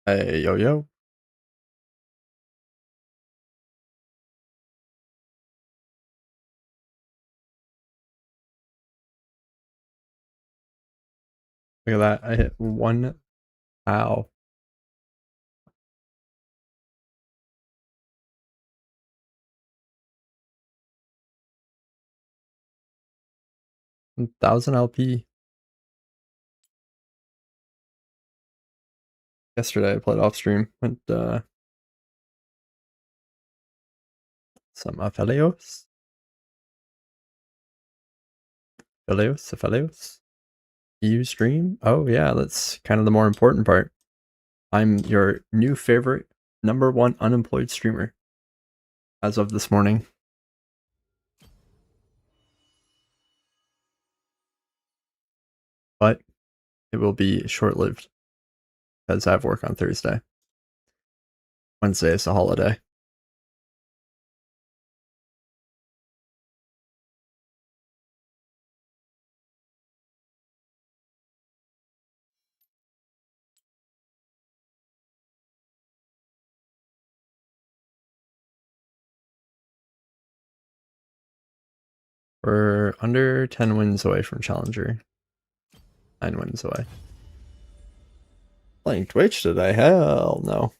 Hey, yo, yo. Look at that. I hit one. Ow. 1000 LP. Yesterday I played off stream. Went some Aphelios. Aphelios. EU stream. Oh yeah, that's kind of the more important part. I'm your new favorite #1 unemployed streamer as of this morning. But it will be short-lived because I have work on Thursday. Wednesday is a holiday. We're under 10 wins away from Challenger. 9 wins away. Playing Twitch today? Hell no.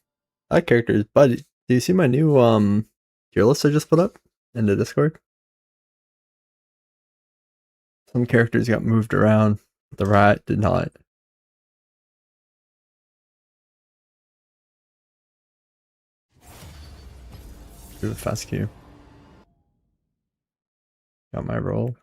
That character is buddy. Do you see my new tier list I just put up in the Discord? Some characters got moved around. The rat did not. Do the fast Q. Got my roll.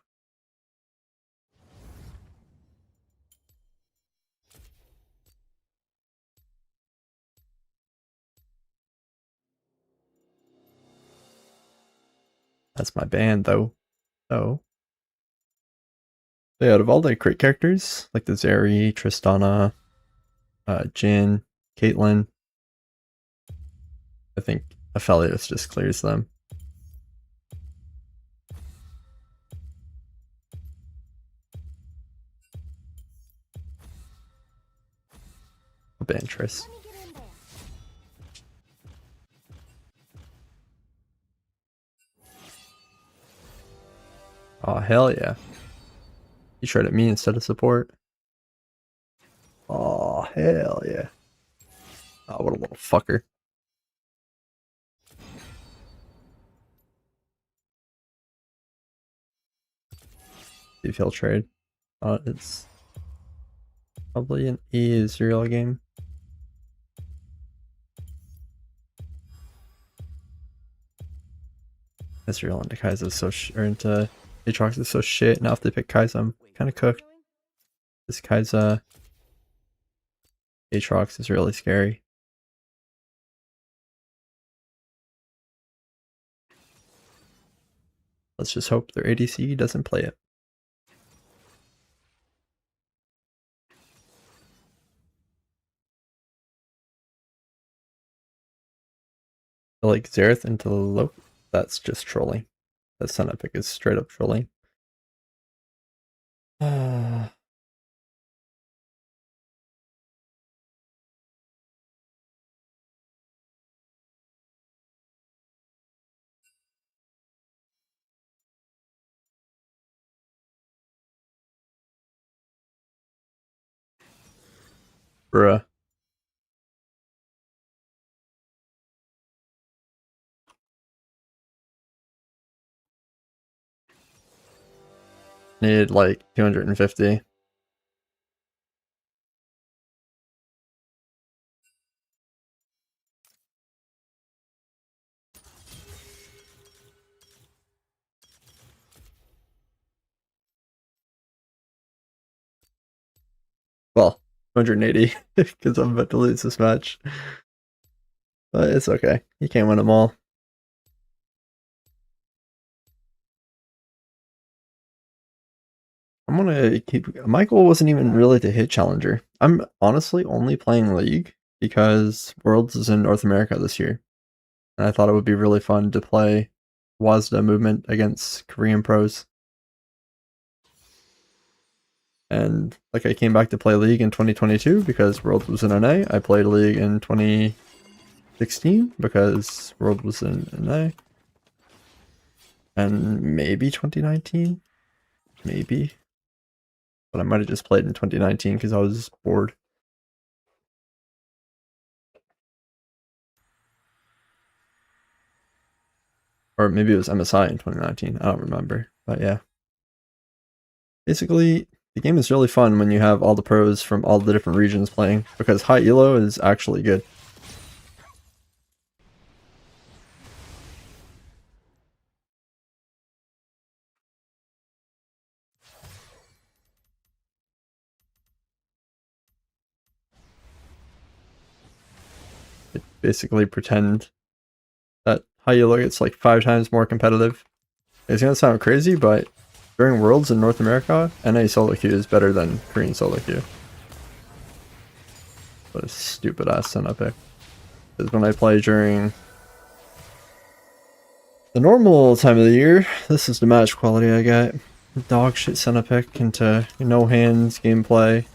That's my band though. So yeah, out of all the crit characters, like the Zeri, Tristana, Jin, Caitlyn, I think Aphelios just clears them. A ban Triss. Oh hell yeah. He tried at me instead of support. Oh hell yeah. Oh, what a little fucker. See if he'll trade. It's probably an Israel game. Israel into Kai'Sa is so or into Aatrox is so shit. Now if they pick Kai'Sa, I'm kind of cooked. This Kai'Sa Aatrox is really scary. Let's just hope their ADC doesn't play it. Like Xerath into the Loki. That's just trolling. The Senate pick is straight up trolling. Bruh. Need like 250. Well, 280 because I'm about to lose this match. But it's okay. You can't win them all. I'm gonna keep. My goal wasn't even really to hit Challenger. I'm honestly only playing League because Worlds is in North America this year. And I thought it would be really fun to play WASD movement against Korean pros. And like I came back to play League in 2022 because Worlds was in NA. I played League in 2016 because World was in NA. And maybe 2019? Maybe. But I might have just played in 2019 because I was bored. Or maybe it was MSI in 2019. I don't remember. But yeah. Basically, the game is really fun when you have all the pros from all the different regions playing, because high elo is actually good. It basically pretend that high elo gets like 5 times more competitive. It's gonna sound crazy, but during Worlds in North America, NA solo queue is better than Korean solo queue. What a stupid ass son of a pick. Because when I play during the normal time of the year, this is the match quality I get. Dog shit center pick into no hands gameplay,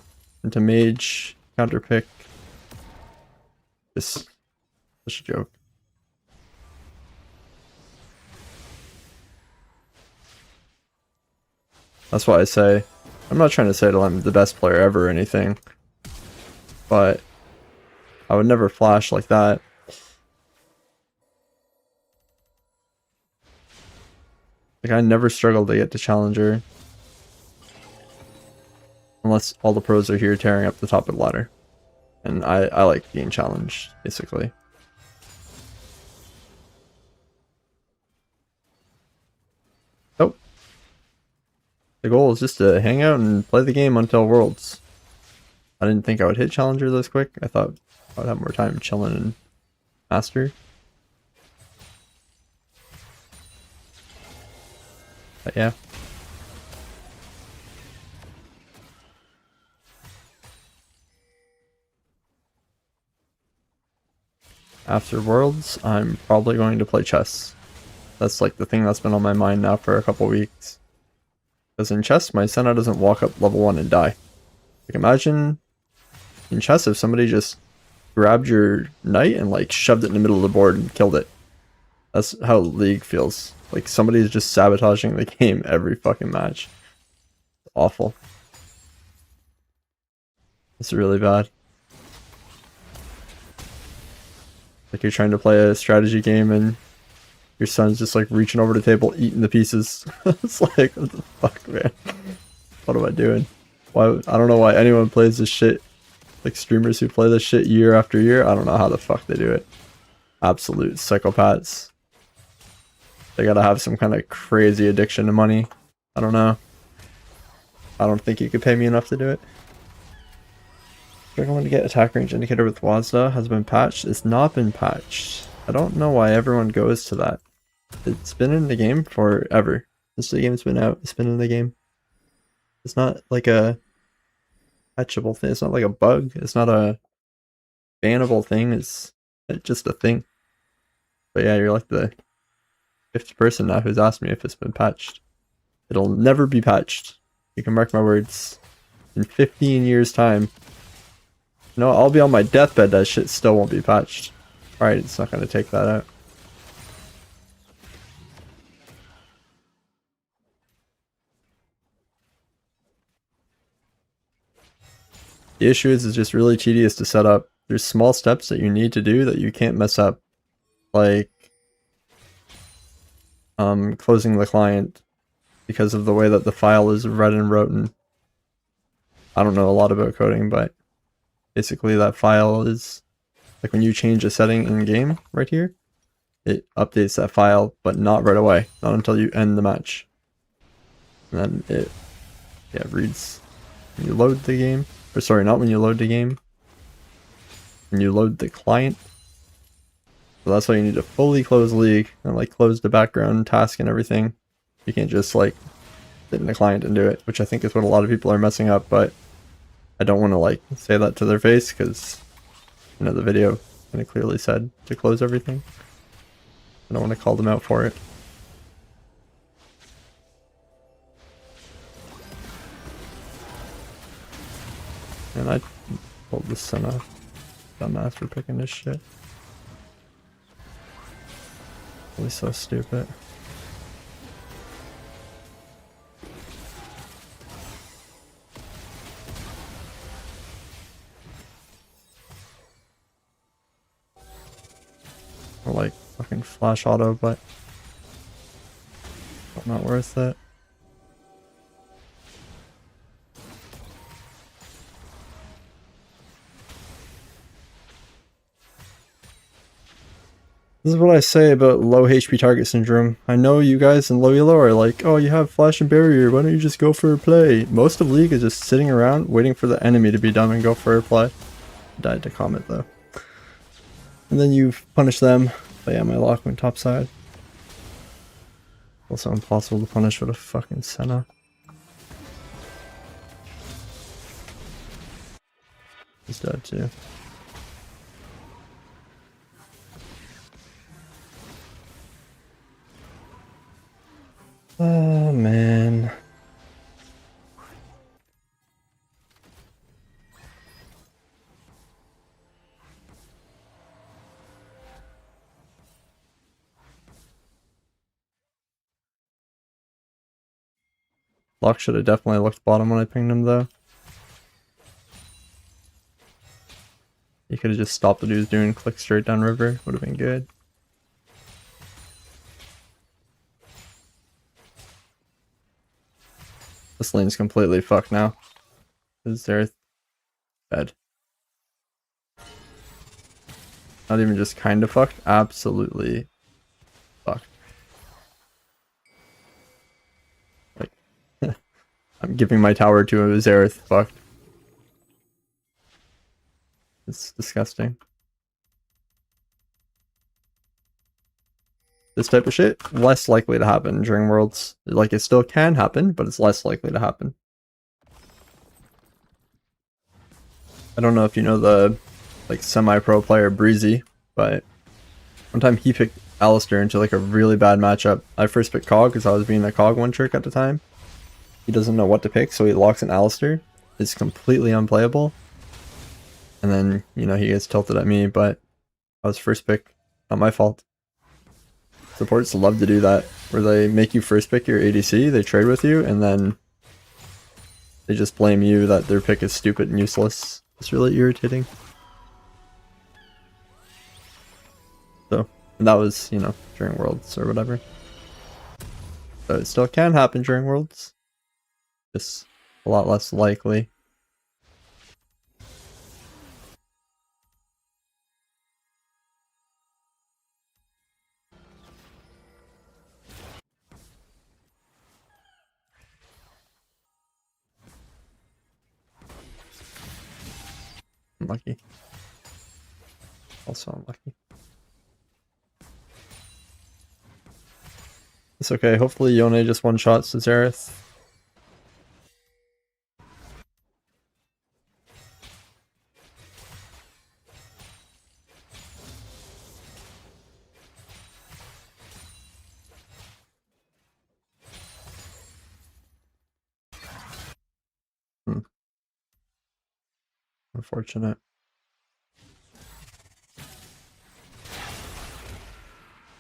into mage counter pick. Just such a joke. That's why I say, I'm not trying to say that I'm the best player ever or anything, but I would never flash like that. Like, I never struggled to get to Challenger. Unless all the pros are here tearing up the top of the ladder. And I like being challenged, basically. Oh. The goal is just to hang out and play the game until Worlds. I didn't think I would hit Challenger this quick. I thought I would have more time chilling and Master. But yeah. After Worlds, I'm probably going to play chess. That's like the thing that's been on my mind now for a couple weeks. Because in chess, my Senna doesn't walk up level 1 and die. Like, imagine in chess if somebody just grabbed your knight and like shoved it in the middle of the board and killed it. That's how League feels. Like somebody's just sabotaging the game every fucking match. It's awful. It's really bad. Like you're trying to play a strategy game and your son's just like reaching over the table, eating the pieces. It's like, what the fuck, man? What am I doing? Why? I don't know why anyone plays this shit. Like streamers who play this shit year after year, I don't know how the fuck they do it. Absolute psychopaths. They gotta have some kind of crazy addiction to money. I don't know. I don't think you could pay me enough to do it. Struggling to get attack range indicator with WASD has been patched. It's not been patched. I don't know why everyone goes to that. It's been in the game forever. Since the game's been out, it's been in the game. It's not like a patchable thing. It's not like a bug. It's not a bannable thing. It's just a thing. But yeah, you're like the 5th person now who's asked me if it's been patched. It'll never be patched. You can mark my words. In 15 years' time. No, I'll be on my deathbed, that shit still won't be patched. Alright, it's not going to take that out. The issue is it's just really tedious to set up. There's small steps that you need to do that you can't mess up. Like closing the client because of the way that the file is read and written. I don't know a lot about coding, but basically that file is like when you change a setting in game right here, it updates that file, but not right away, not until you end the match. And then it reads when you load the game, or sorry, not when you load the game, when you load the client. So that's why you need to fully close League and like close the background task and everything. You can't just like sit in the client and do it, which I think is what a lot of people are messing up, but I don't want to like say that to their face because, you know, the video kind of clearly said to close everything. I don't want to call them out for it. And I told this son of dumbass for picking this shit. Really so stupid. Or like fucking flash auto, but not worth it. This is what I say about low HP target syndrome. I know you guys in low elo are like, oh, you have flash and barrier, why don't you just go for a play? Most of League is just sitting around waiting for the enemy to be dumb and go for a play. Died to comment though. And then you punish them. But yeah, my lock went top side. Also impossible to punish with a fucking Senna. He's dead too. Oh man. Lock should have definitely looked bottom when I pinged him though. He could have just stopped what he was doing, click straight down river, would have been good. This lane's completely fucked now. Is there dead? Not even just kind of fucked, absolutely fucked. Like, I'm giving my tower to a Zareth, fucked. It's disgusting. This type of shit, less likely to happen during Worlds. Like, it still can happen, but it's less likely to happen. I don't know if you know the, like, semi-pro player Breezy, but one time he picked Alistair into, like, a really bad matchup. I first picked Cog because I was being a Cog one trick at the time. He doesn't know what to pick, so he locks in Alistair. It's completely unplayable. And then, you know, he gets tilted at me, but I was first pick. Not my fault. Supports love to do that, where they make you first pick your ADC, they trade with you, and then they just blame you that their pick is stupid and useless. It's really irritating. So, and that was, you know, during Worlds or whatever. So it still can happen during Worlds. Just a lot less likely. Unlucky. Also unlucky. It's okay, hopefully Yone just one-shots to Zareth. Unfortunate.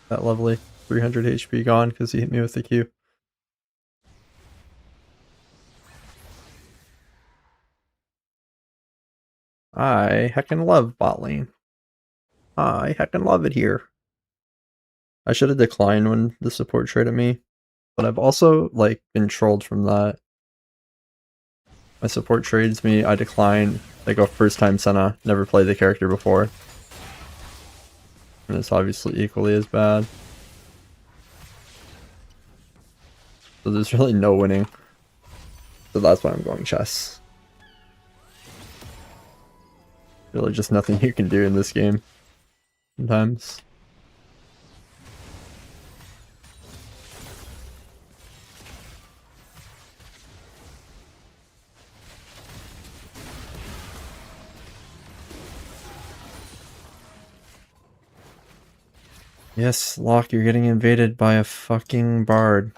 That lovely 300 HP gone because he hit me with the Q. I heckin' love bot lane. I heckin' love it here. I should have declined when the support traded me, but I've also like been trolled from that. My support trades me, I decline, they go first time Senna, never played the character before. And it's obviously equally as bad. So there's really no winning. So that's why I'm going chess. Really just nothing you can do in this game. Sometimes. Yes, Locke, you're getting invaded by a fucking bard.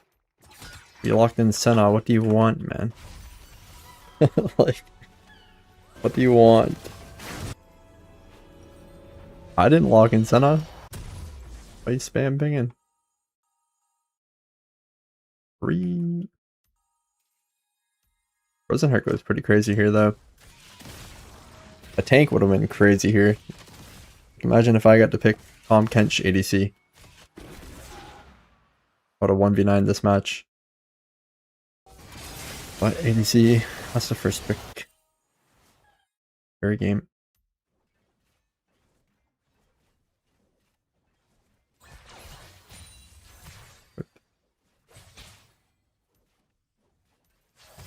You locked in Senna, what do you want, man? Like, What do you want? I didn't log in, Senna. Why you spam pinging? 3. Frozen Heart goes pretty crazy here, though. A tank would have been crazy here. Imagine if I got to pick Tom Kench ADC. What a 1v9 this match. But ADC, that's the first pick. Very game.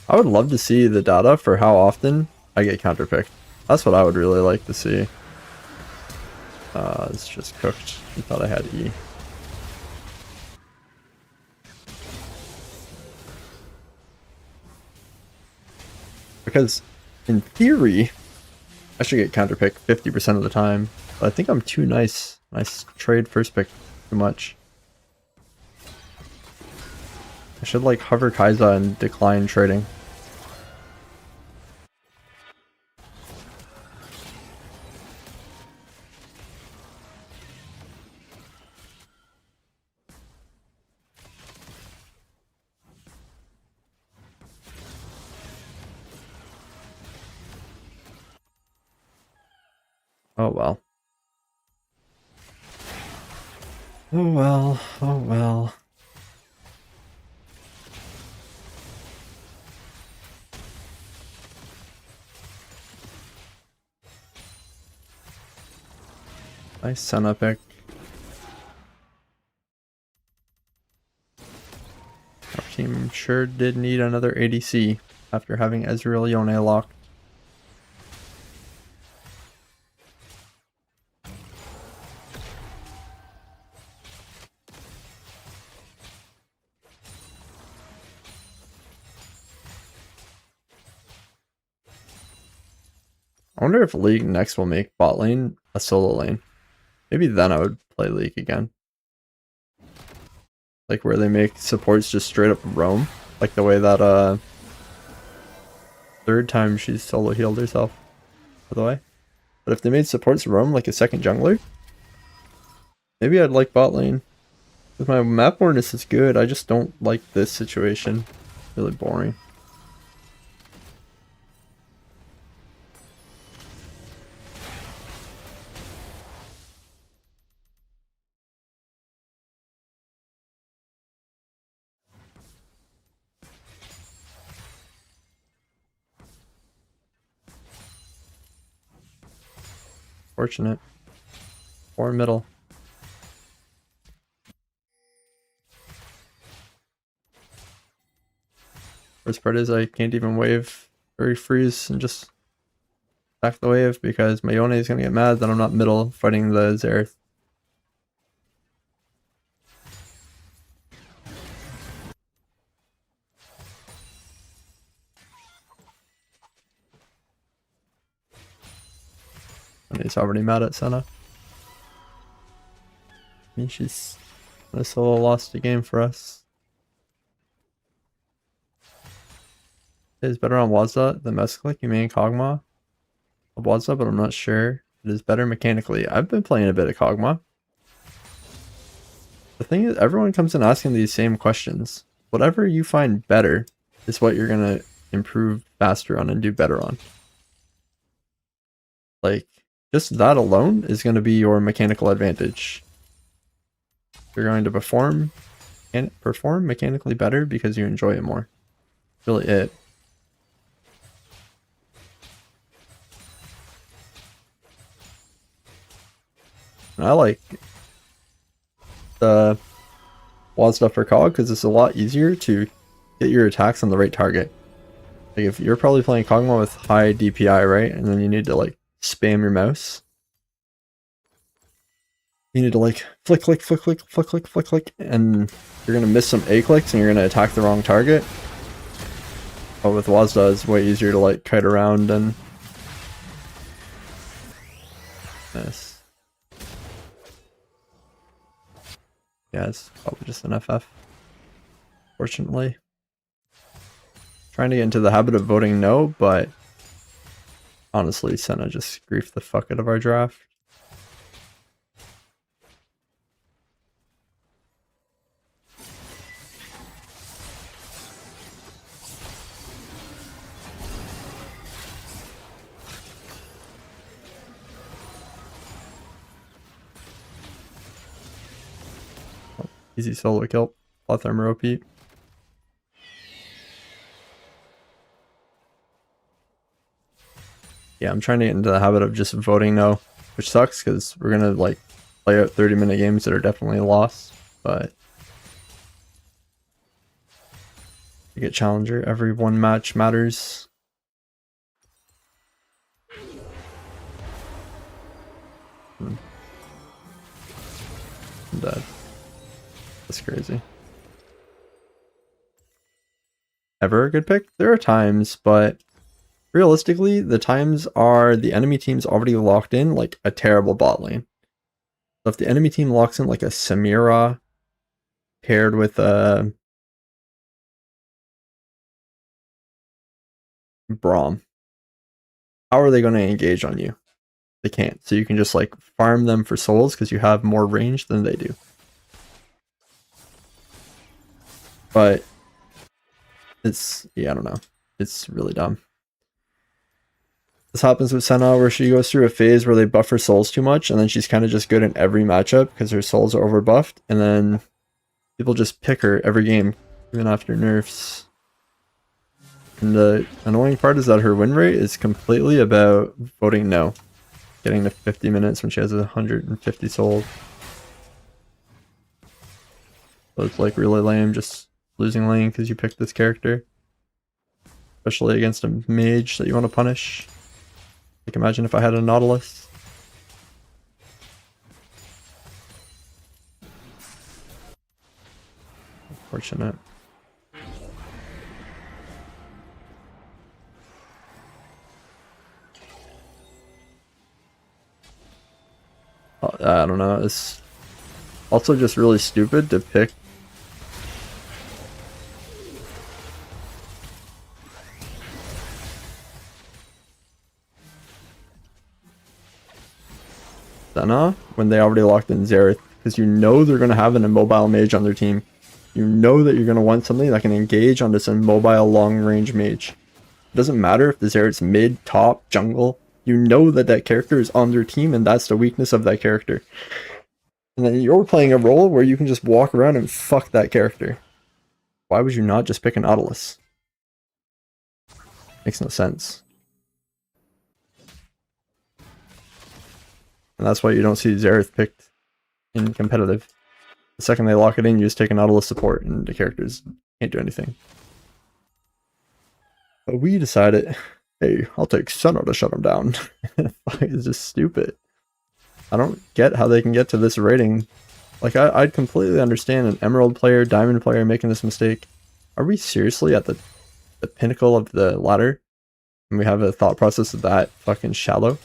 I would love to see the data for how often I get counterpicked. That's what I would really like to see. It's just cooked. I thought I had E. Because in theory, I should get counterpicked 50% of the time. But I think I'm too nice. I trade first pick too much. I should like hover Kai'Sa and decline trading. Oh well. Oh well. Oh well. Nice Senna pick. Our team sure did need another ADC after having Ezreal Yone locked. I wonder if League next will make bot lane a solo lane. Maybe then I would play League again. Like where they make supports just straight up roam. Like the way that third time she's solo healed herself, by the way. But if they made supports roam like a second jungler, maybe I'd like bot lane. Because my map awareness is good, I just don't like this situation. Really boring. Fortunate. Or middle. Worst part is I can't even wave or freeze and just back the wave because my Yone is gonna get mad that I'm not middle fighting the Xerath. And he's already mad at Senna. I mean, she's gonna solo lost a game for us. It is better on WASD than Mesclick. You mean Kog'Maw? WASD, but I'm not sure. It is better mechanically. I've been playing a bit of Kog'Maw. The thing is, everyone comes in asking these same questions. Whatever you find better is what you're gonna improve faster on and do better on. Like, just that alone is going to be your mechanical advantage. You're going to perform mechanically better because you enjoy it more. Really it. And I like the WASD stuff for Kog because it's a lot easier to get your attacks on the right target. Like if you're probably playing Kog'Maw with high DPI, right? And then you need to like spam your mouse. You need to like flick, flick, flick, flick, flick, flick, flick, flick, and you're gonna miss some A clicks and you're gonna attack the wrong target. But with WASD, it's way easier to like kite around and miss. Yeah, it's probably just an FF. Fortunately. Trying to get into the habit of voting no, but Honestly, Senna just griefed the fuck out of our draft. Easy solo kill. Plot armor OP. Yeah, I'm trying to get into the habit of just voting no, which sucks because we're gonna like play out 30-minute games that are definitely a loss, but you get challenger. Every one match matters. I'm dead. That's crazy. Ever a good pick? There are times, but realistically, the times are the enemy team's already locked in like a terrible bot lane. So if the enemy team locks in like a Samira paired with a Braum, how are they going to engage on you? They can't. So you can just like farm them for souls because you have more range than they do. But it's, yeah, I don't know. It's really dumb. This happens with Senna where she goes through a phase where they buff her souls too much and then she's kind of just good in every matchup because her souls are overbuffed, and then people just pick her every game, even after nerfs. And the annoying part is that her win rate is completely about voting no. Getting to 50 minutes when she has 150 souls. So it's like really lame just losing lane because you picked this character. Especially against a mage that you want to punish. Like imagine if I had a Nautilus. Unfortunate. I don't know, it's also just really stupid to pick Senna when they already locked in Xerath, because you know they're going to have an immobile mage on their team. You know that you're going to want something that can engage onto some mobile long-range mage. It doesn't matter if the Xerath's mid, top, jungle. You know that that character is on their team and that's the weakness of that character. And then you're playing a role where you can just walk around and fuck that character. Why would you not just pick an Nautilus? Makes no sense. And that's why you don't see Xerath picked in competitive. The second they lock it in, you just take an Nautilus support and the characters can't do anything. But we decided, hey, I'll take Senna to shut him down. It's just stupid. I don't get how they can get to this rating. Like, I'd completely understand an Emerald player, Diamond player making this mistake. Are we seriously at the pinnacle of the ladder? And we have a thought process of that fucking shallow?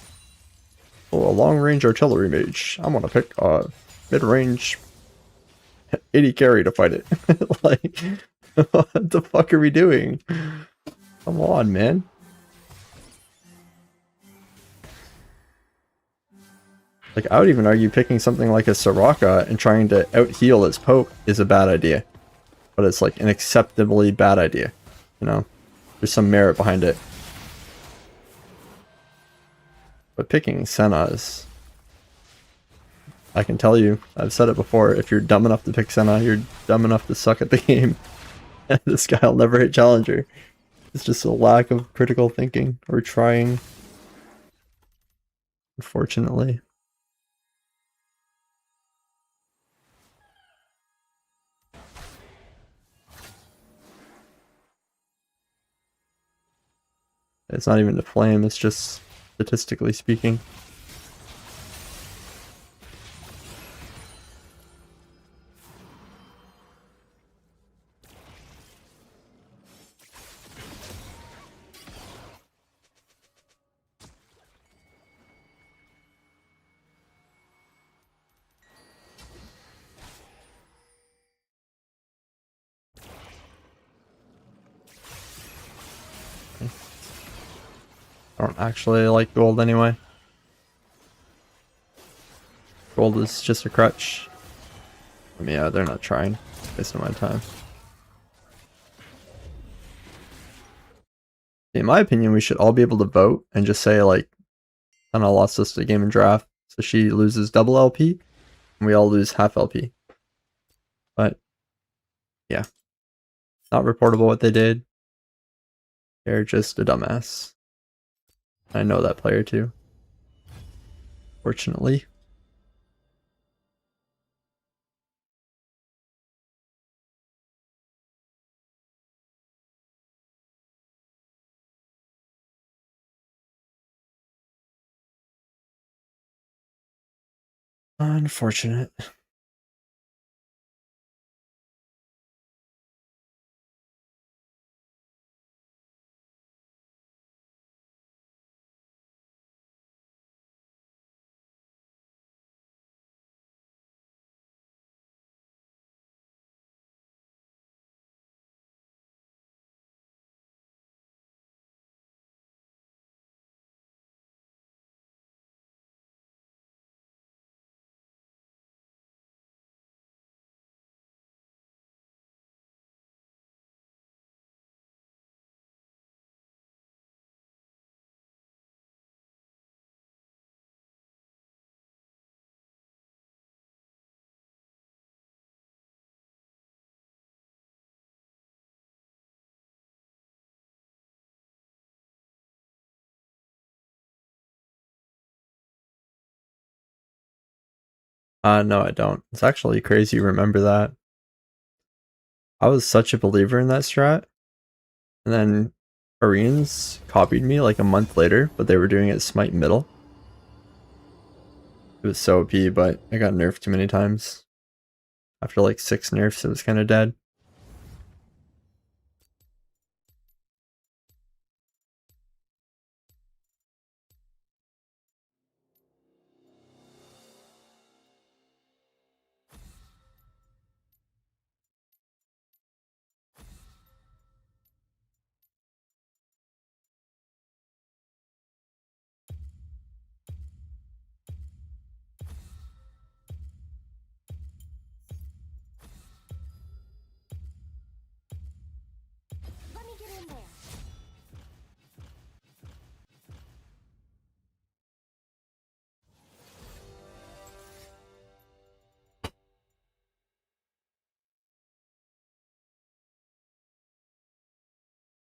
Oh, a long-range artillery mage. I'm gonna pick a mid-range 80 carry to fight it. Like, what the fuck are we doing? Come on, man. Like, I would even argue picking something like a Soraka and trying to out-heal its poke is a bad idea. But it's like an acceptably bad idea. You know? There's some merit behind it. But picking Senna is... I can tell you, I've said it before, if you're dumb enough to pick Senna, you're dumb enough to suck at the game. This guy will never hit Challenger. It's just a lack of critical thinking or trying. Unfortunately. It's not even to flame, it's just statistically speaking. I don't actually like gold anyway. Gold is just a crutch. I mean, yeah, they're not trying. Wasting my time. In my opinion, we should all be able to vote and just say, like, Anna lost us the game in draft, so she loses double LP, and we all lose half LP. But, yeah. Not reportable what they did. They're just a dumbass. I know that player too. Fortunately. Unfortunate. No, I don't. It's actually crazy you remember that. I was such a believer in that strat, and then Koreans copied me like a month later, but they were doing it smite middle. It was so OP, but I got nerfed too many times. After like 6 nerfs, it was kind of dead. Let me get in there.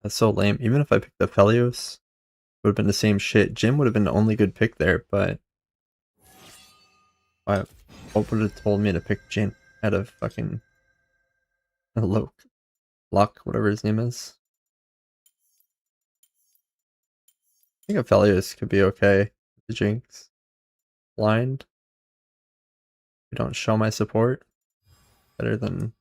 That's so lame. Even if I picked the Felios, it would have been the same shit. Jim would have been the only good pick there, but what would have told me to pick Jin out of fucking Luck, whatever his name is. I think Aphelios could be okay. The Jinx. Blind. We don't show my support. Better than...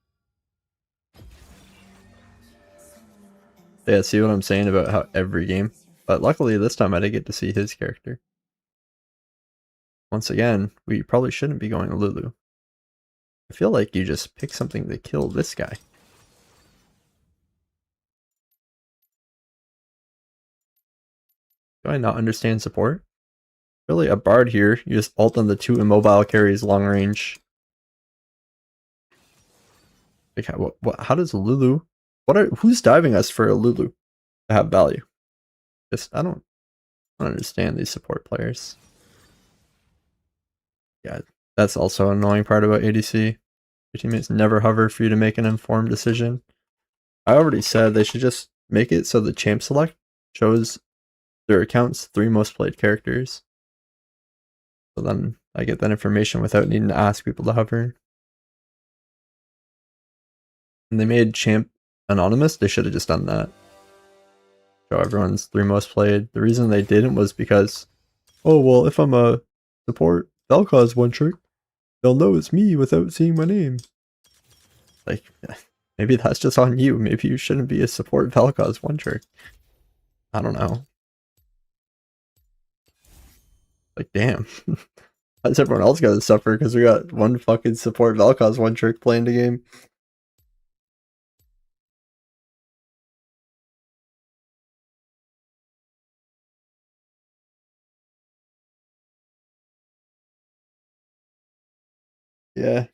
Yeah, see what I'm saying about how every game. But luckily this time I did get to see his character. Once again, we probably shouldn't be going Lulu. I feel like you just pick something to kill this guy. Do I not understand support? Really, a Bard here, you just ult on the 2 immobile carries long range. Like, how does Lulu... who's diving us for a Lulu to have value? Just, I don't understand these support players. Yeah, that's also an annoying part about ADC. Your teammates never hover for you to make an informed decision. I already said they should just make it so the champ select shows their account's 3 most played characters. So then I get that information without needing to ask people to hover. And they made champ anonymous, they should have just done that. Show everyone's 3 most played. The reason they didn't was because, oh well, if I'm a support Vel'Koz one trick, they'll know it's me without seeing my name. Like, maybe that's just on you. Maybe you shouldn't be a support Vel'Koz one trick. I don't know. Like, damn. How's everyone else got to suffer because we got one fucking support Vel'Koz one trick playing the game? Yeah.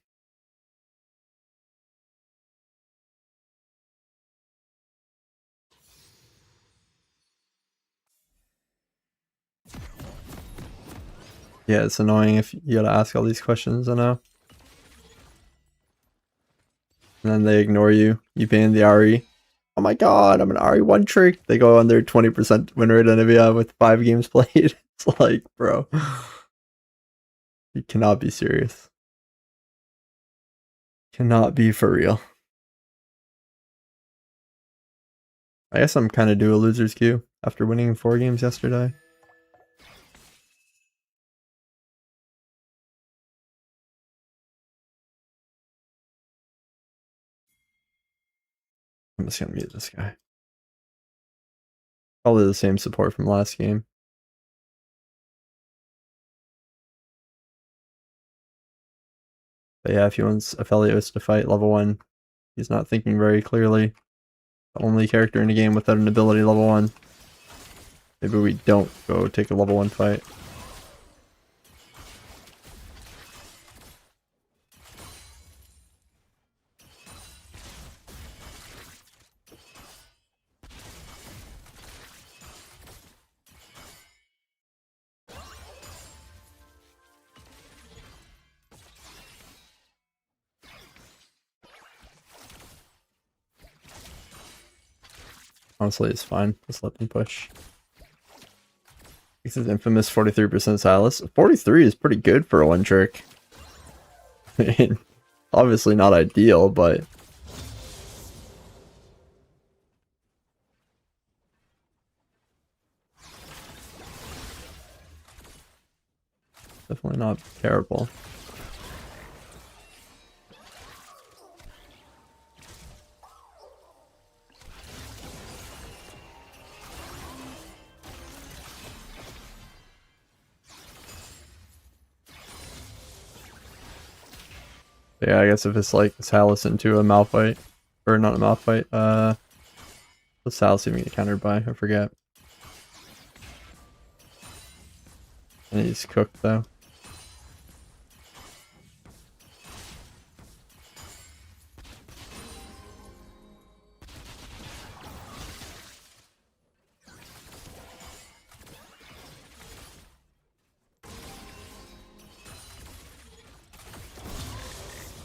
Yeah, it's annoying if you gotta ask all these questions, I know. And then they ignore you. You ban the RE. Oh my god, I'm an RE1 trick. They go on their 20% win rate on Nivea with 5 games played. It's like, bro. You cannot be serious. Cannot be for real. I guess I'm kind of due a loser's queue after winning 4 games yesterday. I'm just gonna mute this guy. Probably the same support from last game. But yeah, if he wants Aphelios to fight level 1, he's not thinking very clearly. The only character in the game without an ability level 1. Maybe we don't go take a level 1 fight. Honestly, it's fine. Just let them push. This is infamous 43% Silas. 43 is pretty good for a 1 trick. I mean, obviously not ideal, but definitely not terrible. But yeah, I guess if it's like Silas into a Malphite, or not a Malphite, what's Silas even get countered by? I forget. And he's cooked though.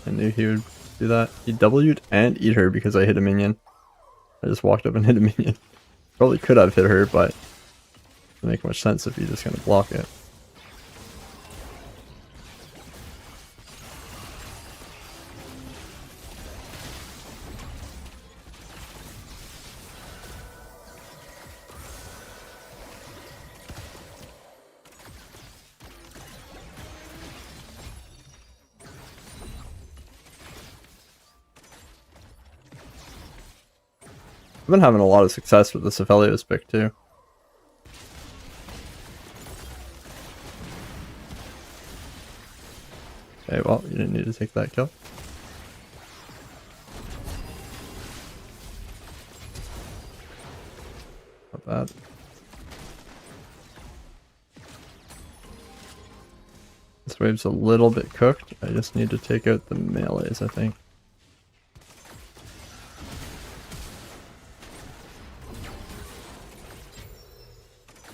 I knew he would do that. He W'd and eat her because I hit a minion. I just walked up and hit a minion. Probably could have hit her, but it doesn't make much sense if you just kind of block it. I've been having a lot of success with this Aphelios pick too. Okay, well, you didn't need to take that kill. Not bad. This wave's a little bit cooked. I just need to take out the melees, I think.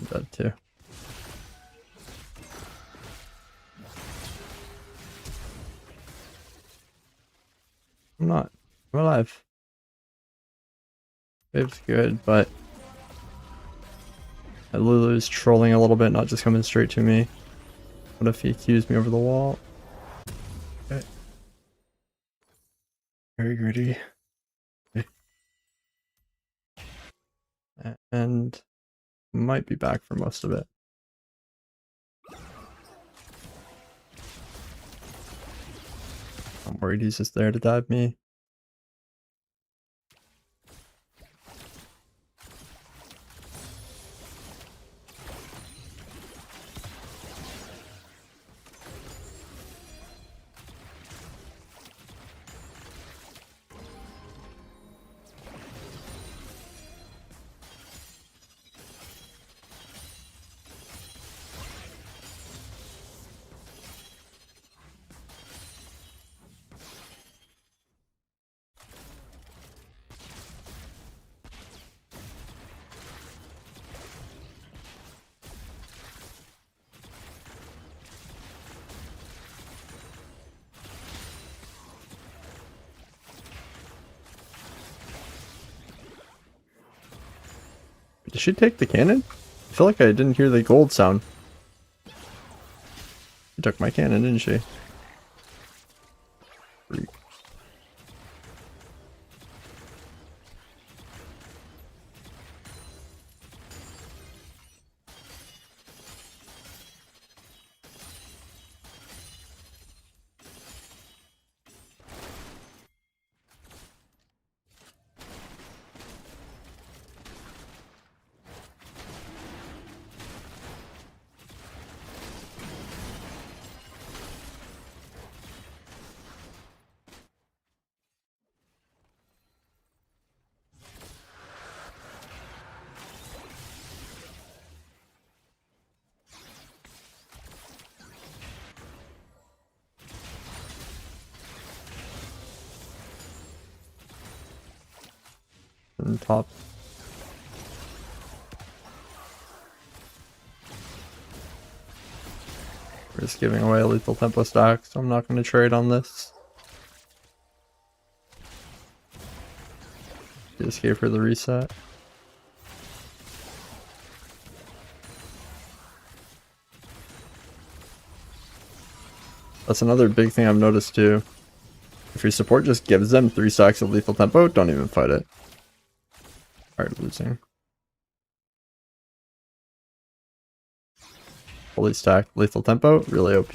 I'm dead too. I'm not. I'm alive. Wave's good, but Lulu's trolling a little bit, not just coming straight to me. What if he cues me over the wall? Okay. Very greedy. Okay. And might be back for most of it. I'm worried he's just there to dive me. Did she take the cannon? I feel like I didn't hear the gold sound. She took my cannon, didn't she? Freak. And top. We're just giving away a lethal tempo stack, so I'm not going to trade on this. Just gave her the reset. That's another big thing I've noticed too. If your support just gives them 3 stacks of lethal tempo, don't even fight it. Alright, losing. Fully stacked lethal tempo, really OP.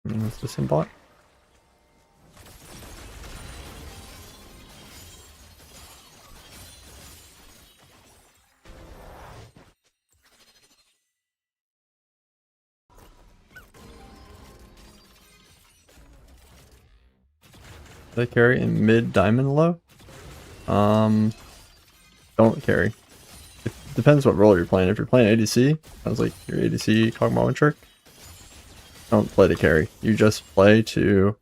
What's the same bot? Did I carry in mid diamond low? Don't carry. It depends what role you're playing. If you're playing ADC, sounds like your ADC Kog'Maw trick. Don't play to carry. You just play to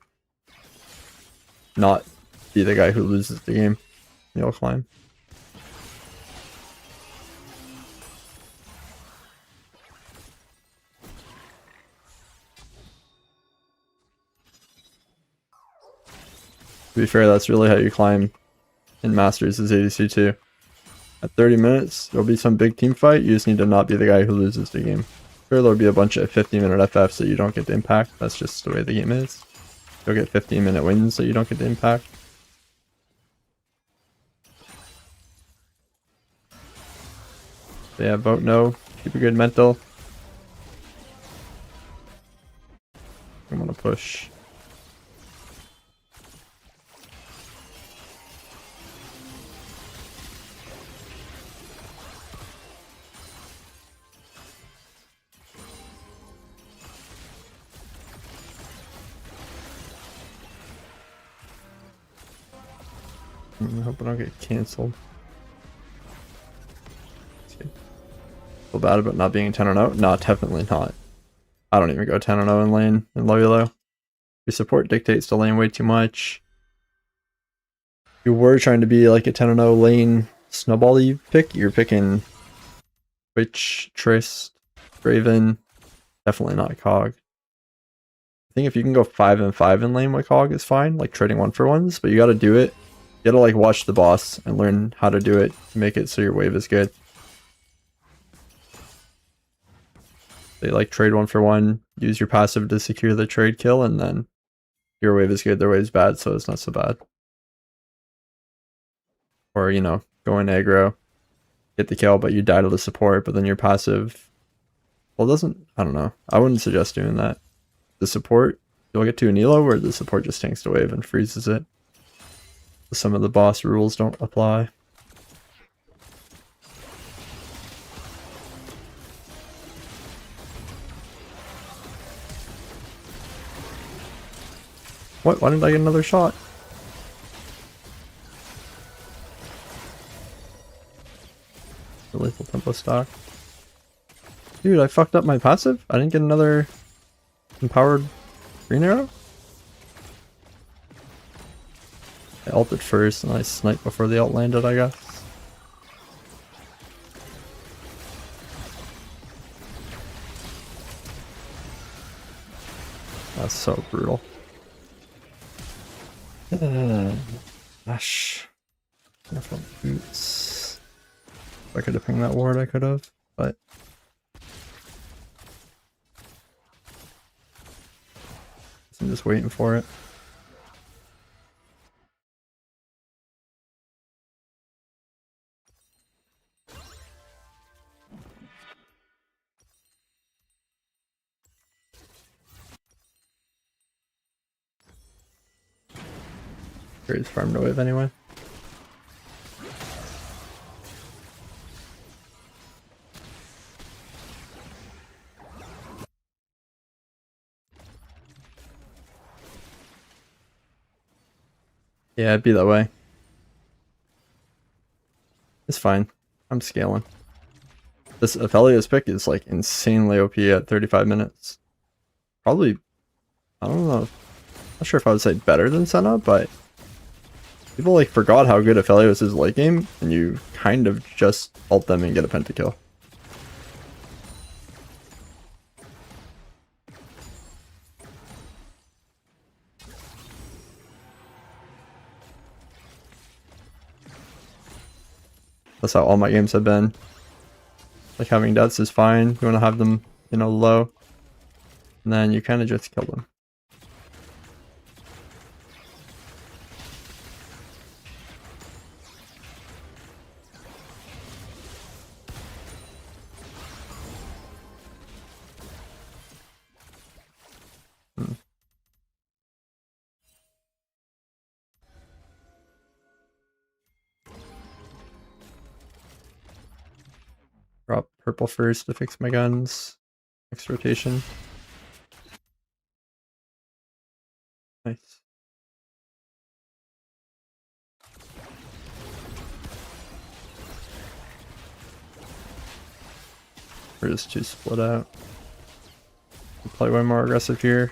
not be the guy who loses the game. You'll climb. To be fair, that's really how you climb in Masters is ADC too. At 30 minutes, there'll be some big team fight. You just need to not be the guy who loses the game. Sure, there'll be a bunch of 50-minute FFs that you don't get the impact. That's just the way the game is. You'll get 15-minute wins that you don't get the impact. So yeah, vote no. Keep a good mental. I'm gonna push. I hope I don't get cancelled. Feel bad about not being 10-0? No, definitely not. I don't even go 10-0 in lane in low elo. Your support dictates the lane way too much. If you were trying to be like a 10-0 lane snowball-y pick, you're picking Twitch, Trist, Raven. Definitely not Cog. I think if you can go 5-5 in lane with Cog is fine, like trading 1-for-1s, but you gotta do it. You gotta like watch the boss and learn how to do it to make it so your wave is good. They like trade 1-for-1, use your passive to secure the trade kill, and then your wave is good, their wave's bad, so it's not so bad. Or, you know, go in aggro, get the kill, but you die to the support, but then your passive, well, doesn't, I don't know. I wouldn't suggest doing that. The support, you'll get to an elo where the support just tanks the wave and freezes it. Some of the boss rules don't apply. What? Why didn't I get another shot? The lethal tempo stock. Dude, I fucked up my passive? I didn't get another empowered green arrow? Yeah, ulted first and I sniped before the ult landed, I guess. That's so brutal. Gosh. Careful boots. If I could have pinged that ward, I could have, but I'm just waiting for it. Here's farm no wave anyway. Yeah, it'd be that way. It's fine. I'm scaling. This Aphelios pick is like insanely OP at 35 minutes. Probably, I don't know. Not sure if I would say better than Senna, but people like forgot how good Aphelios is late game, and you kind of just ult them and get a pentakill. That's how all my games have been. Like having deaths is fine. You want to have them, you know, low. And then you kind of just kill them. Drop purple first to fix my guns. Next rotation. Nice. We're just too split out. We'll play way more aggressive here.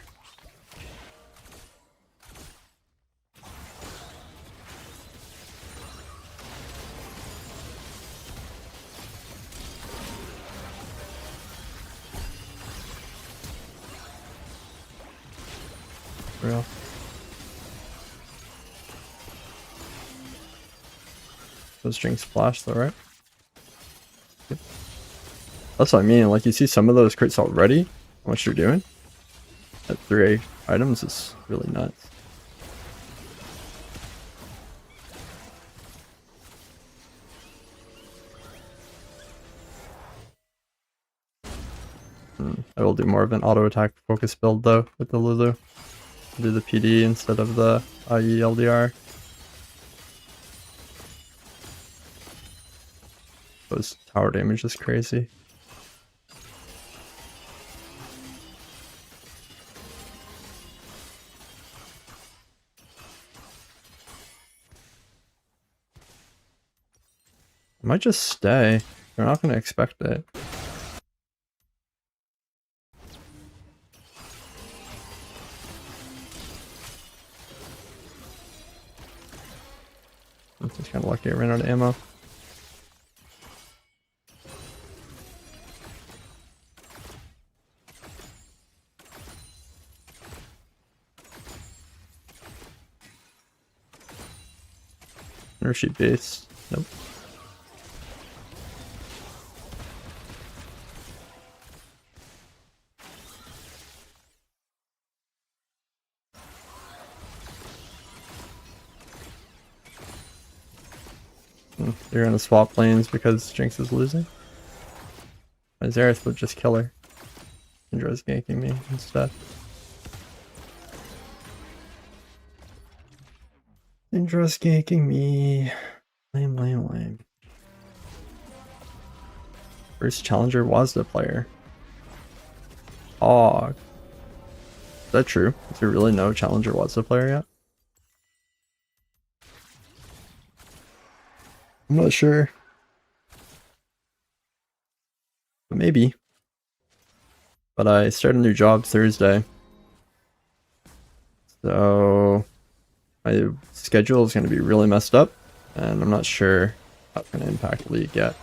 Real. Those drinks flash though, right? Yep. That's what I mean, like you see some of those crits already, what you're doing at 3 items is really nuts. I will do more of an auto attack focus build though with the Lulu. I'll do the PD instead of the IE LDR. Those tower damage is crazy. I might just stay. They're not going to expect it. I'm just kind of lucky I ran out of ammo. Or she base. Nope. They're gonna swap lanes because Jinx is losing. My Xerath would just kill her. Syndra's ganking me instead. Syndra's ganking me. Lame, lame, lame. First challenger WASD player. Oh. Is that true? Is there really no challenger WASD player yet? I'm not sure. But maybe. But I start a new job Thursday. So my schedule is going to be really messed up, and I'm not sure how it's going to impact League yet.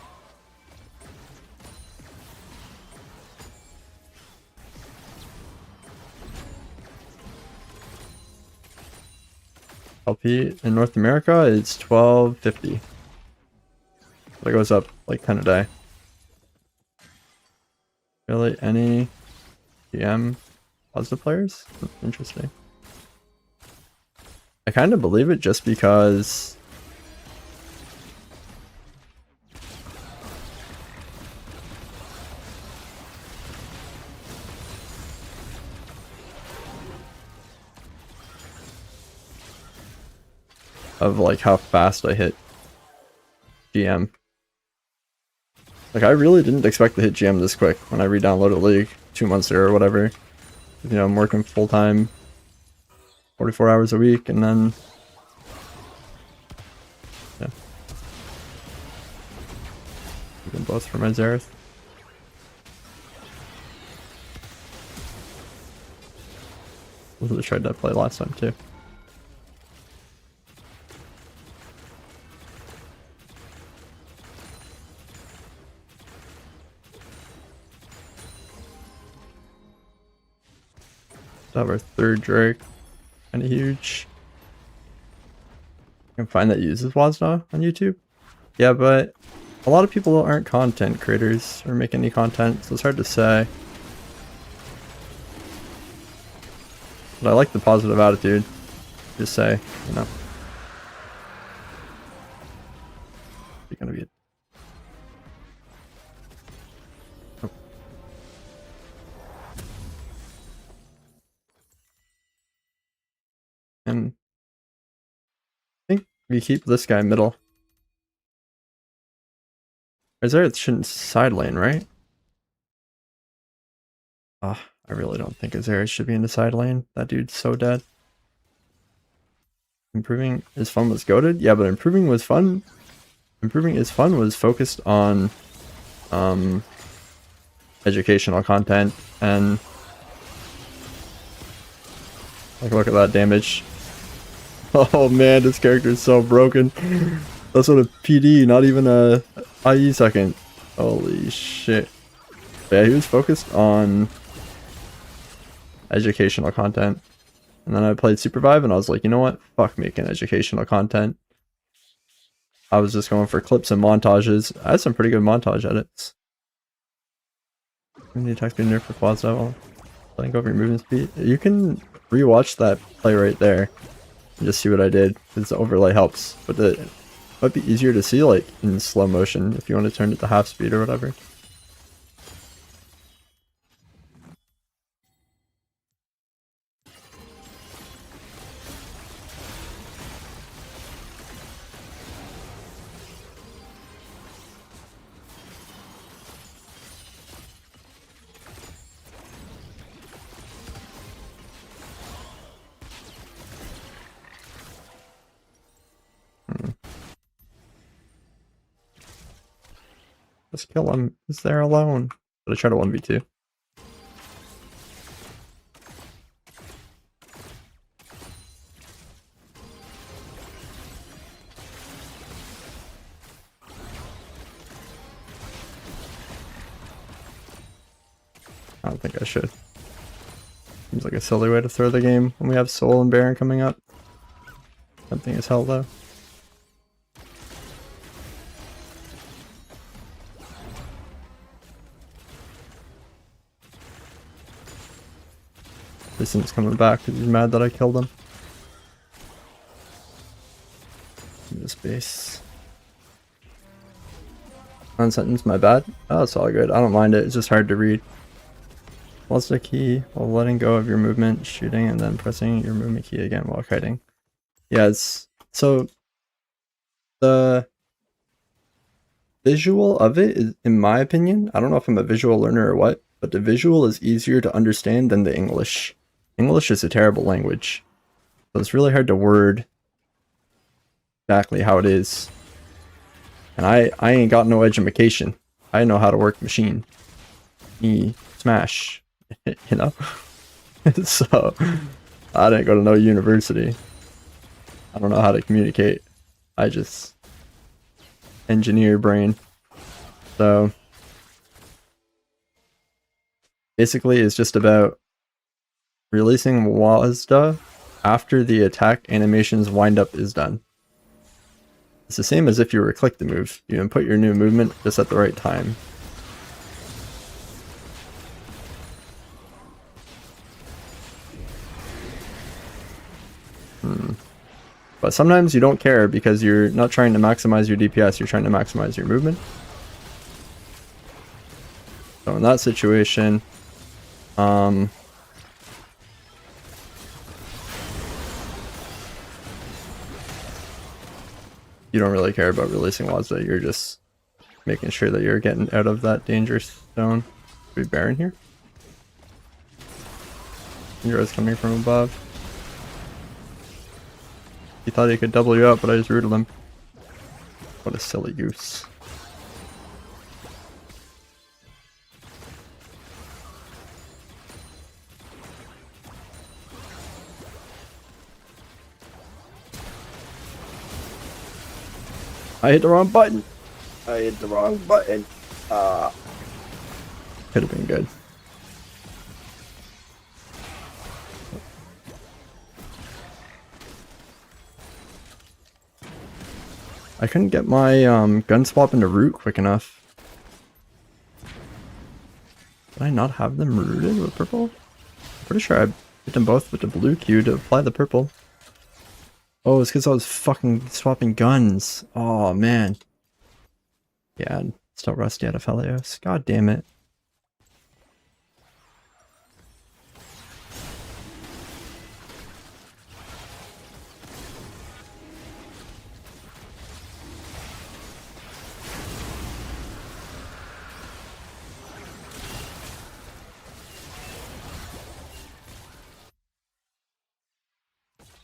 LP in North America is 1250. That goes up like 10 a day. Really, any PM positive players? Interesting. I kind of believe it just because of like how fast I hit GM. Like I really didn't expect to hit GM this quick when I re-downloaded League 2 months ago or whatever. You know, I'm working full time, 44 hours a week, and then yeah, even both for my Xerath. I tried to play last time too. Have our third Drake, kind of huge. You can find that uses WASD on YouTube. Yeah, but a lot of people aren't content creators or make any content, so it's hard to say. But I like the positive attitude. Just say, you know, it's gonna be it. Oh. And I think we keep this guy middle. It shouldn't side lane, right? I really don't think Azera should be in the side lane. That dude's so dead. Improving is fun was goated? Yeah, but improving was fun. Improving is fun was focused on educational content and like look at that damage. Oh man, this character is so broken. That's what a PD, not even a IE second. Holy shit. Yeah, he was focused on educational content. And then I played Supervive and I was like, you know what? Fuck making educational content. I was just going for clips and montages. I had some pretty good montage edits. When the attack's being nerfed with quads level, letting go of your movement speed. You can rewatch that play right there and just see what I did, because the overlay helps. But it might be easier to see like in slow motion if you want to turn it to half speed or whatever. Let's kill him. He's there alone. But I try to 1v2. I don't think I should. Seems like a silly way to throw the game when we have Soul and Baron coming up. Something is hell though. Distance coming back because he's mad that I killed him. This base. Unsentence, my bad. Oh, it's all good. I don't mind it. It's just hard to read. What's the key while letting go of your movement, shooting, and then pressing your movement key again while kiting? Yeah, it's so the visual of it is, in my opinion, I don't know if I'm a visual learner or what, but the visual is easier to understand than the English. English is a terrible language, so it's really hard to word exactly how it is. And I ain't got no education. I know how to work machine. Smash, you know? So, I didn't go to no university. I don't know how to communicate. I just engineer brain. So basically it's just about releasing WASD after the attack animation's windup is done. It's the same as if you were to click the move. You input your new movement just at the right time. But sometimes you don't care because you're not trying to maximize your DPS, you're trying to maximize your movement. So in that situation, you don't really care about releasing WASD, you're just making sure that you're getting out of that dangerous zone. Should we Baron here? Hero's coming from above. He thought he could double you up, but I just rooted him. What a silly goose. I hit the wrong button. I hit the wrong button. Could have been good. I couldn't get my gun swap into root quick enough. Did I not have them rooted with purple? I'm pretty sure I hit them both with the blue Q to apply the purple. Oh, it's because I was fucking swapping guns. Oh, man. Yeah, still rusty out of Helios. God damn it.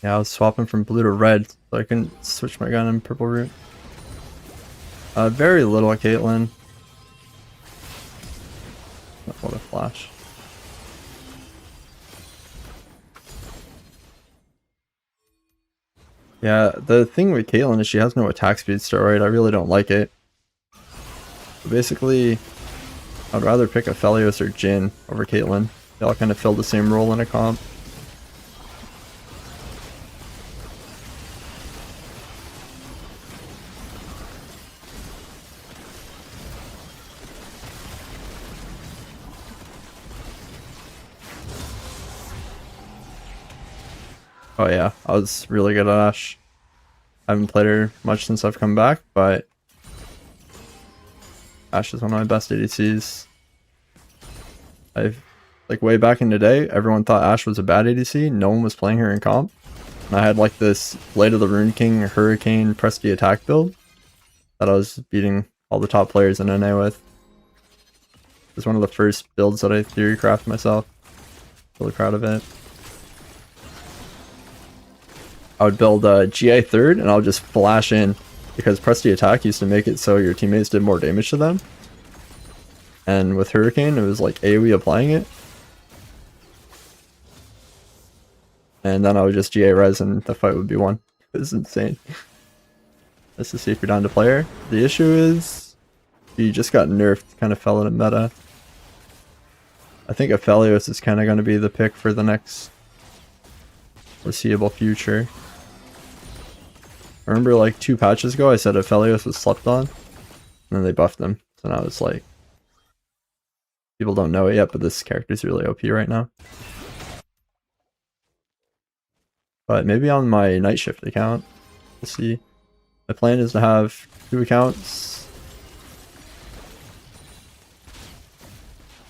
Yeah, I was swapping from blue to red, so I couldn't switch my gun in purple root. Very little Caitlyn. What a flash. Yeah, the thing with Caitlyn is she has no attack speed steroid. I really don't like it. But basically, I'd rather pick a Phelios or Jhin over Caitlyn. They all kind of fill the same role in a comp. Oh yeah, I was really good at Ashe. I haven't played her much since I've come back, but Ashe is one of my best ADCs. Like way back in the day, everyone thought Ashe was a bad ADC. No one was playing her in comp. And I had like this Blade of the Rune King Hurricane press the attack build that I was beating all the top players in NA with. It was one of the first builds that I theory crafted myself. Really proud of it. I would build GA third and I would just flash in because press the attack used to make it so your teammates did more damage to them. And with Hurricane, it was like AoE applying it. And then I would just GA res and the fight would be won. It was insane. Let's just see if you're down to play her. The issue is, you just got nerfed, kind of fell in a meta. I think Aphelios is kind of going to be the pick for the next foreseeable future. I remember like 2 patches ago I said Aphelios was slept on, and then they buffed him. So now it's like, people don't know it yet, but this character's really OP right now. But maybe on my night shift account, we'll see. My plan is to have 2 accounts.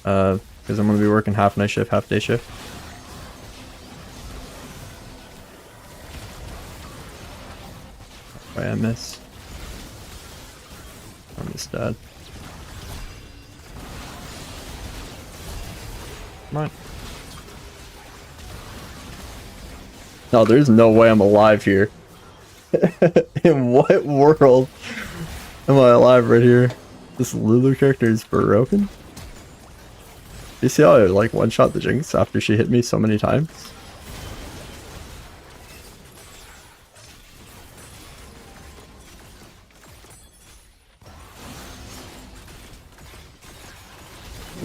Because I'm going to be working half night shift, half day shift. Why I miss. I'm just dead. Come on. No, there's no way I'm alive here. In what world am I alive right here? This Lulu character is broken? You see how I like one-shot the Jinx after she hit me so many times?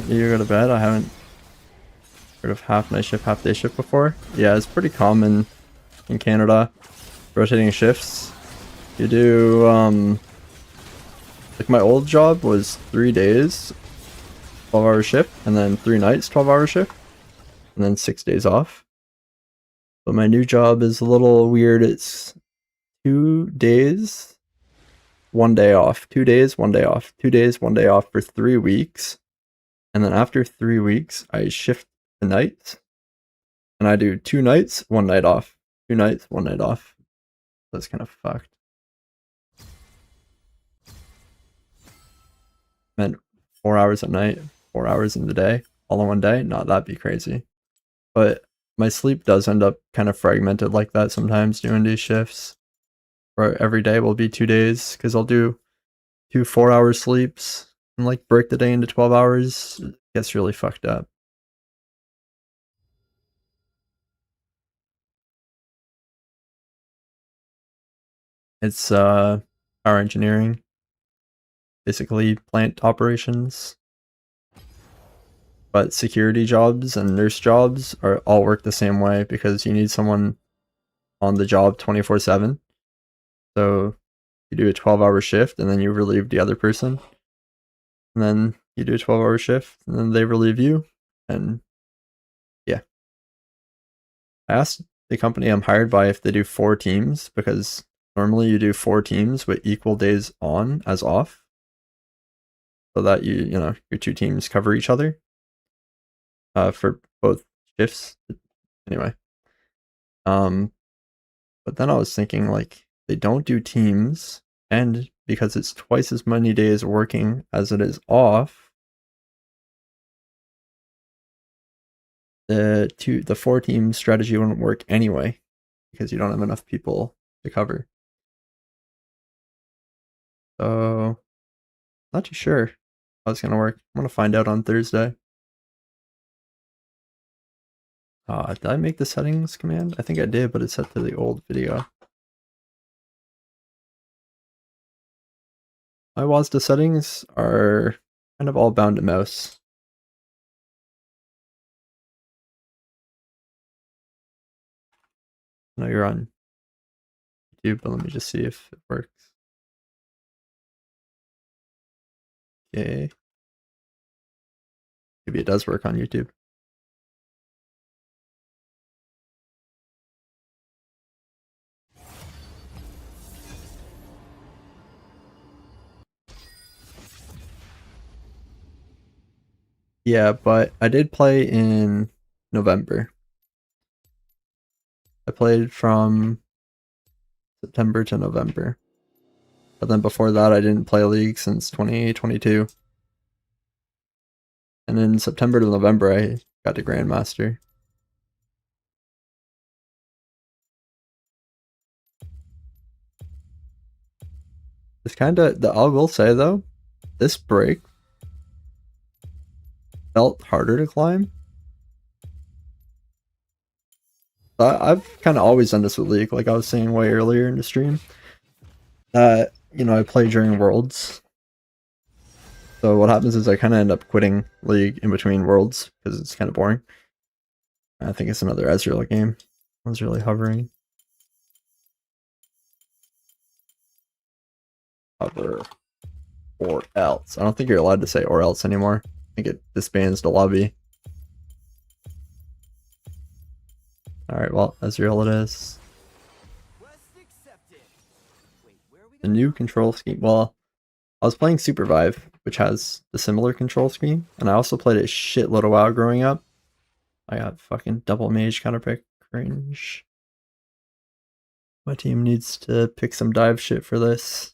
You go to bed? I haven't heard of half night shift, half day shift before. Yeah, it's pretty common in Canada. Rotating shifts. You do, like my old job was 3 days, 12-hour shift, and then 3 nights, 12-hour shift, and then 6 days off. But my new job is a little weird. It's 2 days, 1 day off. 2 days, 1 day off. 2 days, 1 day off for 3 weeks. And then after 3 weeks, I shift the nights. And I do 2 nights, 1 night off. 2 nights, 1 night off. That's kind of fucked. Meant 4 hours at night, 4 hours in the day, all in one day. Not that'd be crazy. But my sleep does end up kind of fragmented like that sometimes doing these shifts. Where every day will be 2 days, because I'll do 2 4-hour sleeps and like break the day into 12 hours. It gets really fucked up. It's power engineering, basically plant operations. But security jobs and nurse jobs are all work the same way because you need someone on the job 24/7. So you do a 12-hour shift and then you relieve the other person. And then you do a 12-hour shift and then they relieve you. And yeah. I asked the company I'm hired by if they do 4 teams, because normally you do 4 teams with equal days on as off. So that you know, your 2 teams cover each other. For both shifts. Anyway. But then I was thinking, like, they don't do teams, and because it's twice as many days working as it is off, the 4 team strategy wouldn't work anyway, because you don't have enough people to cover. So, not too sure how it's gonna work. I'm gonna find out on Thursday. Did I make the settings command? I think I did, but it's set to the old video. My WASD settings are kind of all bound to mouse. I know you're on YouTube, but let me just see if it works. Okay. Maybe it does work on YouTube. Yeah, but I did play in November. I played from September to November. But then before that, I didn't play League since 2022. And in September to November, I got to Grandmaster. It's kind of, I will say though, this break felt harder to climb. But I've kind of always done this with League, like I was saying way earlier in the stream. You know, I play during Worlds. So what happens is I kind of end up quitting League in between Worlds because it's kind of boring. I think it's another Ezreal game. I was really hovering. Hover or else. I don't think you're allowed to say or else anymore. I think it disbands the lobby. Alright, well, Ezreal it is. The new control scheme. Well, I was playing Supervive, which has the similar control scheme, and I also played a shitload of WoW growing up. I got fucking double mage counterpick cringe. My team needs to pick some dive shit for this.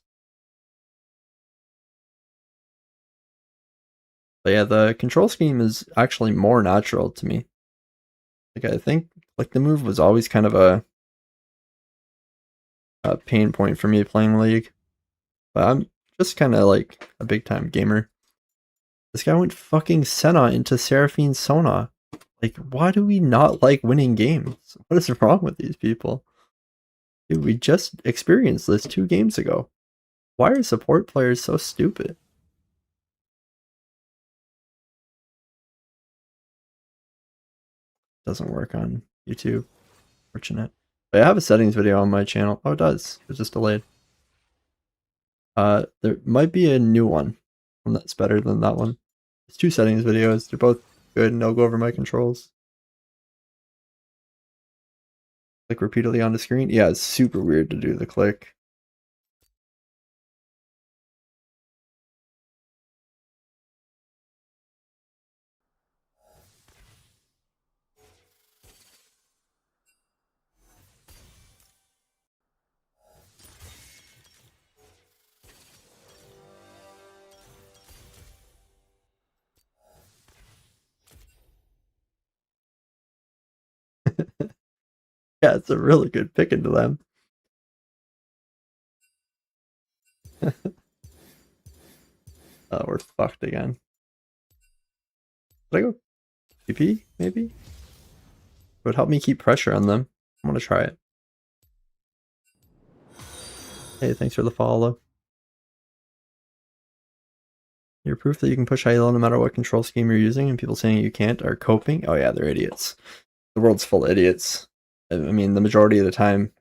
But yeah, the control scheme is actually more natural to me. Like, I think like the move was always kind of a pain point for me playing League. But I'm just kind of like a big time gamer. This guy went fucking Senna into Seraphine Sona. Like, why do we not like winning games? What is wrong with these people? Dude, we just experienced this 2 games ago. Why are support players so stupid? Doesn't work on YouTube. Fortunate. But I have a settings video on my channel. Oh, it does. It's just delayed. There might be a new one that's better than that one. There's 2 settings videos. They're both good, and I'll go over my controls. Click repeatedly on the screen. Yeah, it's super weird to do the click. Yeah, it's a really good pick into them. Oh, we're fucked again. Did I go PP, maybe? It would help me keep pressure on them. I'm gonna try it. Hey, thanks for the follow. Your proof that you can push high low no matter what control scheme you're using, and people saying you can't are coping. Oh yeah, they're idiots. The world's full of idiots. I mean, the majority of the time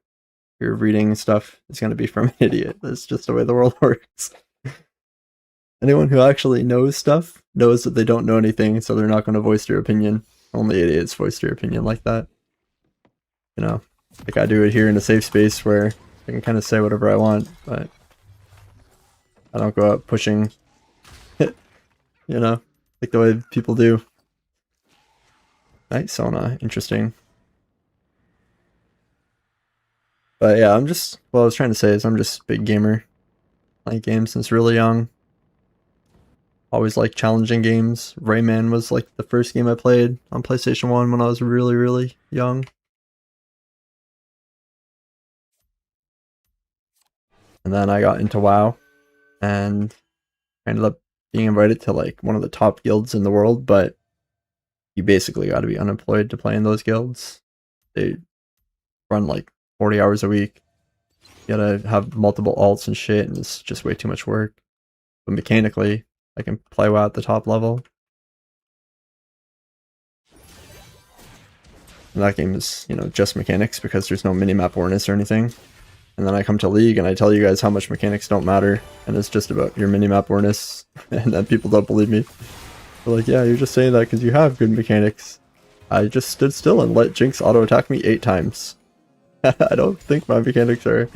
you're reading stuff is going to be from an idiot. That's just the way the world works. Anyone who actually knows stuff knows that they don't know anything, so they're not going to voice their opinion. Only idiots voice their opinion like that. You know, like I do it here in a safe space where I can kind of say whatever I want, but I don't go out pushing, you know, like the way people do. Night Sona, interesting. But yeah, what I was trying to say is I'm just a big gamer. Playing games since really young. Always liked challenging games. Rayman was like the first game I played on PlayStation 1 when I was really, really young. And then I got into WoW and I ended up being invited to like one of the top guilds in the world, but you basically got to be unemployed to play in those guilds. They run like 40 hours a week. You gotta have multiple alts and shit, and it's just way too much work. But mechanically, I can play WoW at the top level. And that game is, you know, just mechanics because there's no minimap awareness or anything. And then I come to League and I tell you guys how much mechanics don't matter, and it's just about your minimap awareness, and then people don't believe me. They're like, yeah, you're just saying that because you have good mechanics. I just stood still and let Jinx auto-attack me 8 times. I don't think my mechanics are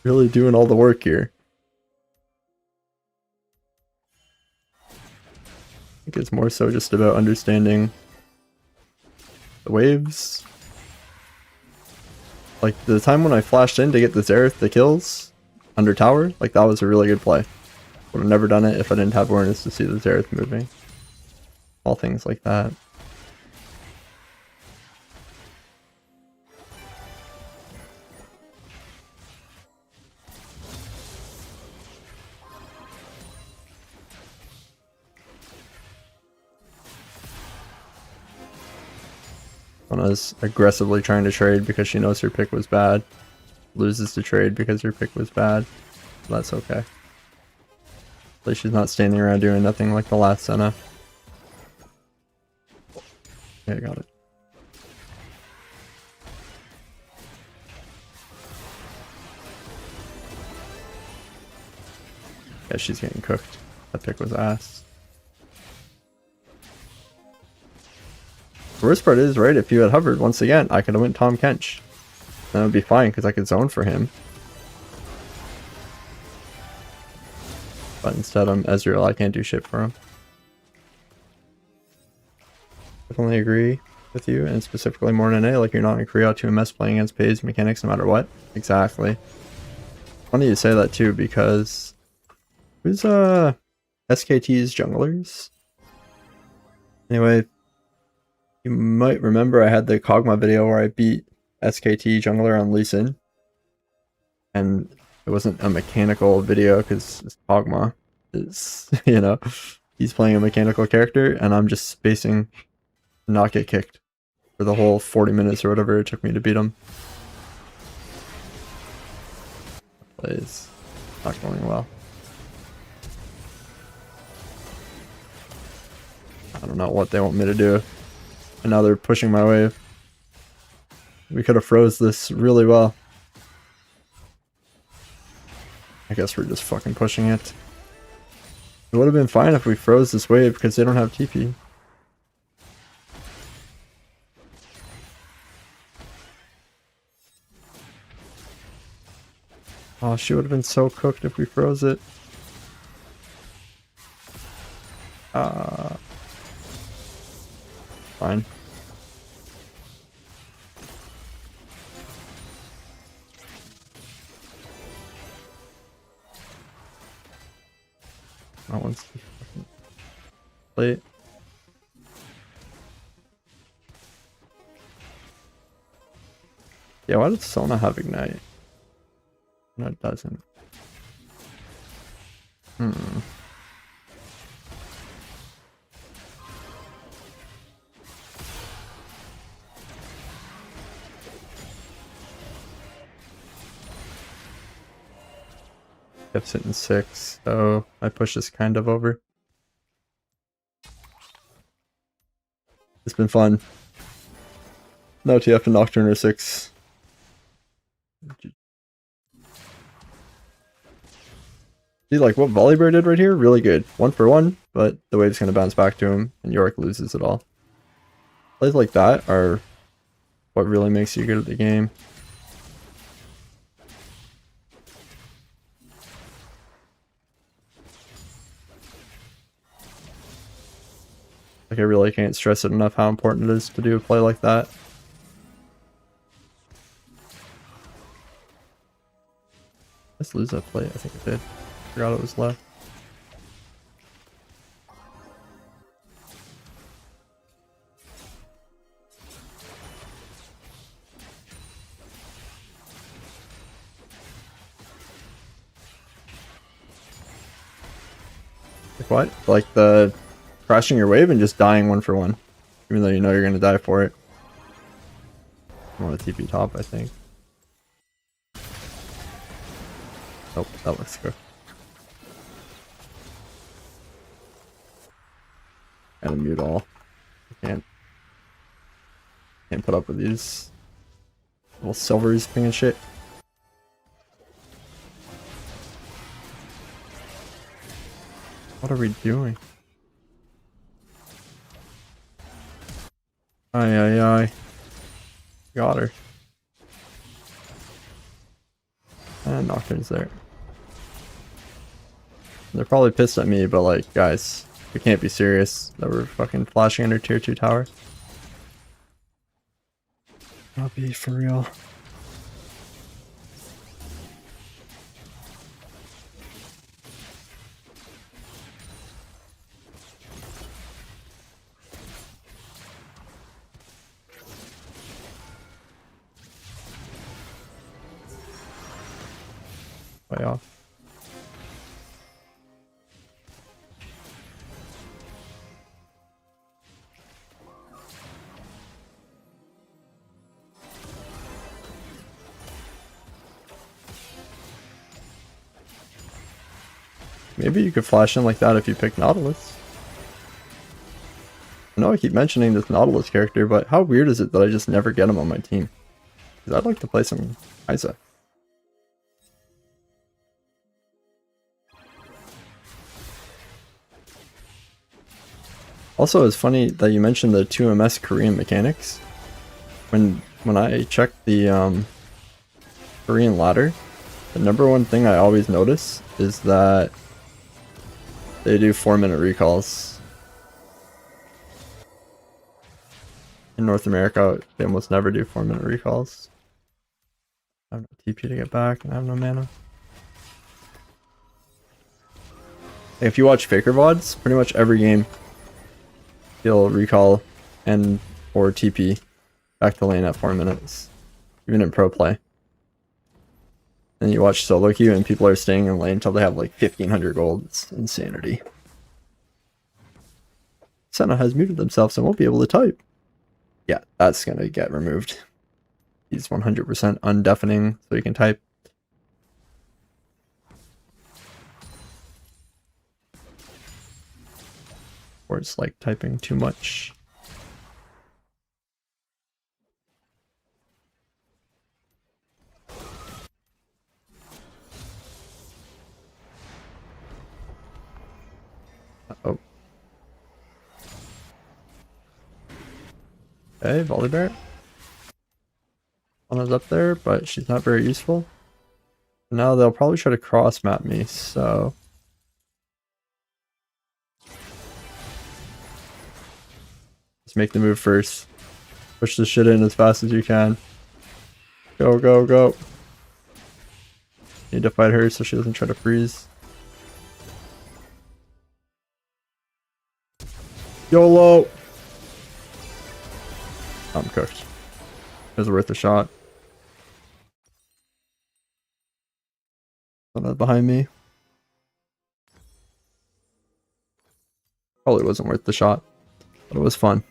really doing all the work here. I think it's more so just about understanding the waves. Like, the time when I flashed in to get the Xerath, the kills, under tower, like, that was a really good play. Would have never done it if I didn't have awareness to see the Xerath moving. All things like that. Sona's aggressively trying to trade because she knows her pick was bad. Loses to trade because her pick was bad. That's okay. At least she's not standing around doing nothing like the last Senna. Okay, I got it. Yeah, she's getting cooked. That pick was ass. The worst part is, right, if you had hovered once again, I could have went Tom Kench. That would be fine because I could zone for him. But instead I'm Ezreal, I can't do shit for him. Definitely agree with you, and specifically more than A, like you're not in Korea 2MS playing against Pays mechanics no matter what. Exactly. Funny you say that too, because who's SKT's junglers? Anyway, you might remember I had the Kog'Maw video where I beat SKT jungler on Lee Sin. And it wasn't a mechanical video because Kog'Maw is, you know, he's playing a mechanical character and I'm just spacing to not get kicked for the whole 40 minutes or whatever it took me to beat him. Play is not going well. I don't know what they want me to do. And now they're pushing my wave. We could have froze this really well. I guess we're just fucking pushing it. It would have been fine if we froze this wave because they don't have TP. Oh, she would have been so cooked if we froze it. Fine. That one's late. Yeah, why does Sona have Ignite? No, it doesn't. Kept sitting 6, so I push this kind of over. It's been fun. No TF and Nocturne or 6. See, like what Volibear did right here? Really good. 1 for 1, but the wave's going to bounce back to him, and Yorick loses it all. Plays like that are what really makes you good at the game. Like, I really can't stress it enough how important it is to do a play like that. Let's lose that play. I think it did. Forgot it was left. Like what? Like the crashing your wave and just dying 1 for 1. Even though you know you're going to die for it. I want to TP top, I think. Oh, that looks good. Gotta mute all. I can't put up with these little silvers pinging shit. What are we doing? Aye. Got her. And Nocturne's there. They're probably pissed at me, but like, guys, we can't be serious that we're fucking flashing under tier 2 tower. I'll be for real. Way off. Maybe you could flash in like that if you pick Nautilus. I know I keep mentioning this Nautilus character, but how weird is it that I just never get him on my team? Because I'd like to play some Isa. Also, it's funny that you mentioned the 2MS Korean mechanics. When I check the Korean ladder, the #1 thing I always notice is that they do 4-minute recalls. In North America, they almost never do 4-minute recalls. I have no TP to get back, and I have no mana. If you watch Faker VODs, pretty much every game, he'll recall and or TP back to lane at 4 minutes, even in pro play. And you watch solo queue and people are staying in lane until they have like 1500 gold. It's insanity. Senna has muted themselves and won't be able to type. Yeah, that's gonna get removed. He's 100% undeafening, so he can type. Or it's like typing too much. Oh. Okay, volley bear. One is up there, but she's not very useful. Now they'll probably try to cross map me, so let's make the move first. Push this shit in as fast as you can. Go, go, go. Need to fight her so she doesn't try to freeze. YOLO! I'm cooked. It was worth a shot. Someone behind me. Probably wasn't worth the shot, but it was fun.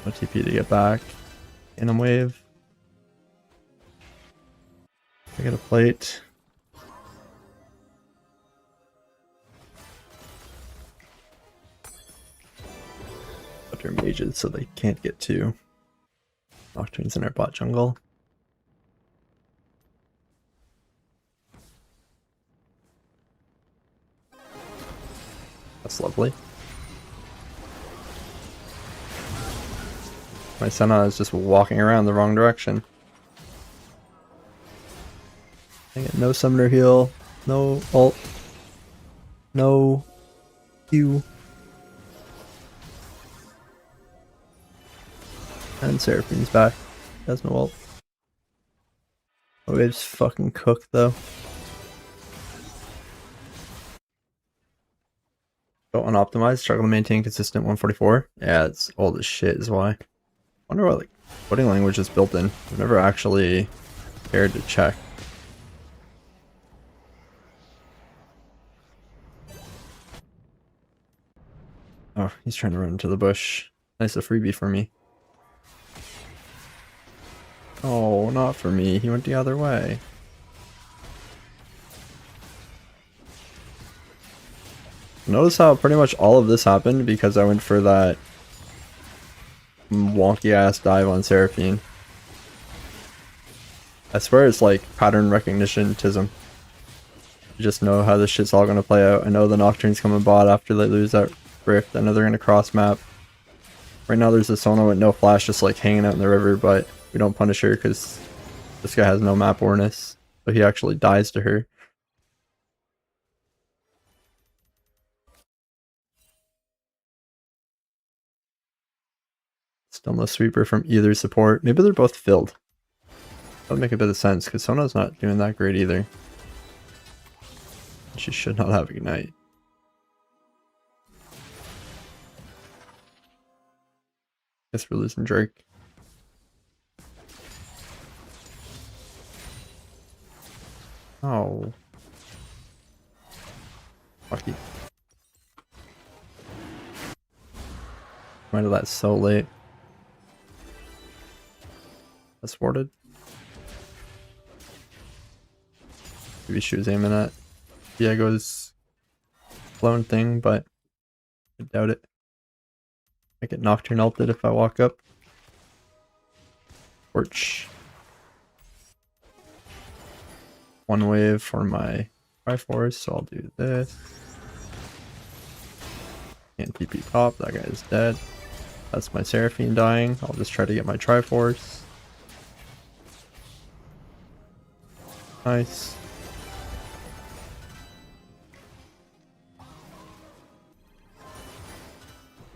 No TP to get back. Cannon wave. I get a plate. Put their mages so they can't get to Nocturnes in our bot jungle. That's lovely. My Senna is just walking around the wrong direction. I get no summoner heal, no ult, no Q. And Seraphine's back. Has no ult. Oh, it's fucking cooked though. Go unoptimized, struggle to maintain consistent 144. Yeah, it's old as shit is why. Wonder what like coding language is built in. I've never actually cared to check. Oh, he's trying to run into the bush. Nice, a freebie for me. Oh, not for me. He went the other way. Notice how pretty much all of this happened because I went for that wonky ass dive on Seraphine. I swear it's like pattern recognition-tism. You just know how this shit's all gonna play out. I know the Nocturne's coming bot after they lose that rift. I know they're gonna cross map. Right now there's a Sona with no flash just like hanging out in the river, but we don't punish her because this guy has no map awareness. So he actually dies to her. Still no sweeper from either support. Maybe they're both filled. That would make a bit of sense because Sona's not doing that great either. She should not have Ignite. Guess we're losing Drake. Oh. Lucky. Why did that so late? That's thwarted. Maybe she was aiming at Diego's clone thing, but I doubt it. I get Nocturne ulted if I walk up. Torch. One wave for my Triforce, so I'll do this. Can't TP top, that guy is dead. That's my Seraphine dying. I'll just try to get my Triforce. Nice.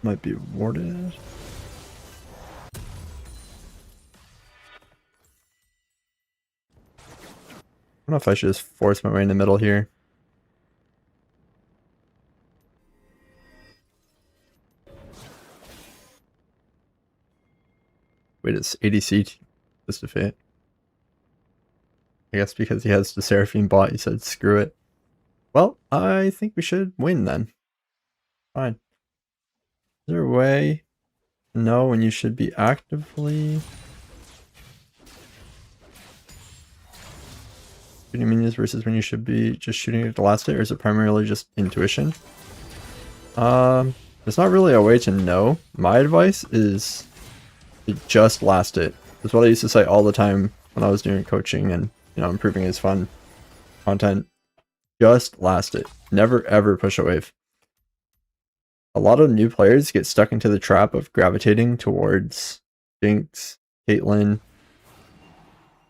Might be warded. I don't know if I should just force my way in the middle here. Wait, it's ADC just to fit. I guess because he has the Seraphine bot, he said screw it. Well, I think we should win then. Fine. Is there a way to know when you should be actively shooting minions versus when you should be just shooting at the last hit, or is it primarily just intuition? There's not really a way to know. My advice is to just last it. That's what I used to say all the time when I was doing coaching and, you know, improving his fun content. Just last it. never ever push a wave. A lot of new players get stuck into the trap of gravitating towards Jinx, Caitlyn,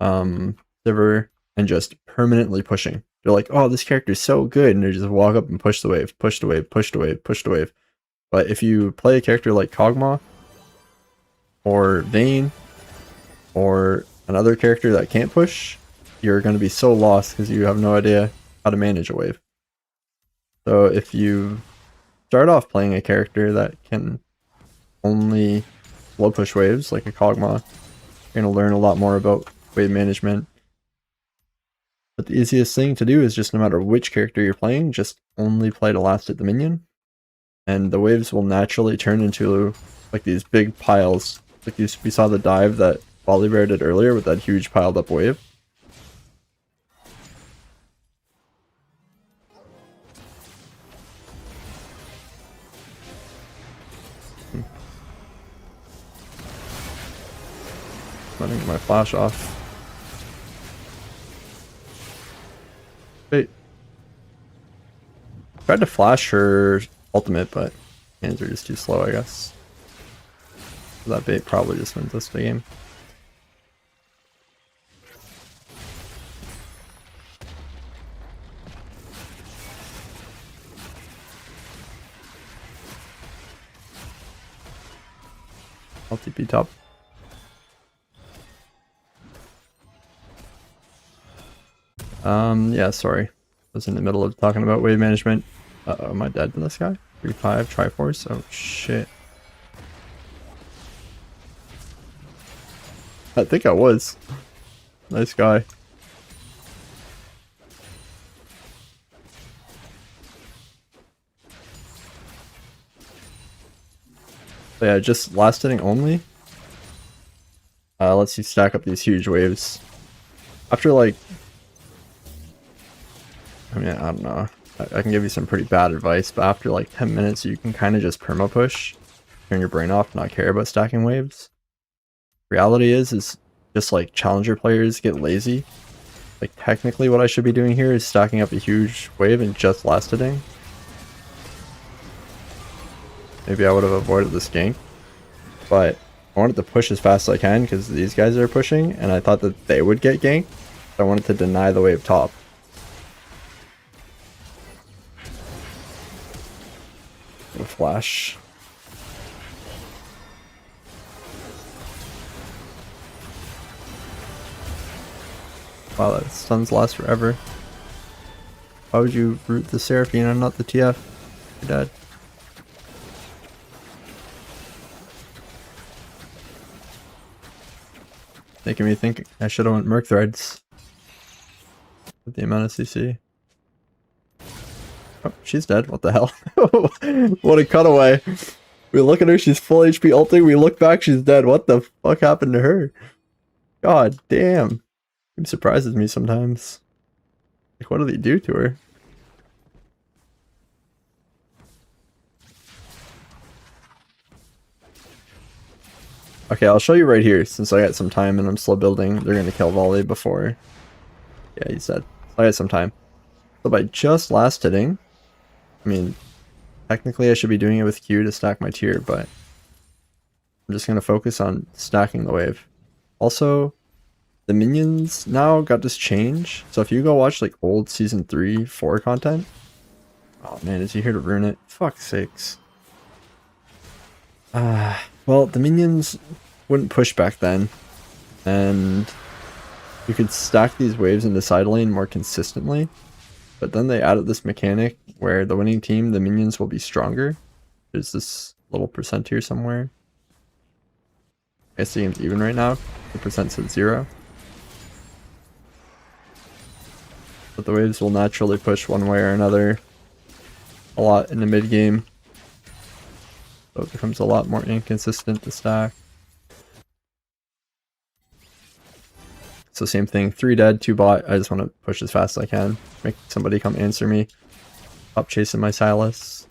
Sivir, and just permanently pushing. They're like, oh, this character's so good, and they just walk up and push the wave, push the wave, push the wave, push the wave. But if you play a character like Kog'Maw, or Vayne, or another character that can't push, you're going to be so lost because you have no idea how to manage a wave. So if you start off playing a character that can only slow push waves, like a Kog'Maw, you're going to learn a lot more about wave management. But the easiest thing to do is just, no matter which character you're playing, just only play to last hit the minion. And the waves will naturally turn into like these big piles. Like we saw the dive that Volibear did earlier with that huge piled up wave. Letting my flash off. Wait. Tried to flash her ultimate, but hands are just too slow, I guess. So that bait probably just wins us the game. I'll TP top. Yeah, sorry. I was in the middle of talking about wave management. Uh-oh, am I dead to this guy? 3-5, Triforce? Oh, shit. I think I was. Nice guy. But yeah, just last hitting only. Lets you stack up these huge waves. After like... I mean, I don't know. I can give you some pretty bad advice, but after like 10 minutes, you can kind of just perma push, turn your brain off, not care about stacking waves. Reality is just like challenger players get lazy. Like technically what I should be doing here is stacking up a huge wave and just last hitting. Maybe I would have avoided this gank, but I wanted to push as fast as I can because these guys are pushing and I thought that they would get ganked. So I wanted to deny the wave top. Flash. Wow, that stuns last forever. Why would you root the Seraphine and not the TF? You're dead. Making me think I should have went Merc Threads with the amount of CC. Oh, she's dead. What the hell? What a cutaway. We look at her, she's full HP ulting. We look back, she's dead. What the fuck happened to her? God damn. It surprises me sometimes. Like, what do they do to her? Okay, I'll show you right here. Since I got some time and I'm slow building, they're going to kill Volley before... Yeah, he's dead. So I got some time. So by just last hitting... I mean, technically I should be doing it with Q to stack my tier, but I'm just going to focus on stacking the wave. Also, the minions now got this change. So if you go watch like old season 3, 4 content... Oh man, is he here to ruin it? Fuck's sakes. Well, the minions wouldn't push back then. And you could stack these waves into side lane more consistently. But then they added this mechanic where the winning team, the minions will be stronger. There's this little percent here somewhere. I guess the game's even right now. The percent's at 0. But the waves will naturally push one way or another a lot in the mid game. So it becomes a lot more inconsistent to stack. So same thing, 3 dead, 2 bot. I just want to push as fast as I can. Make somebody come answer me. Stop chasing my Silas.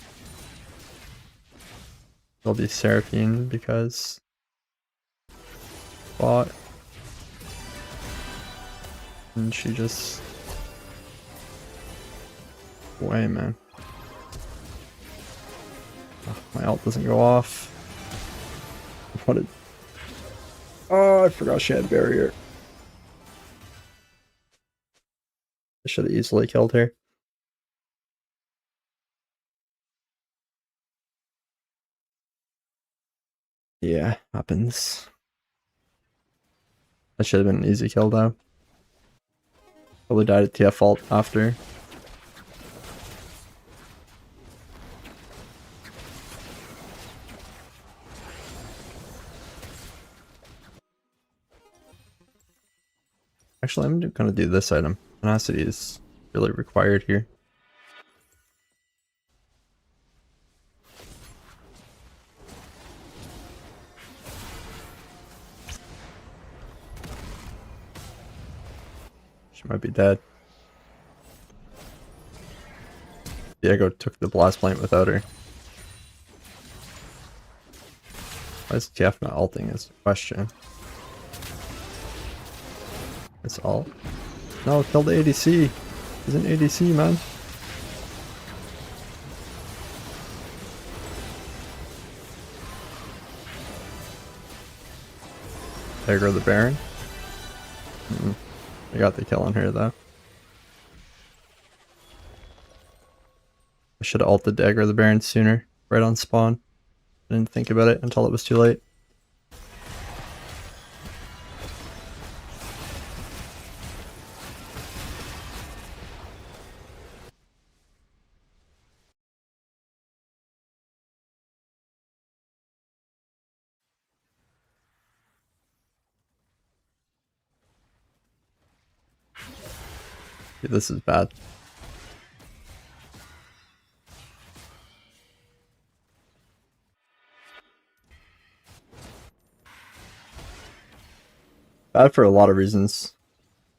It'll be Seraphine because... Bot. And she just... Away, man. Oh, my ult doesn't go off. What did... Oh, I forgot she had barrier. I should have easily killed her. Yeah, happens. That should have been an easy kill though. Probably died at TF ult after. Actually, I'm gonna do this item. Tenacity is really required here. She might be dead. Diego took the blast plant without her. Why is TF not ulting is the question. It's ult. No, kill the ADC. He's an ADC, man. Aggro the Baron. I got the kill on her though. I should have ulted to aggro the Baron sooner, right on spawn. I didn't think about it until it was too late. Yeah, this is bad. Bad for a lot of reasons.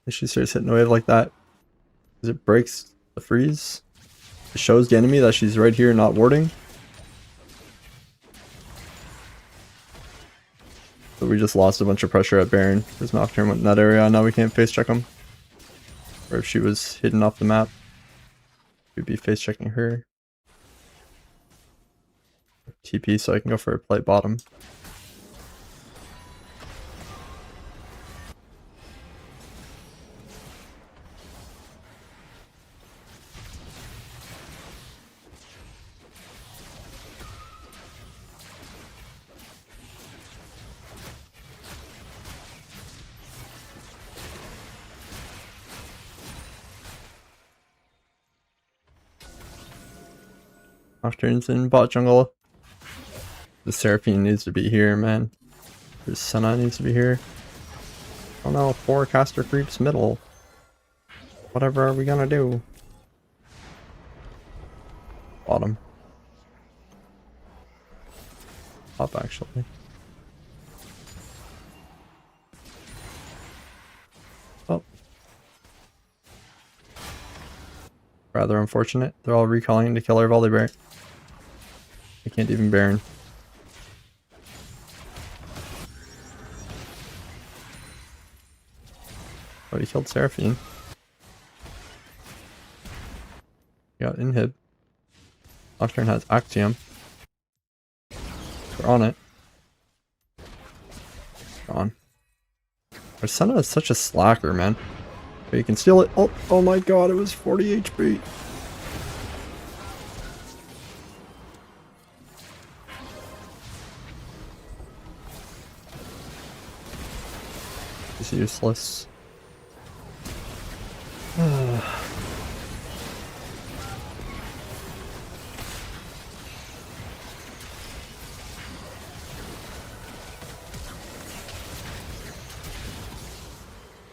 If she starts hitting a wave like that, because it breaks the freeze. It shows the enemy that she's right here not warding. So we just lost a bunch of pressure at Baron because Nocturne went in that area and now we can't face check him. Or if she was hidden off the map, we'd be face checking her. TP so I can go for a play bottom. Nocturne's in bot jungle. The Seraphine needs to be here, man. The Senna needs to be here. Oh no, 4 caster creeps middle. Whatever are we gonna do? Bottom. Top, actually. Oh. Rather unfortunate. They're all recalling to kill our volley bear. I can't even Baron. Oh, he killed Seraphine. He got inhib. Nocturne has Actium. We're on it. Gone. Our Senna is such a slacker, man. But you can steal it. Oh, oh my god, it was 40 HP. It's useless.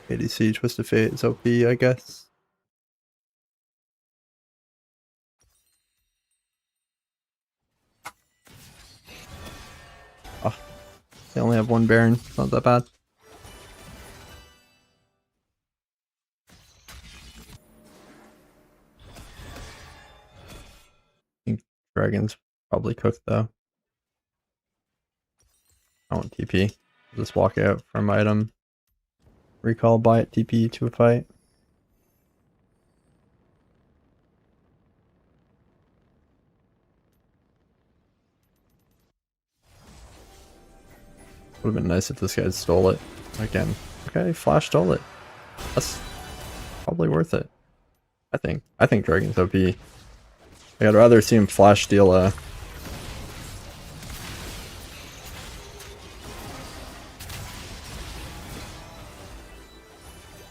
ADC Twist of Fate is OP, I guess. Oh, they only have 1 Baron. It's not that bad. I think Dragon's probably cooked though. I want TP. Just walk out from item. Recall, buy it, TP to a fight. Would have been nice if this guy stole it again. Okay, Flash stole it. That's probably worth it. I think Dragon's OP. Like, I'd rather see him Flash steal a...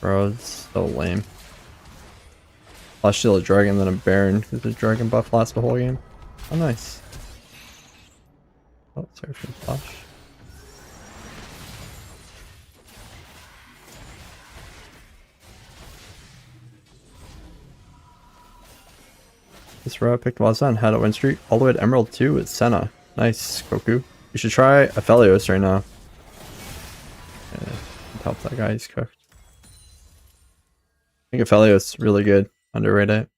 Bro, it's so lame. Flash steal a Dragon than a Baron, because the Dragon buff lasts the whole game. Oh, nice. Oh, sorry for the Flash. This row I picked WASD and had a win streak all the way to Emerald 2 with Senna. Nice, Goku. You should try Aphelios right now. Yeah, help that guy, he's cooked. I think Aphelios is really good. Underrated.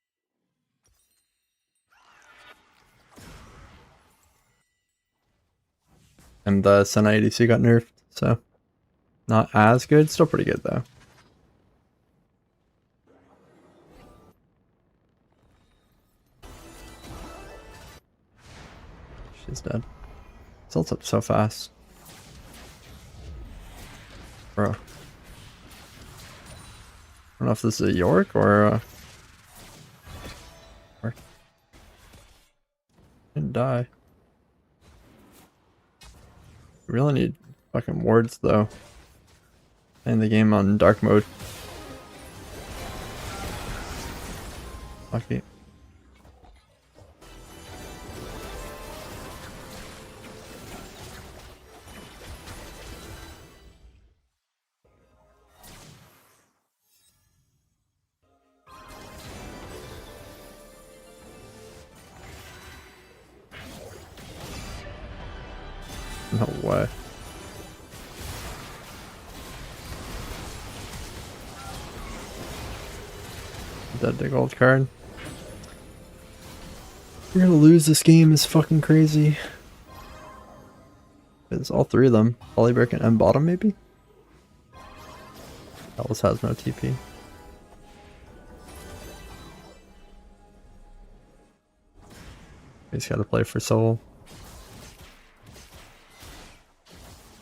And the Senna ADC got nerfed, so not as good. Still pretty good though. She's dead. It's up so fast. Bro. I don't know if this is a York or didn't die. We really need fucking wards though. Playing the game on dark mode. Lucky. No way. Dead to gold card. We're gonna lose this game is fucking crazy. It's all three of them. Polybrick and M bottom maybe? Alice has no TP. He's gotta play for soul.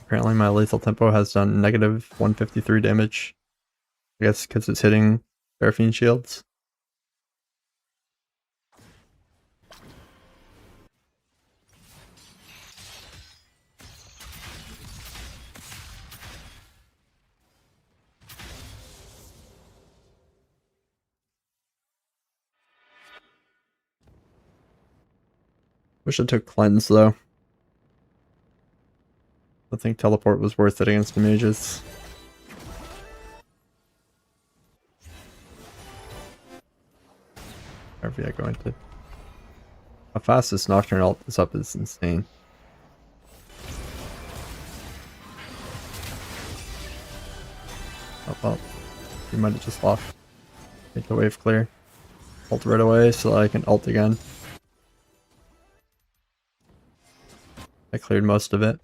Apparently my lethal tempo has done negative 153 damage. I guess because it's hitting Seraphine shields. Wish I took cleanse though. I think teleport was worth it against the mages. Wherever I go into. How fast this Nocturne ult is up is insane. Oh well. You might have just lost. Make the wave clear. Ult right away so that I can ult again. I cleared most of it.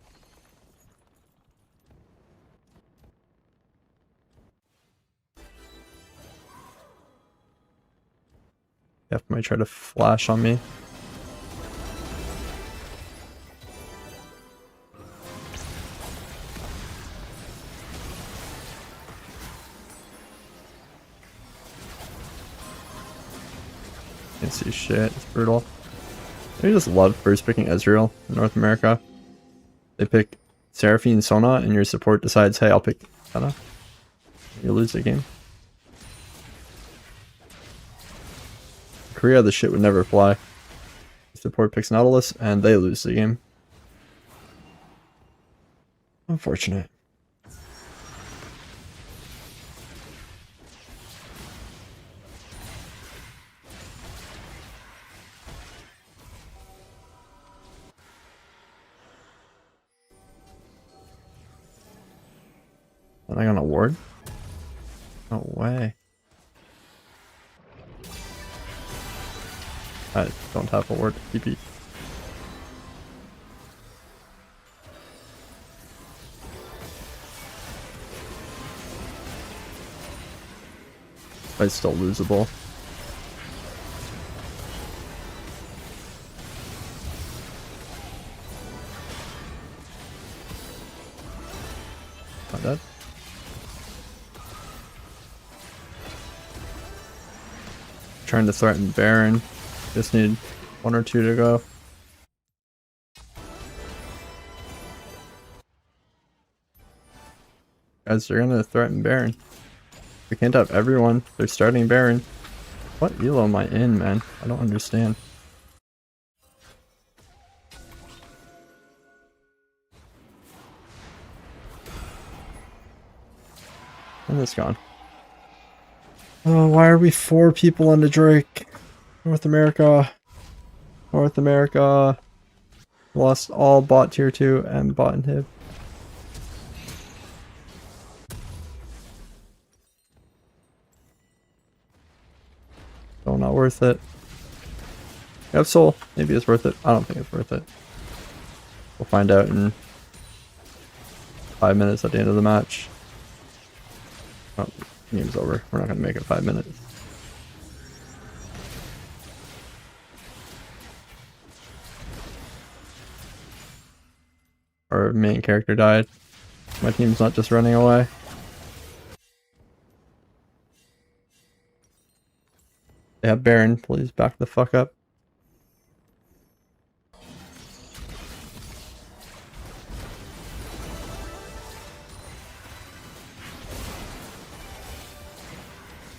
F might try to flash on me. Can't see shit, it's brutal. I just love first picking Ezreal in North America. They pick Seraphine Sona and your support decides, hey, I'll pick Senna. You lose the game. Korea, the shit would never fly. Support picks Nautilus, and they lose the game. Unfortunate. Am I gonna ward? No way. I don't have a ward to TP. It's still losable. not dead. Trying to threaten Baron. Just need 1 or 2 to go. Guys, they're gonna threaten Baron. We can't have everyone. They're starting Baron. What elo am I in, man? I don't understand. And it's gone. Oh, why are we 4 people on the Drake? North America. North America. Lost all bot tier 2 and bot inhib. So not worth it. You have soul. Maybe it's worth it. I don't think it's worth it. We'll find out in 5 minutes at the end of the match. Oh, game's over. We're not gonna make it 5 minutes. Our main character died. My team's not just running away. They have Baron. Please back the fuck up.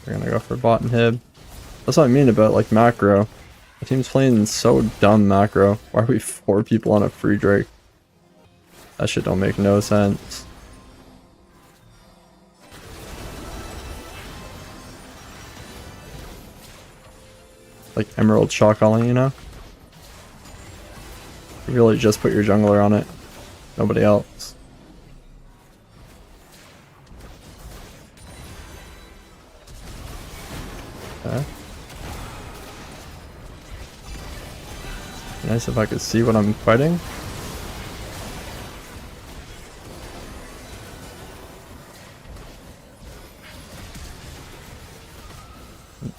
We're gonna go for bot and hib. That's what I mean about like macro. The team's playing so dumb macro. Why are we 4 people on a free Drake? That shit don't make no sense. Like Emerald shot calling, you know? You really just put your jungler on it. Nobody else. Okay. Nice if I could see what I'm fighting.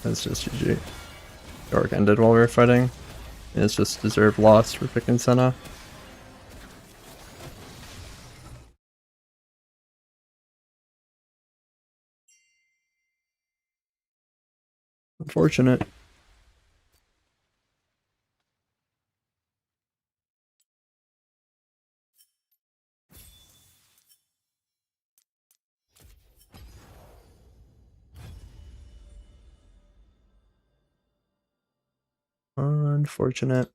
That's just GG. Dark ended while we were fighting. And it's just deserved loss for picking Senna. Unfortunate. Unfortunate.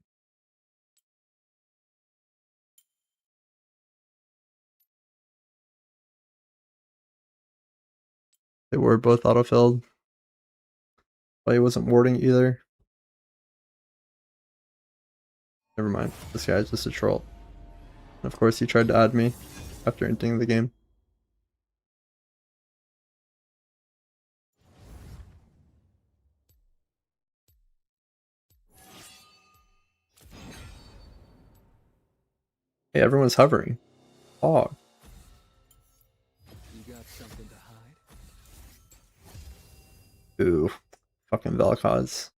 They were both autofilled. But he wasn't warding either. Never mind. This guy's just a troll. And of course he tried to add me after ending the game. Hey, everyone's hovering. Oh. You got something to hide? Ooh. Fucking Vel'Koz.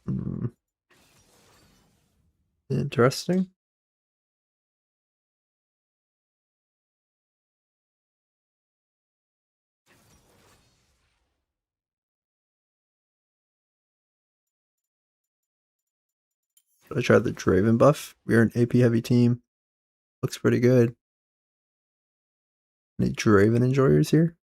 Hmm. Interesting. I tried the Draven buff. We're an AP heavy team. Looks pretty good. Any Draven enjoyers here?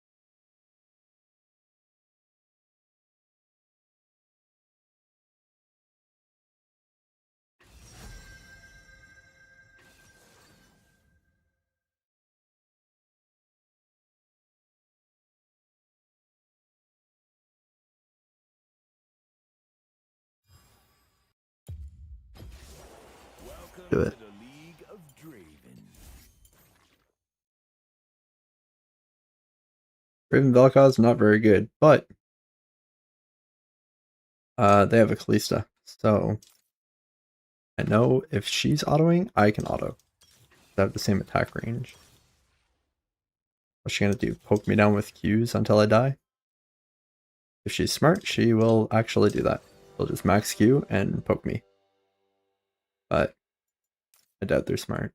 Do it. Raven Vel'Koz, not very good, but they have a Kalista, so I know if she's autoing, I can auto. They have the same attack range. What's she gonna do? Poke me down with Qs until I die? If she's smart, she will actually do that. She'll just max Q and poke me. But I doubt they're smart.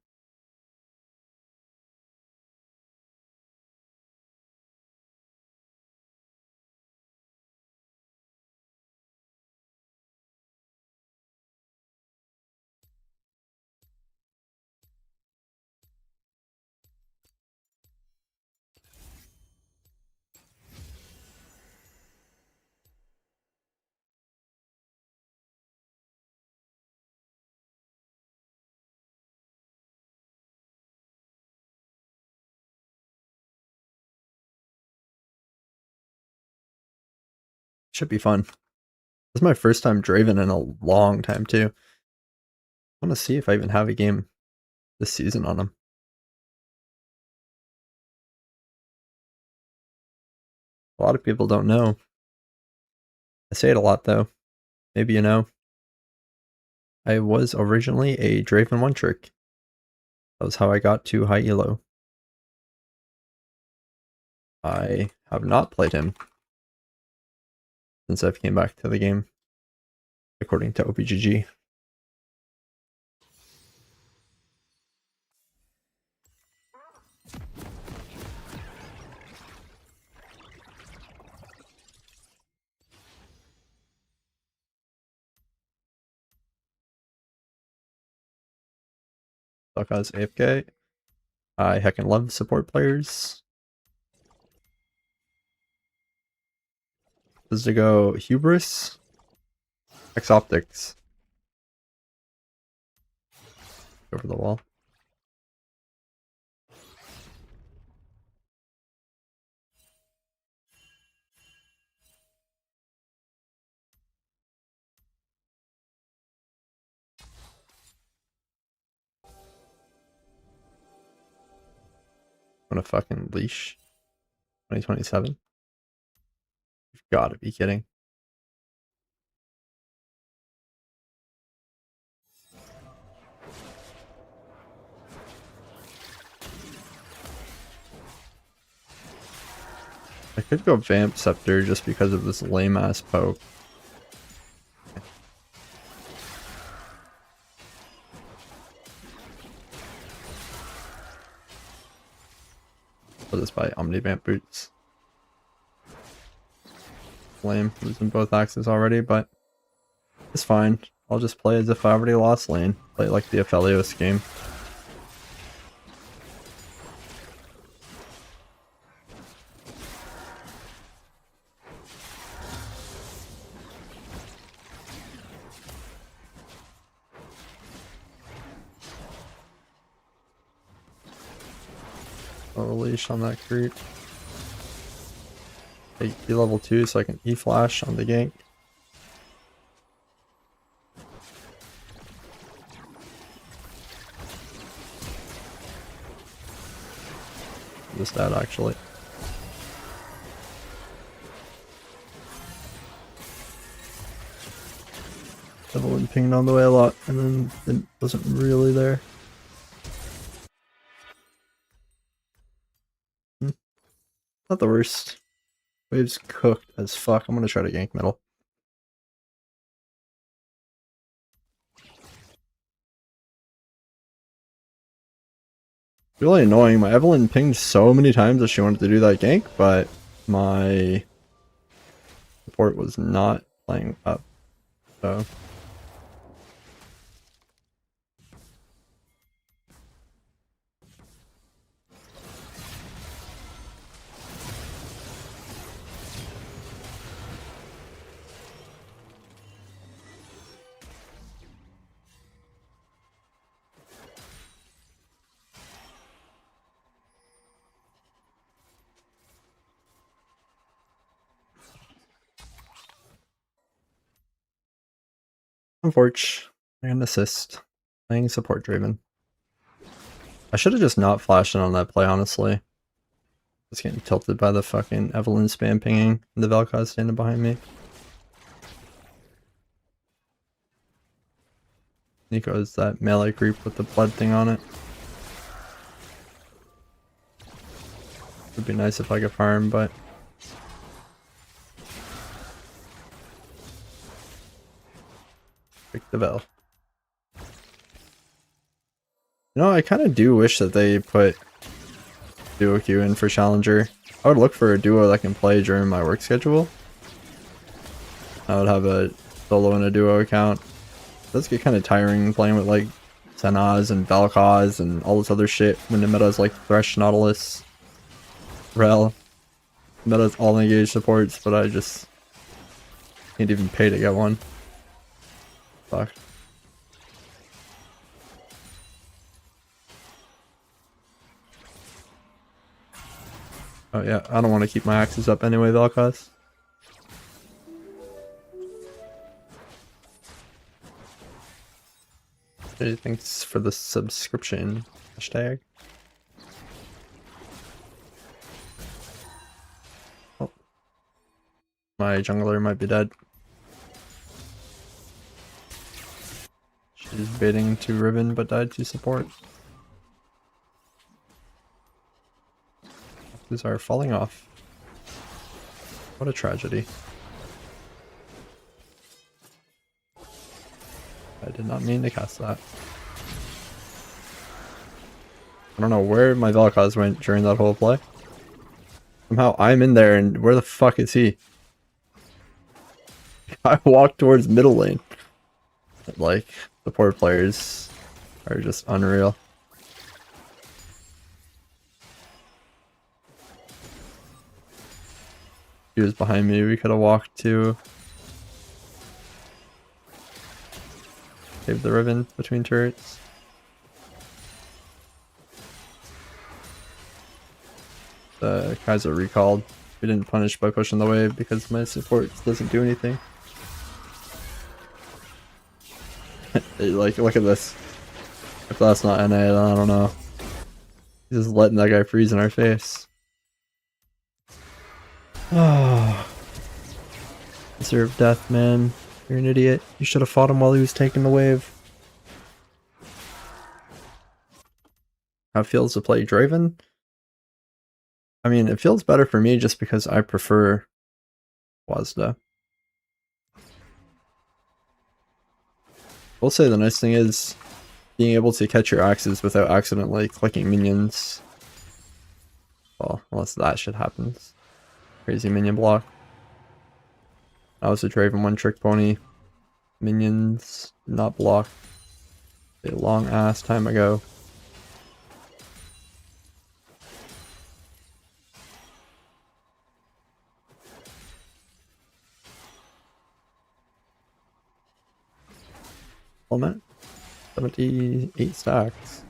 Should be fun. This is my first time Draven in a long time too. I want to see if I even have a game this season on him. A lot of people don't know. I say it a lot though. Maybe you know. I was originally a Draven one trick. That was how I got to high elo. I have not played him since I've came back to the game, according to OPGG. Vel'Koz AFK. I heckin' love support players. This is to go Hubris, X Optics. Over the wall. On a fucking leash. 2027. You've got to be kidding. I could go Vamp Scepter just because of this lame ass poke. Put this by Omnivamp Boots. Lame, losing both axes already, but it's fine. I'll just play as if I already lost lane. Play like the Aphelios game. Leash on that creep. Take E level 2 so I can E-flash on the gank. Just that actually. Evelyn pinged on the way a lot and then it wasn't really there. Not the worst. Wave's cooked as fuck. I'm gonna try to gank middle. Really annoying. My Evelyn pinged so many times that she wanted to do that gank, but my support was not playing up. So unfortunate. And assist. Playing support driven. I should have just not flashed in on that play, honestly. Just getting tilted by the fucking Evelyn spam pinging and the Vel'Koz standing behind me. Nico is that melee creep with the blood thing on it. Would be nice if I could farm, but pick the Vel. You know, I kind of do wish that they put duo queue in for Challenger. I would look for a duo that can play during my work schedule. I would have a solo and a duo account. It does get kind of tiring playing with like Senaz and Vel'Koz and all this other shit when the meta is like Thresh, Nautilus, Rel. Meta's all engaged supports, but I just can't even pay to get one. Fuck. Oh yeah, I don't want to keep my axes up anyway, Vel'Koz. Hey, thanks for the subscription. Hashtag. Oh. My jungler might be dead. She's baiting to Riven but died to support. These are falling off. What a tragedy. I did not mean to cast that. I don't know where my Vel'Koz went during that whole play. Somehow I'm in there and where the fuck is he? I walked towards middle lane. Like, the poor players are just unreal. He was behind me, we could have walked to save the Riven between turrets. The Kaiser recalled. We didn't punish by pushing the wave because my support doesn't do anything. Like, look at this. If that's not NA, then I don't know. He's just letting that guy freeze in our face. Oh. Deserve death, man. You're an idiot. You should have fought him while he was taking the wave. How it feels to play Draven? I mean, it feels better for me just because I prefer WASD. I'll say the nice thing is being able to catch your axes without accidentally clicking minions. Well, unless that shit happens. Crazy minion block. I was a Draven one trick pony. Minions not block a long ass time ago. Element 78 stacks.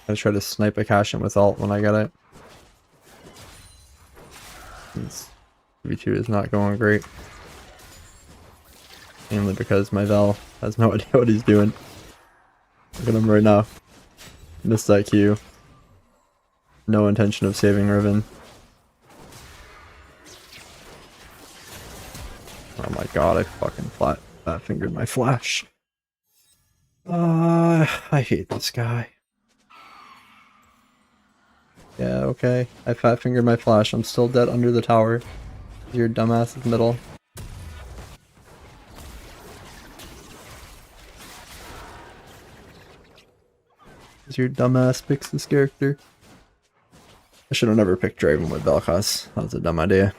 I try to snipe a cash in with ult when I get it. V2 is not going great. Mainly because my Vel has no idea what he's doing. Look at him right now. Missed that Q. No intention of saving Riven. Oh my god, I fucking fat fingered my flash. I hate this guy. Yeah, okay. I fat fingered my flash. I'm still dead under the tower. Your dumbass is middle. Your dumbass picks this character. I should have never picked Draven with Vel'Koz. That was a dumb idea.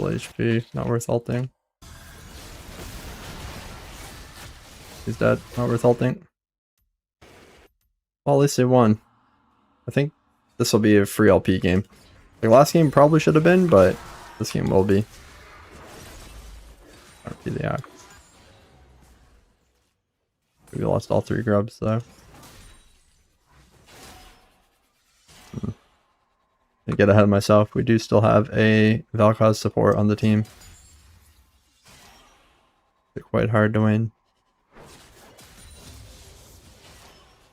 full HP, not worth ulting. He's dead, not worth ulting. Well, at least they won. I think this will be a free LP game. The last game probably should have been, but this game will be. RP the axe. We lost all 3 grubs though. To get ahead of myself, we do still have a Valkaz support on the team. It's quite hard to win.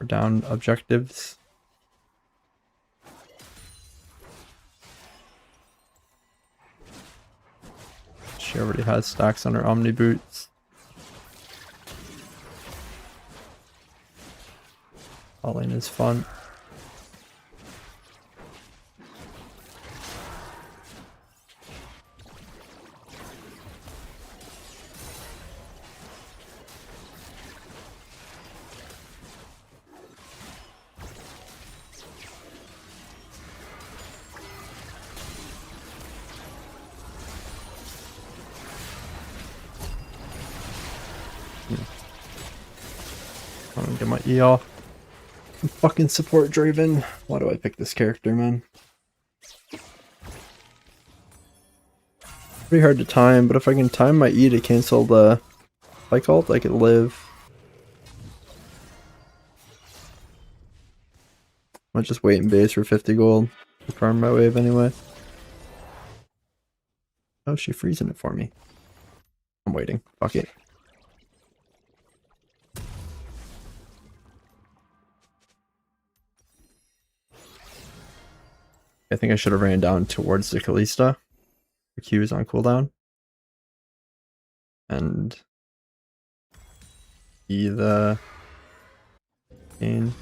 We're down objectives. She already has stacks on her Omni boots. All lane is fun. I'm gonna get my E off. I'm fucking support driven. Why do I pick this character, man? Pretty hard to time, but if I can time my E to cancel the spike ult, I could live. I'll just wait in base for 50 gold to farm my wave anyway. Oh, she's freezing it for me. I'm waiting. Fuck it. I think I should have ran down towards the Kalista. The Q is on cooldown. And be the gain.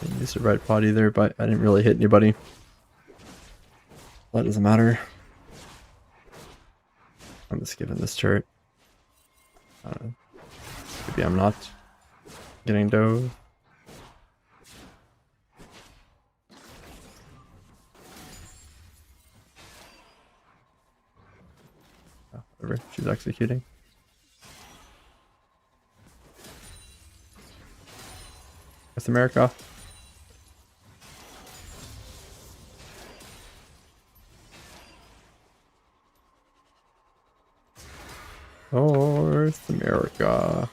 Didn't use the red pot either, but I didn't really hit anybody. That doesn't matter. I'm just giving this turret. Maybe I'm not getting dove. Oh, whatever, she's executing. North America. North America.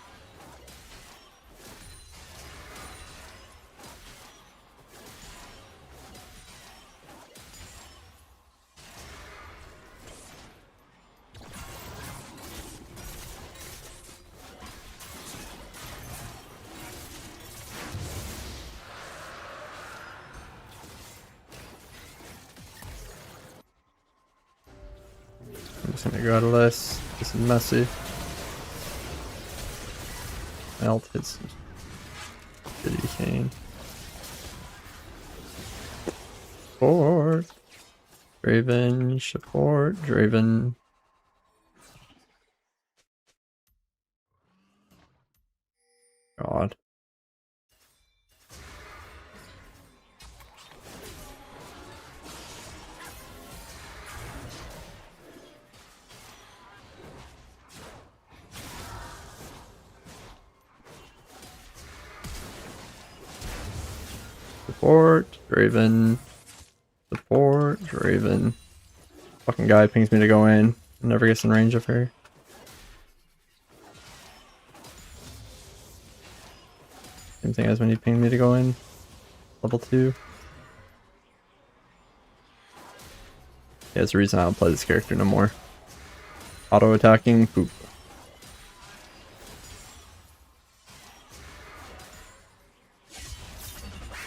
I'm just gonna go out of this. This is messy. My ult hits shitty cane. Support. Draven, support, Draven. God. Support, Draven. Support, Draven. Fucking guy pings me to go in. Never gets in range of her. Same thing as when he pinged me to go in. Level 2. Yeah, there's a reason I don't play this character no more. Auto attacking, poop.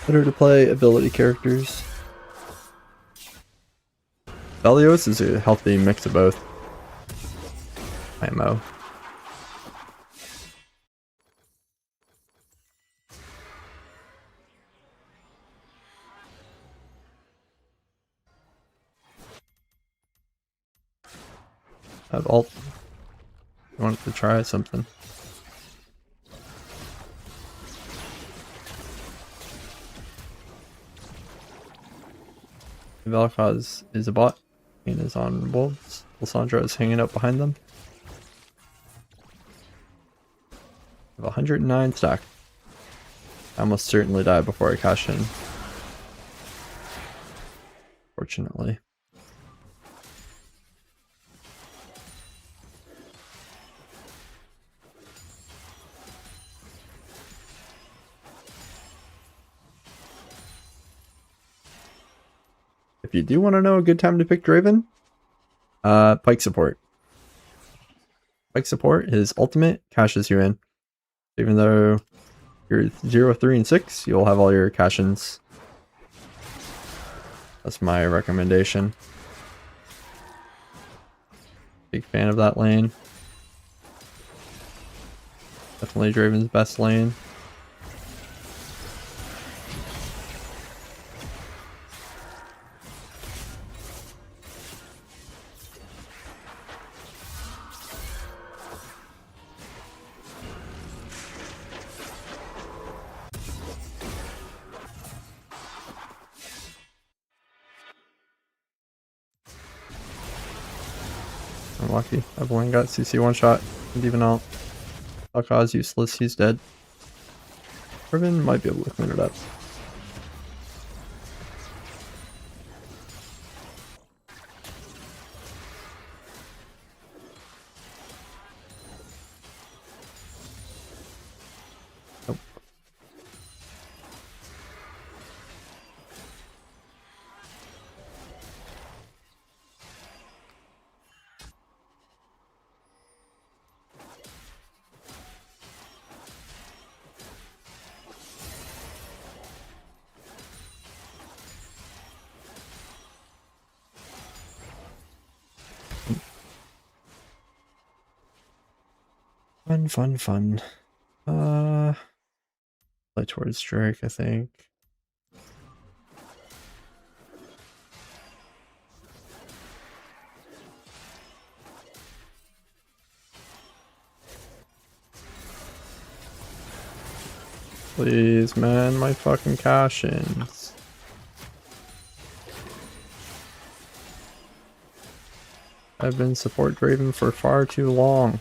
Better to play ability characters. Belios is a healthy mix of both. IMO. I have ult. I wanted to try something. Vel'Koz is a bot. Kane is on wolves. Lissandra is hanging out behind them. I have 109 stack. I almost certainly die before I cash in. Fortunately. If you do want to know a good time to pick Draven, Pike support. Pike support, his ultimate cashes you in. Even though you're 0, 3, and 6, you'll have all your cash-ins. That's my recommendation. Big fan of that lane. Definitely Draven's best lane. I'm lucky. Evelyn got CC one shot. And even out. Vel'Koz useless. He's dead. Riven might be able to clean it up. Nope. Fun. Play towards Drake, I think. Please, man, my fucking cash-ins. I've been support Draven for far too long.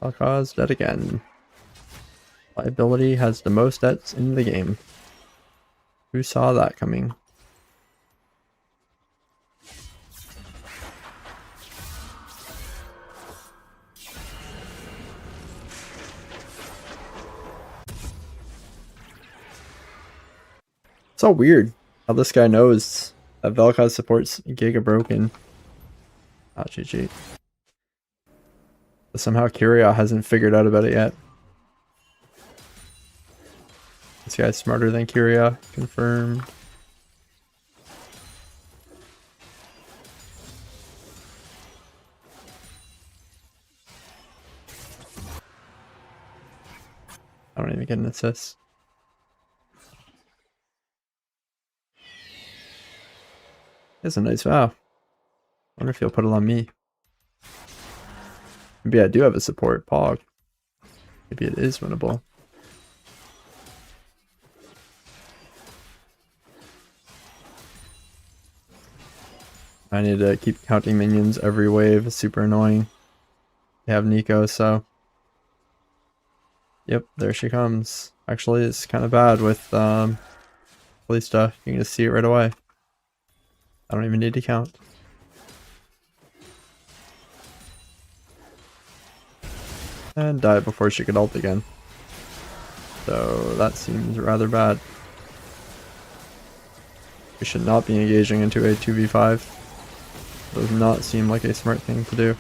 Vel'Koz dead again. Liability has the most deaths in the game. Who saw that coming? So weird how this guy knows that Vel'Koz supports Giga Broken. Ah, GG. But somehow Kyria hasn't figured out about it yet. This guy's smarter than Kyria. Confirmed. I don't even get an assist. It's a nice vow. Wonder if he'll put it on me. Maybe I do have a support, Pog. Maybe it is winnable. I need to keep counting minions every wave. It's super annoying. They have Nico, so... Yep, there she comes. Actually, it's kind of bad with Kalista. You can just see it right away. I don't even need to count. And died before she could ult again. So that seems rather bad. We should not be engaging into a 2v5. Does not seem like a smart thing to do.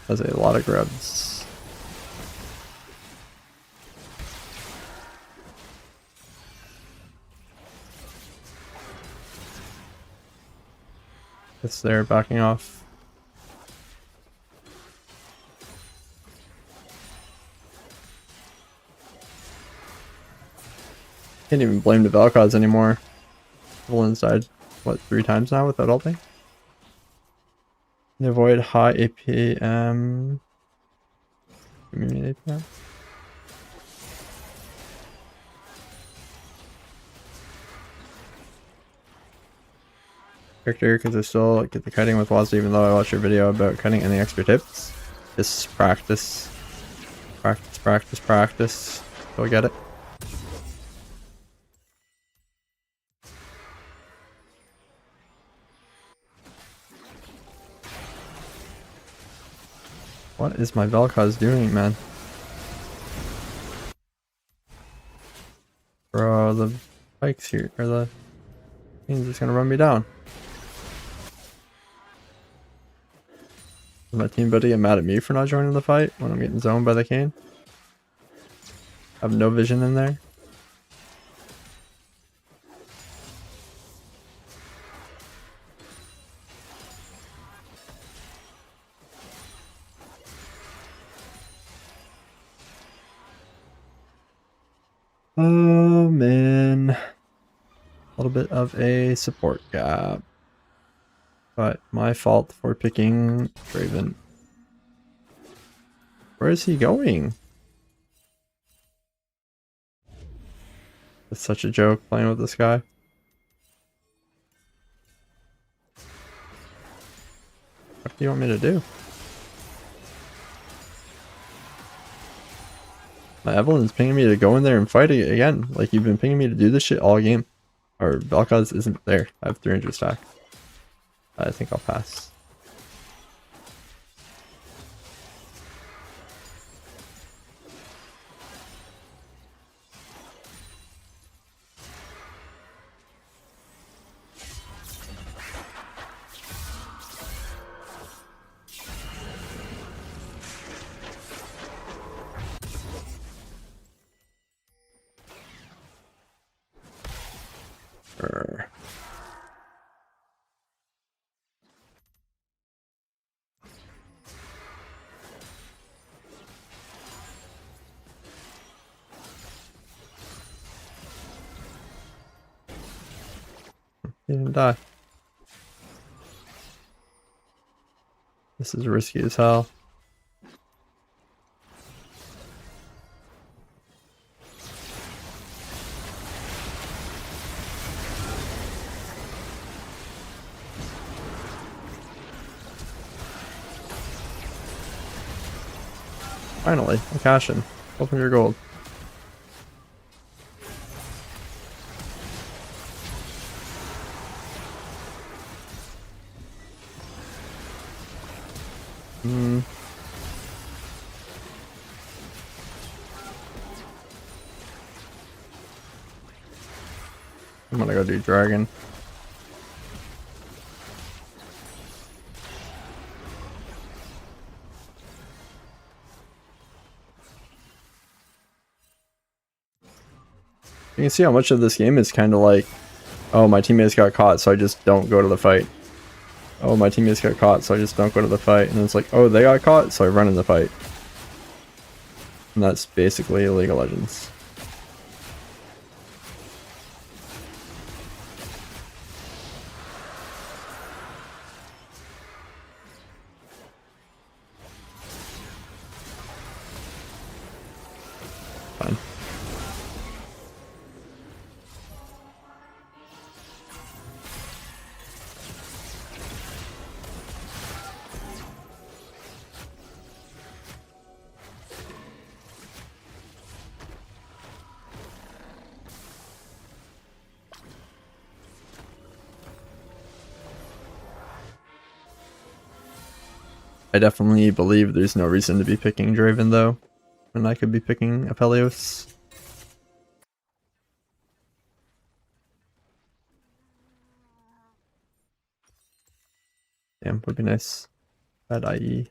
That's a lot of grubs. It's there backing off. Can't even blame the Vel'Koz anymore. Evelyn's died, what, 3 times now without ulting? Avoid high APM. Give me an APM. Character, because I still get the cutting with WASD even though I watched your video about cutting. Any extra tips? Just practice. Practice, practice, practice. Go get it. What is my Vel'Koz doing, man? Bro, the bike's here, or the thing's just gonna run me down. Does my team buddy get mad at me for not joining the fight when I'm getting zoned by the cane? I have no vision in there. Oh man, a little bit of a support gap, but my fault for picking Draven. Where is he going? It's such a joke playing with this guy. What do you want me to do? My Evelyn's pinging me to go in there and fight it again. Like, you've been pinging me to do this shit all game. Or Vel'Koz isn't there. I have 300 stack. I think I'll pass. He didn't die. This is risky as hell. Finally, a cash-in. Open your gold. I'm gonna go do dragon. You can see how much of this game is kind of like, oh, my teammates got caught, so I just don't go to the fight. Oh, my teammates got caught, so I just don't go to the fight. And it's like, oh, they got caught, so I run in the fight. And that's basically League of Legends. Fine. I definitely believe there's no reason to be picking Draven though, and I could be picking Apelios. Damn, would be nice. Bad IE.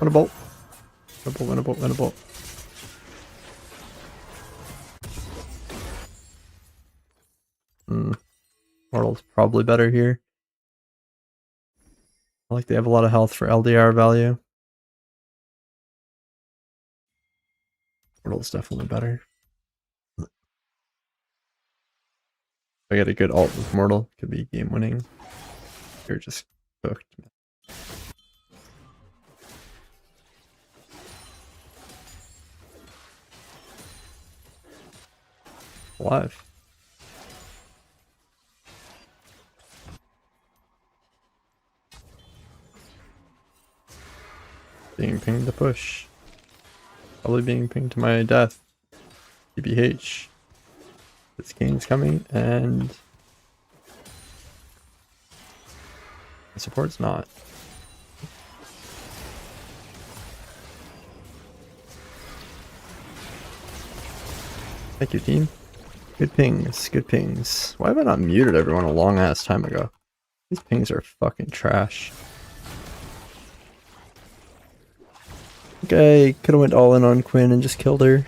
Winnable. Winnable, winnable. Mortal's probably better here. I like they have a lot of health for LDR value. Mortal's definitely better. If I get a good ult with Mortal, could be game winning. You're just cooked. Alive. Being pinged to push. Probably being pinged to my death. TBH. This game's coming and the support's not. Thank you, team. Good pings, good pings. Why have I not muted everyone a long ass time ago? These pings are fucking trash. Okay, could have went all in on Quinn and just killed her.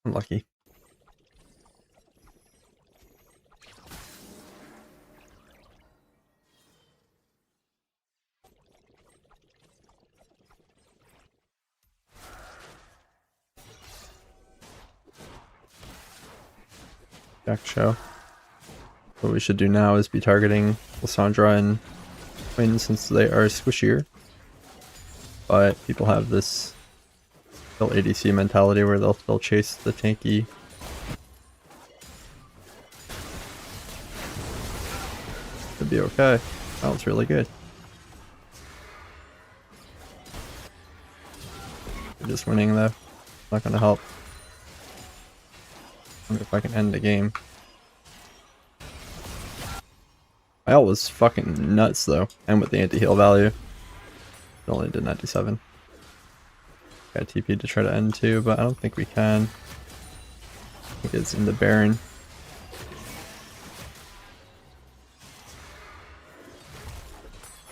Unlucky. Jack show. What we should do now is be targeting Lissandra and Quinn since they are squishier. But people have this still ADC mentality where they'll still chase the tanky. Could be okay. That was really good. We're just winning though. Not gonna help. I wonder if I can end the game. My ult was fucking nuts though, and with the anti-heal value. It only did 97. Got TP to try to end too, but I don't think we can. I think it's in the Baron.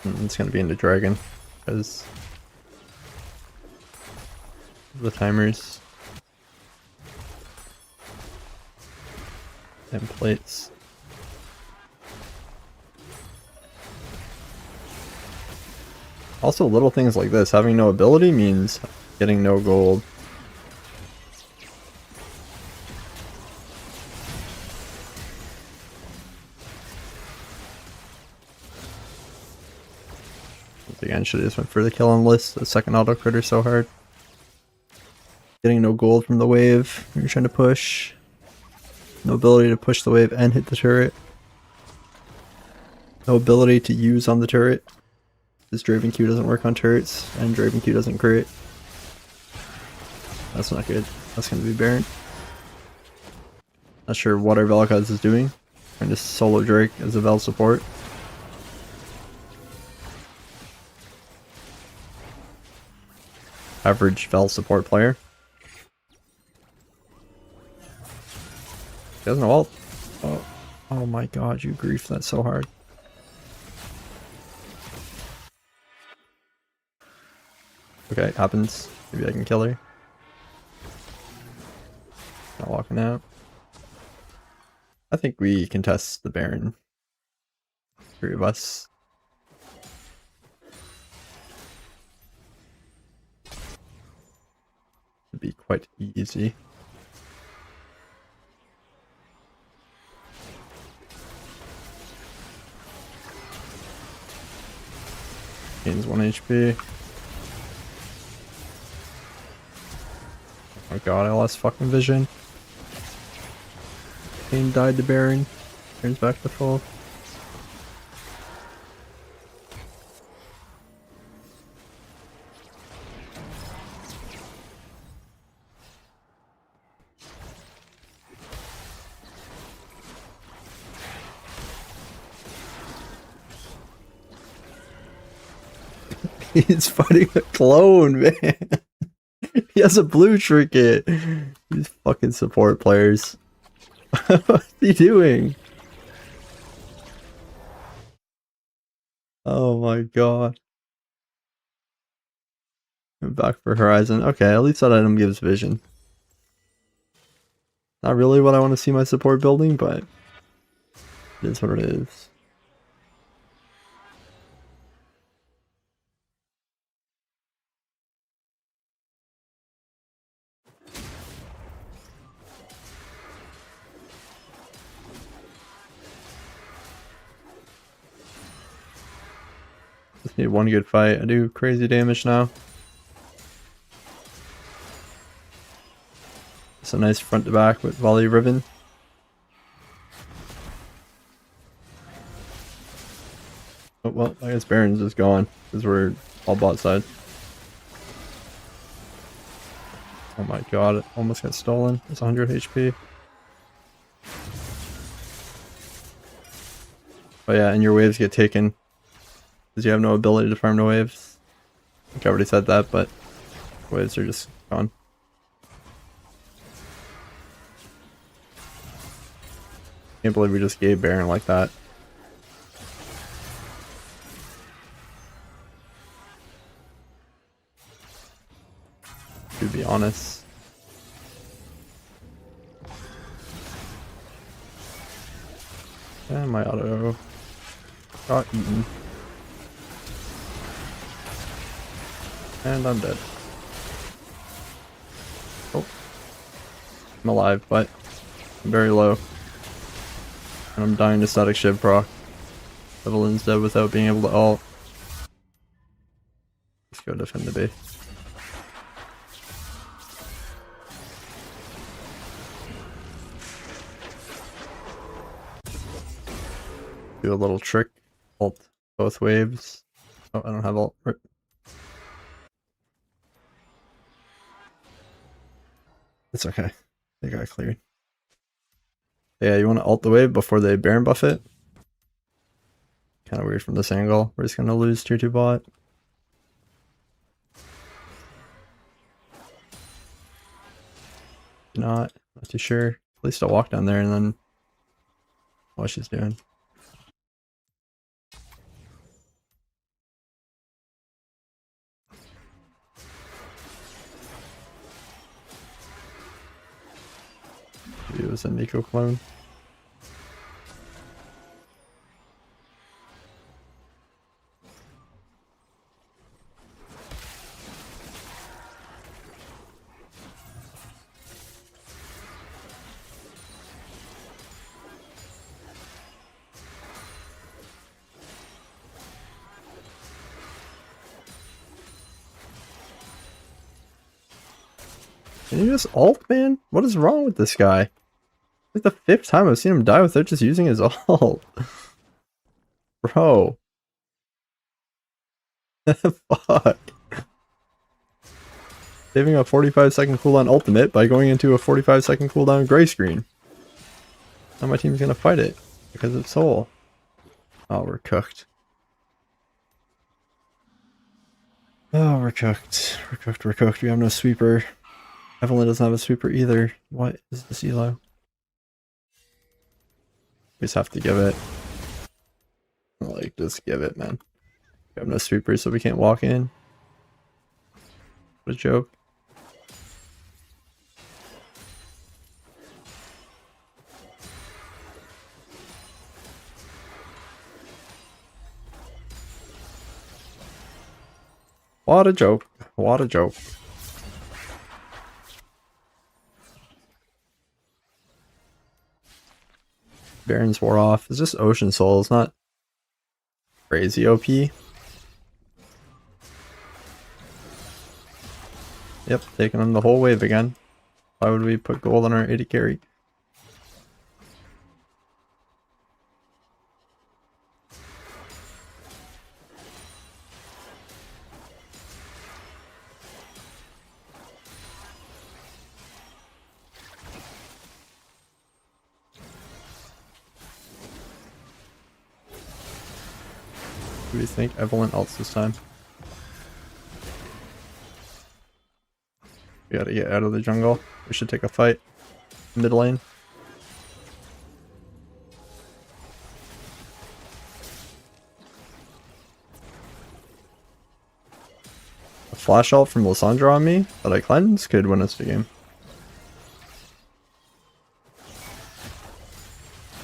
It's gonna be into Dragon, because the timers. And plates. Also, little things like this, having no ability means getting no gold. Once again, should have just went for the kill on list. The second auto critter so hard. Getting no gold from the wave when you're trying to push. No ability to push the wave and hit the turret. No ability to use on the turret. This Draven Q doesn't work on turrets, and Draven Q doesn't crit. That's not good. That's gonna be Baron. Not sure what our Vel'Koz is doing. Trying to solo Drake as a Vel support. Average Vel support player. He has no ult. Oh my god, you grief that so hard. Okay, happens. Maybe I can kill her. Not walking out. I think we can test the Baron. 3 of us. Should be quite easy. Gains 1 HP. Oh my god, I lost fucking vision. Kane died to Baron. Turns back to full. He's fighting a clone, man. He has a blue trinket. These fucking support players. What's he doing? Oh my god. I'm back for Horizon. Okay, at least that item gives vision. Not really what I want to see my support building, but it is what it is. Just need one good fight. I do crazy damage now. It's a nice front to back with volley ribbon. Oh, well, I guess Baron's just gone because we're all bot side. Oh my god, it almost got stolen. It's 100 HP. Oh yeah, and your waves get taken because you have no ability to farm the waves. I think I already said that, but waves are just gone. Can't believe we just gave Baron like that. To be honest. And my auto got eaten. And I'm dead. Oh. I'm alive, but I'm very low. And I'm dying to static shiv proc. Evelyn's dead without being able to ult. Let's go defend the base. Do a little trick. Ult both waves. Oh, I don't have ult. Right. It's okay. They got cleared. Yeah, you want to ult the wave before they Baron buff it? Kind of weird from this angle. We're just going to lose tier 2 bot. Not too sure. At least I'll walk down there and then what she's doing. Maybe it was a Nico clone. Can you just ult, man? What is wrong with this guy? It's like the 5th time I've seen him die without just using his ult. Bro. Fuck. Saving a 45-second cooldown ultimate by going into a 45-second cooldown gray screen. Now my team's gonna fight it because it's soul. Oh, we're cooked. Oh, we're cooked. We're cooked, we're cooked. We have no sweeper. Evelyn doesn't have a sweeper either. What is this elo? We just have to give it. Like, just give it, man. We have no sweeper, so we can't walk in. What a joke. What a joke. What a joke. Baron's wore off. It's just Ocean Soul. It's not crazy OP. Yep, taking him the whole wave again. Why would we put gold on our 80 carry? Do we think Evelyn ults this time? We gotta get out of the jungle. We should take a fight. Mid lane. A flash ult from Lissandra on me that I cleanse could win us the game.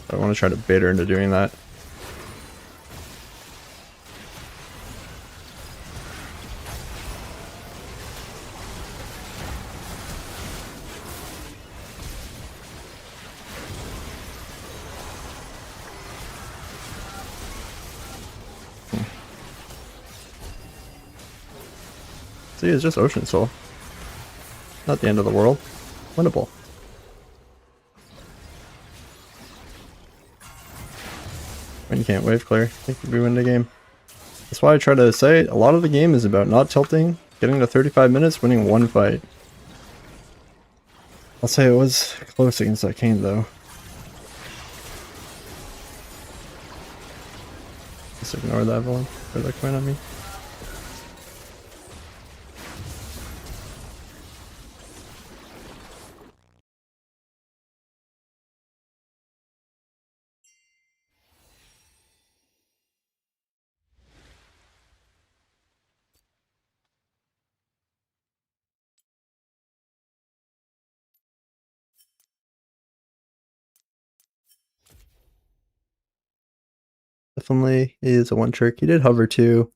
I want to try to bait her into doing that. See, it's just Ocean Soul. Not the end of the world. Winnable. When you can't wave clear, I think we win the game. That's why I try to say a lot of the game is about not tilting, getting to 35 minutes, winning one fight. I'll say it was close against that Kane though. Just ignore that villain for that coin on me. Definitely is a one trick. He did hover too.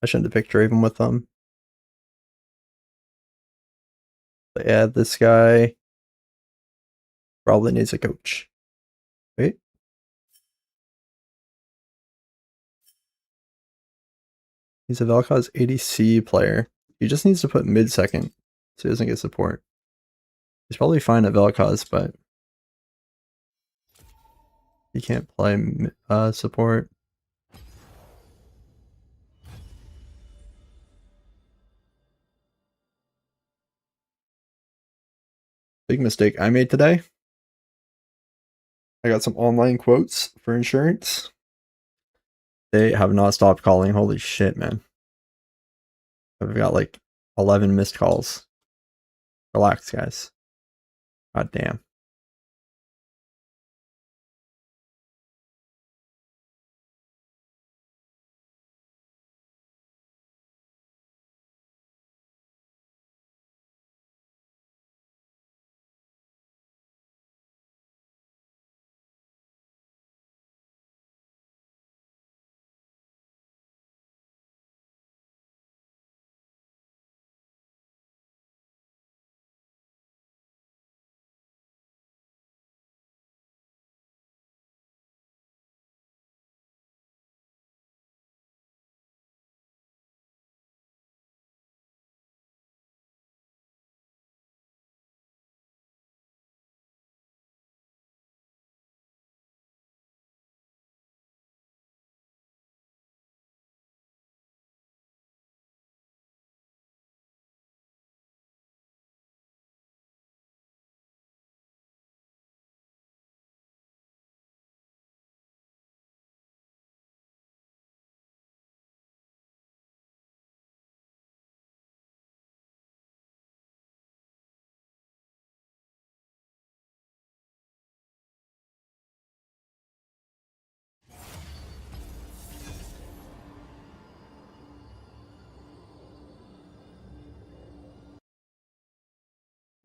I shouldn't have picked Draven with them. But yeah, this guy probably needs a coach. Wait. He's a Vel'Koz ADC player. He just needs to put mid second so he doesn't get support. He's probably fine at Vel'Koz, but he can't play support. Big mistake I made today. I got some online quotes for insurance. They have not stopped calling. Holy shit, man. I've got like 11 missed calls. Relax, guys. God damn.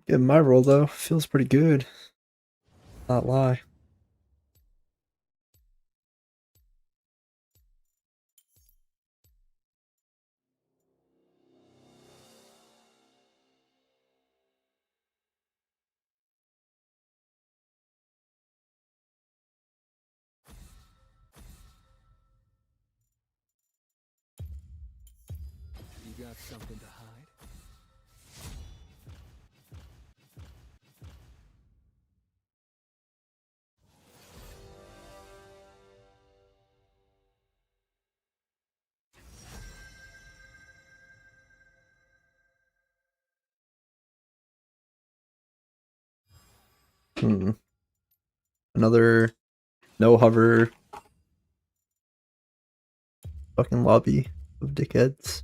Good, my roll though feels pretty good. Not lie. You got something to hide? Another no hover fucking lobby of dickheads.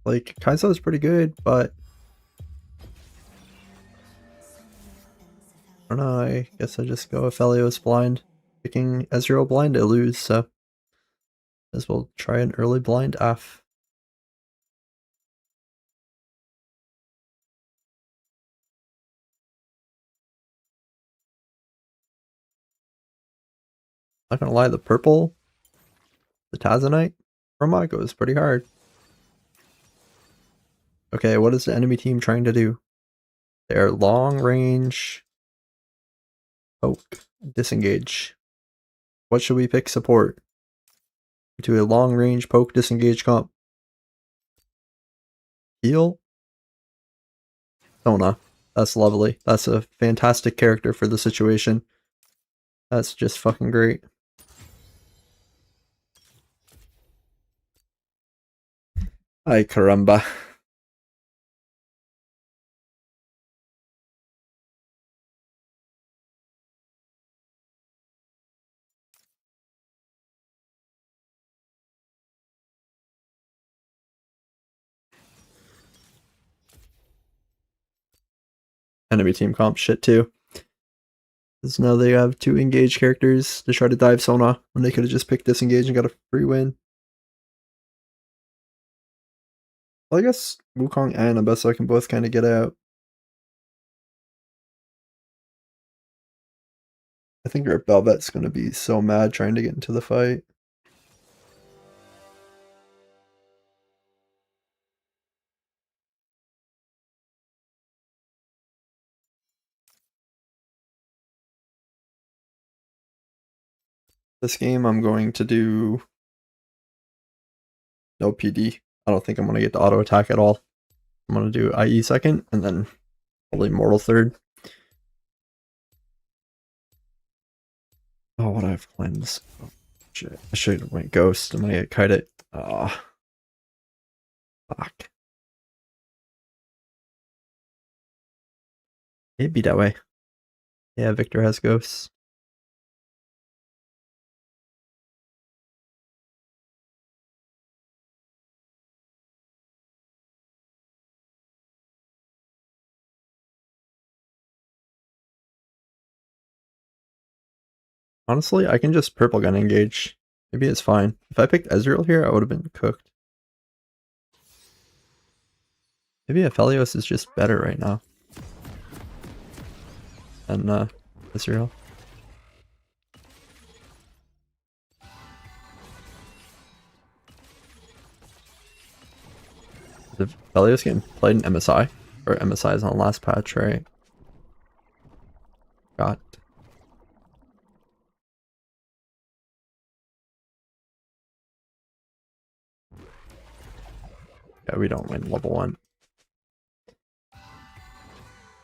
Like, Kai'Sa is pretty good, but I don't know, I guess I just go Aphelios blind. Picking Ezreal blind, I lose, so as well try an early blind AF. Not gonna lie, the purple, the Tazanite Roma goes pretty hard. Okay, what is the enemy team trying to do? They're long range poke, disengage. What should we pick support? To a long range poke disengage comp. Heal? Sona. That's lovely. That's a fantastic character for the situation. That's just fucking great. Ay caramba. Enemy team comp shit too. Because now they have 2 engaged characters to try to dive Sona when they could have just picked disengage and got a free win. Well, I guess Wukong and Abyssal can both kind of get out. I think Rip Velvet's going to be so mad trying to get into the fight. This game I'm going to do no PD. I don't think I'm going to get the auto attack at all. I'm going to do IE second and then probably Mortal third. Oh, what do I have cleanse? Oh, shit. I should have went ghost. I'm going to get kited. Ah. Fuck. It'd be that way. Yeah, Victor has ghosts. Honestly, I can just purple gun engage. Maybe it's fine. If I picked Ezreal here, I would have been cooked. Maybe Aphelios is just better right now than Ezreal. The Aphelios getting played in MSI? Or MSI is on the last patch, right? God. Yeah, we don't win level 1.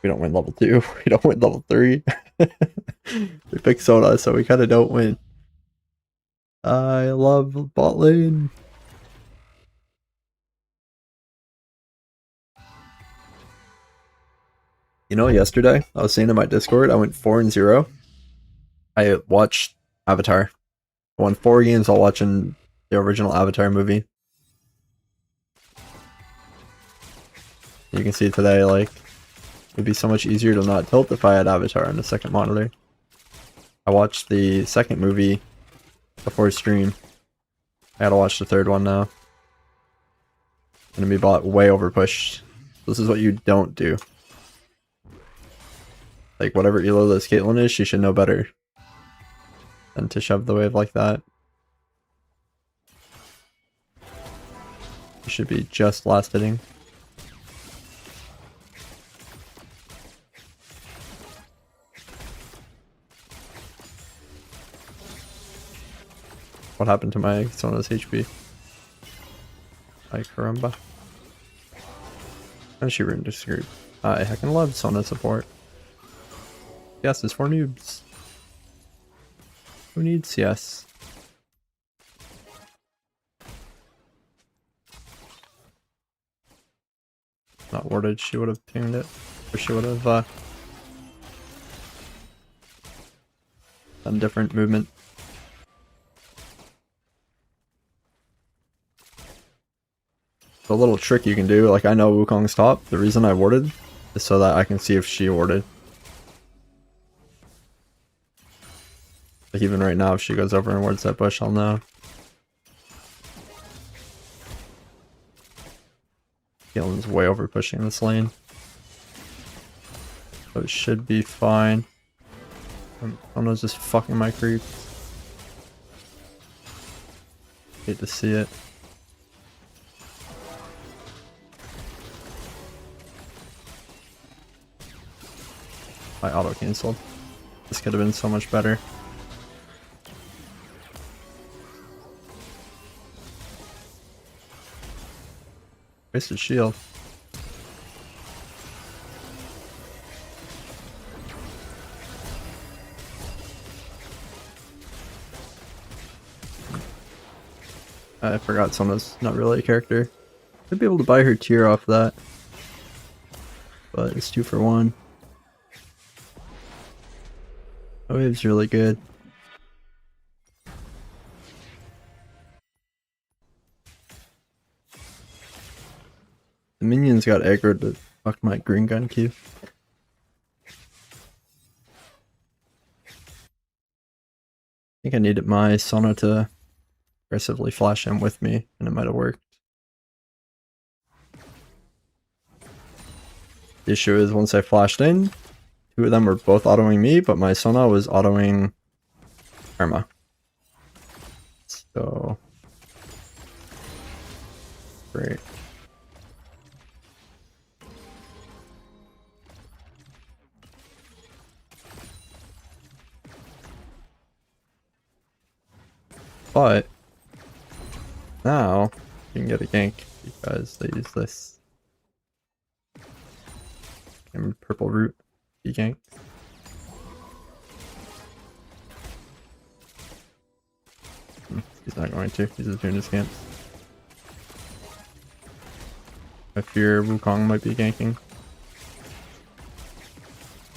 We don't win level 2. We don't win level 3. We pick Soda, so we kind of don't win. I love bot lane. You know, yesterday, I was saying in my Discord, I went 4-0. I watched Avatar. I won 4 games while watching the original Avatar movie. You can see today, like, it'd be so much easier to not tilt if I had Avatar on the second monitor. I watched the second movie before stream. I gotta watch the third one now. Enemy bot way overpushed. This is what you don't do. Like, whatever elo this Caitlyn is, she should know better than to shove the wave like that. You should be just last hitting. What happened to my Sona's HP? Ay caramba. And she ruined this group. I heckin' love Sona support. Yes, it's for noobs. Who needs CS? Not worded, she would have tuned it. Or she would have done different movement. The little trick you can do, like I know Wukong's top. The reason I warded is so that I can see if she warded. Like even right now, if she goes over and wards that bush, I'll know. Caitlyn's way over pushing this lane. So it should be fine. Ono's just fucking my creep. Hate to see it. I auto canceled. This could have been so much better. Wasted shield. I forgot Sona's not really a character. I'd be able to buy her tier off that. But it's 2 for 1. The wave's really good. The minions got aggroed to fuck my green gun queue. I think I needed my Sona to aggressively flash him with me, and it might have worked. The issue is once I flashed in, 2 of them were both autoing me, but my Sona was autoing Karma. So great. But now you can get a gank because they use this. And purple root be gank. He's not going to. He's just doing his camps. I fear Wukong might be ganking.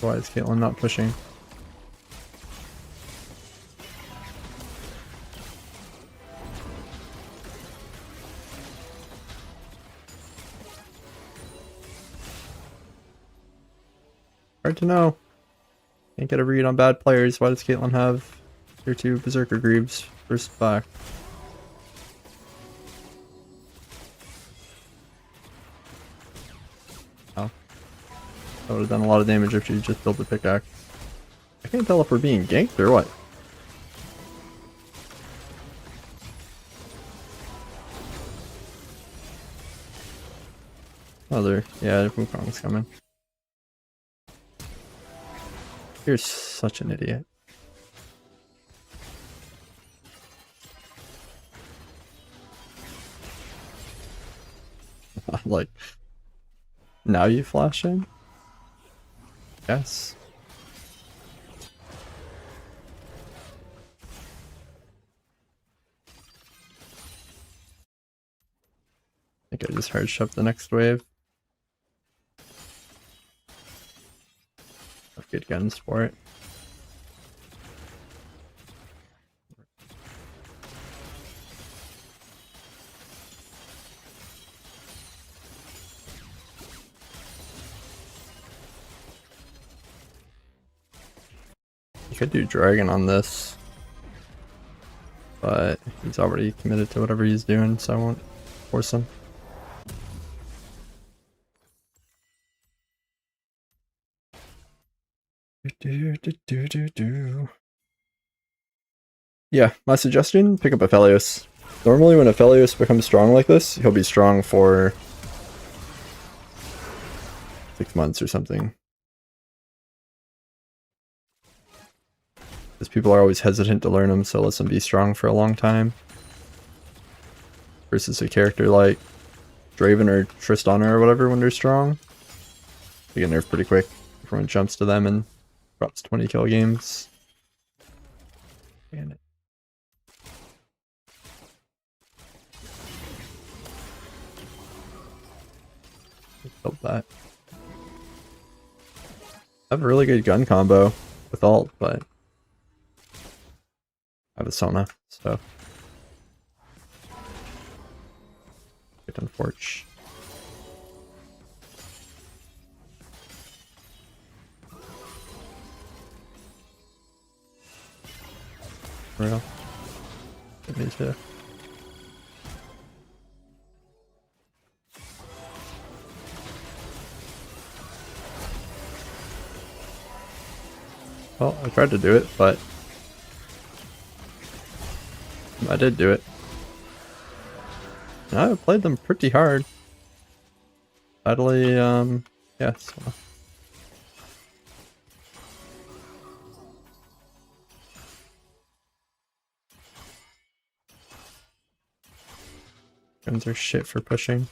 Why is Caitlyn not pushing? Hard to know. Can't get a read on bad players. Why does Caitlyn have tier 2 Berserker Greaves first back? Oh. That would have done a lot of damage if she just built a pickaxe. I can't tell if we're being ganked or what. Oh, there. Yeah, Wukong's coming. You're such an idiot. Like, now you flash in? Yes. I think I just hard shoved the next wave. Have good guns for it. You could do dragon on this, but he's already committed to whatever he's doing, so I won't force him. Yeah, my suggestion, pick up Aphelios. Normally when Aphelios becomes strong like this, he'll be strong for 6 months or something. Because people are always hesitant to learn him, so let them be strong for a long time. Versus a character like Draven or Tristana or whatever when they're strong. They get nerfed pretty quick. Everyone jumps to them and drops 20 kill games. Damn it. Killed that. I have a really good gun combo with ult, but I have a Sona, so. Get unfortunate. Real. Get me too. Well, I tried to do it, but I did do it. I played them pretty hard. Sadly, yeah, so. Guns are shit for pushing.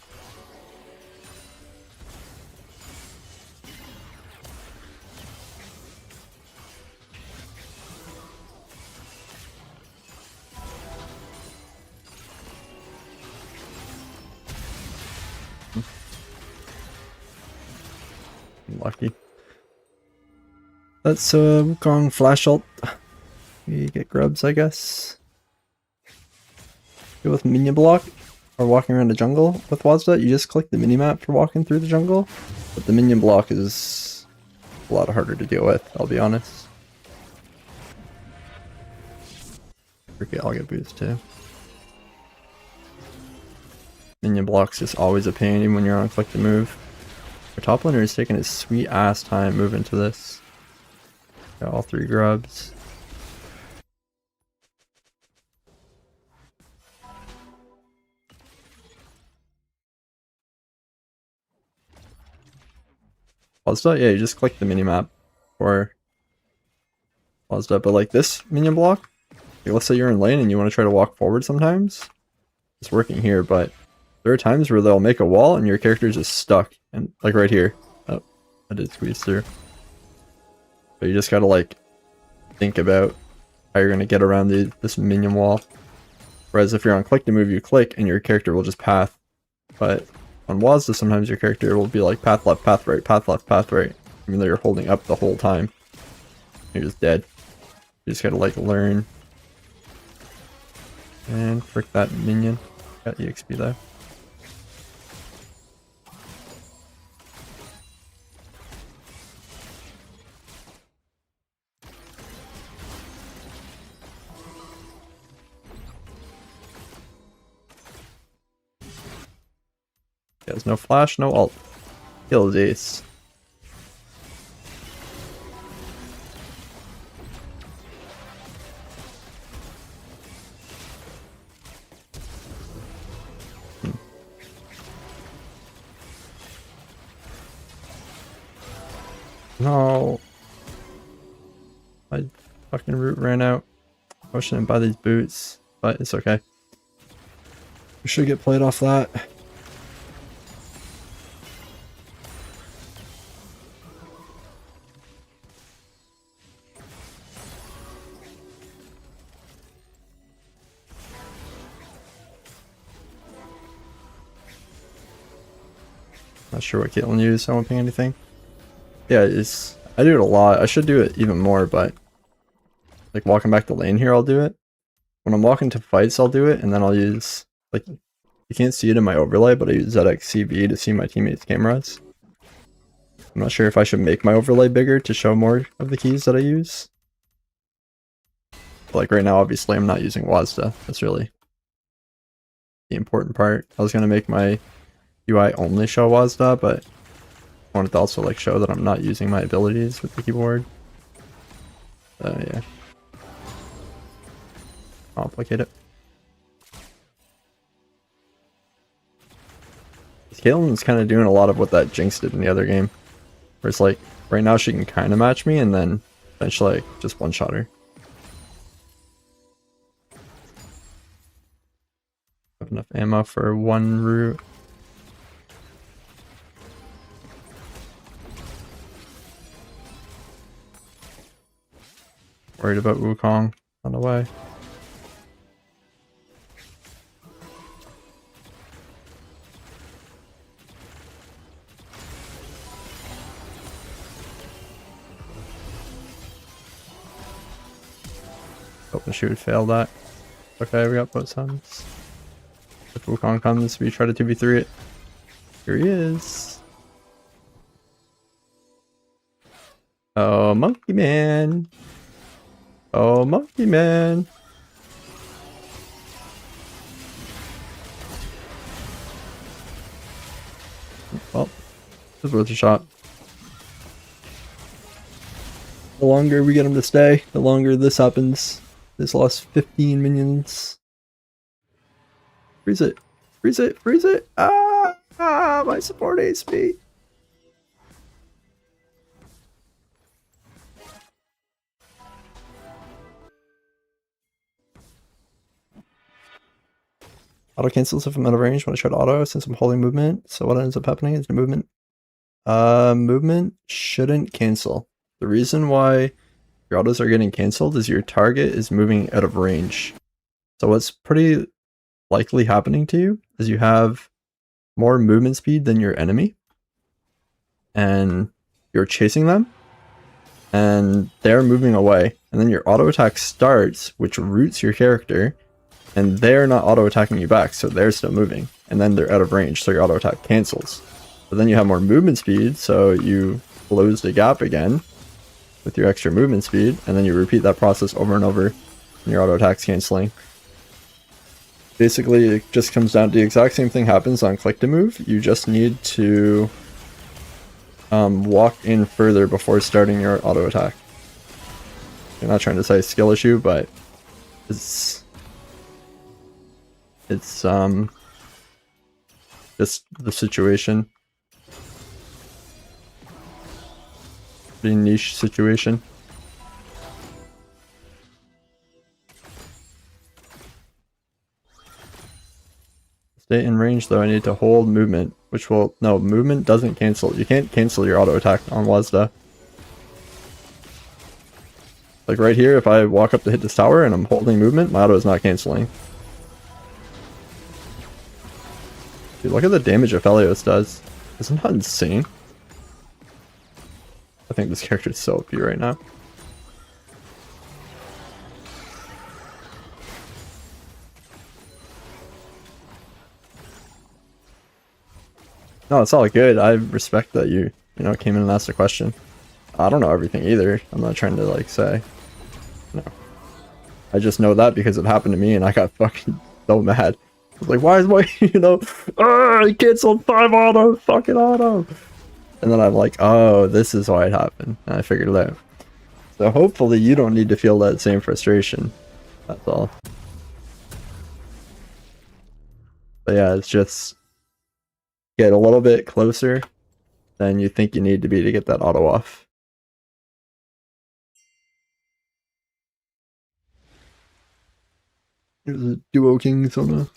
Lucky. Let's Wukong flash ult. We get grubs, I guess. Go with minion block or walking around the jungle with WASD. You just click the minimap for walking through the jungle, but the minion block is a lot harder to deal with, I'll be honest. Okay, I'll get boost too. Minion block's just always a pain even when you're on click to move. Our top laner is taking his sweet ass time moving to this. Got all 3 grubs. WASD, yeah, you just click the minimap for WASD, but like this minion block, like let's say you're in lane and you want to try to walk forward sometimes, it's working here, but there are times where they'll make a wall and your character is just stuck, and like right here. Oh, I did squeeze through. But you just gotta like think about how you're gonna get around this minion wall. Whereas if you're on click to move, you click and your character will just path. But on WASD, sometimes your character will be like path left, path right, path left, path right, even though you're holding up the whole time. You're just dead. You just gotta like learn. And frick that minion. Got EXP though. He has no flash, no ult. Kill his ace. No. My fucking root ran out. I shouldn't buy these boots, but it's okay. We should get played off that. Not sure what Caitlyn used, I won't ping anything. Yeah, I do it a lot. I should do it even more, but like walking back to lane here, I'll do it. When I'm walking to fights, I'll do it, and then I'll use, like, you can't see it in my overlay, but I use ZXCV to see my teammates' cameras. I'm not sure if I should make my overlay bigger to show more of the keys that I use. But like right now, obviously, I'm not using WASD. That's really the important part. I was going to make my UI only show WASD, but I wanted to also like show that I'm not using my abilities with the keyboard. Yeah. Complicate it. Caitlyn's kind of doing a lot of what that Jinx did in the other game. Where it's like, right now she can kind of match me, and then eventually like, just one-shot her. Have enough ammo for one route. Worried about Wukong on the way. Hoping she would fail that. Okay, we got both sons. If Wukong comes, we try to 2v3 it. Here he is. Oh, Monkey Man. Oh, Monkey Man. Well, it was worth a shot. The longer we get him to stay, the longer this happens. This lost 15 minions. Freeze it. Freeze it. Freeze it. Ah! Ah! My support HP. Auto cancels if I'm out of range when I try to auto since I'm holding movement. So what ends up happening is the movement. Movement shouldn't cancel. The reason why your autos are getting canceled is your target is moving out of range. So what's pretty likely happening to you is you have more movement speed than your enemy, and you're chasing them, and they're moving away, and then your auto attack starts, which roots your character, and they're not auto attacking you back, so they're still moving, and then they're out of range, so your auto attack cancels. But then you have more movement speed, so you close the gap again with your extra movement speed, and then you repeat that process over and over, and your auto attack's canceling. Basically, it just comes down to the exact same thing happens on click to move. You just need to walk in further before starting your auto attack. I'm not trying to say skill issue, but it's just the situation. Pretty niche situation. Stay in range though, I need to hold movement, which will, no, movement doesn't cancel. You can't cancel your auto attack on WASD. Like right here, if I walk up to hit this tower and I'm holding movement, my auto is not canceling. Dude, look at the damage Aphelios does. Isn't that insane? I think this character is so OP right now. No, it's all good. I respect that you came in and asked a question. I don't know everything either. I'm not trying to like say. No. I just know that because it happened to me and I got fucking so mad. I was like, why is my, I canceled 5 auto, fucking auto. And then I'm like, oh, this is why it happened. And I figured it out. So hopefully you don't need to feel that same frustration. That's all. But yeah, it's just get a little bit closer than you think you need to be to get that auto off. There's a duo king Sona.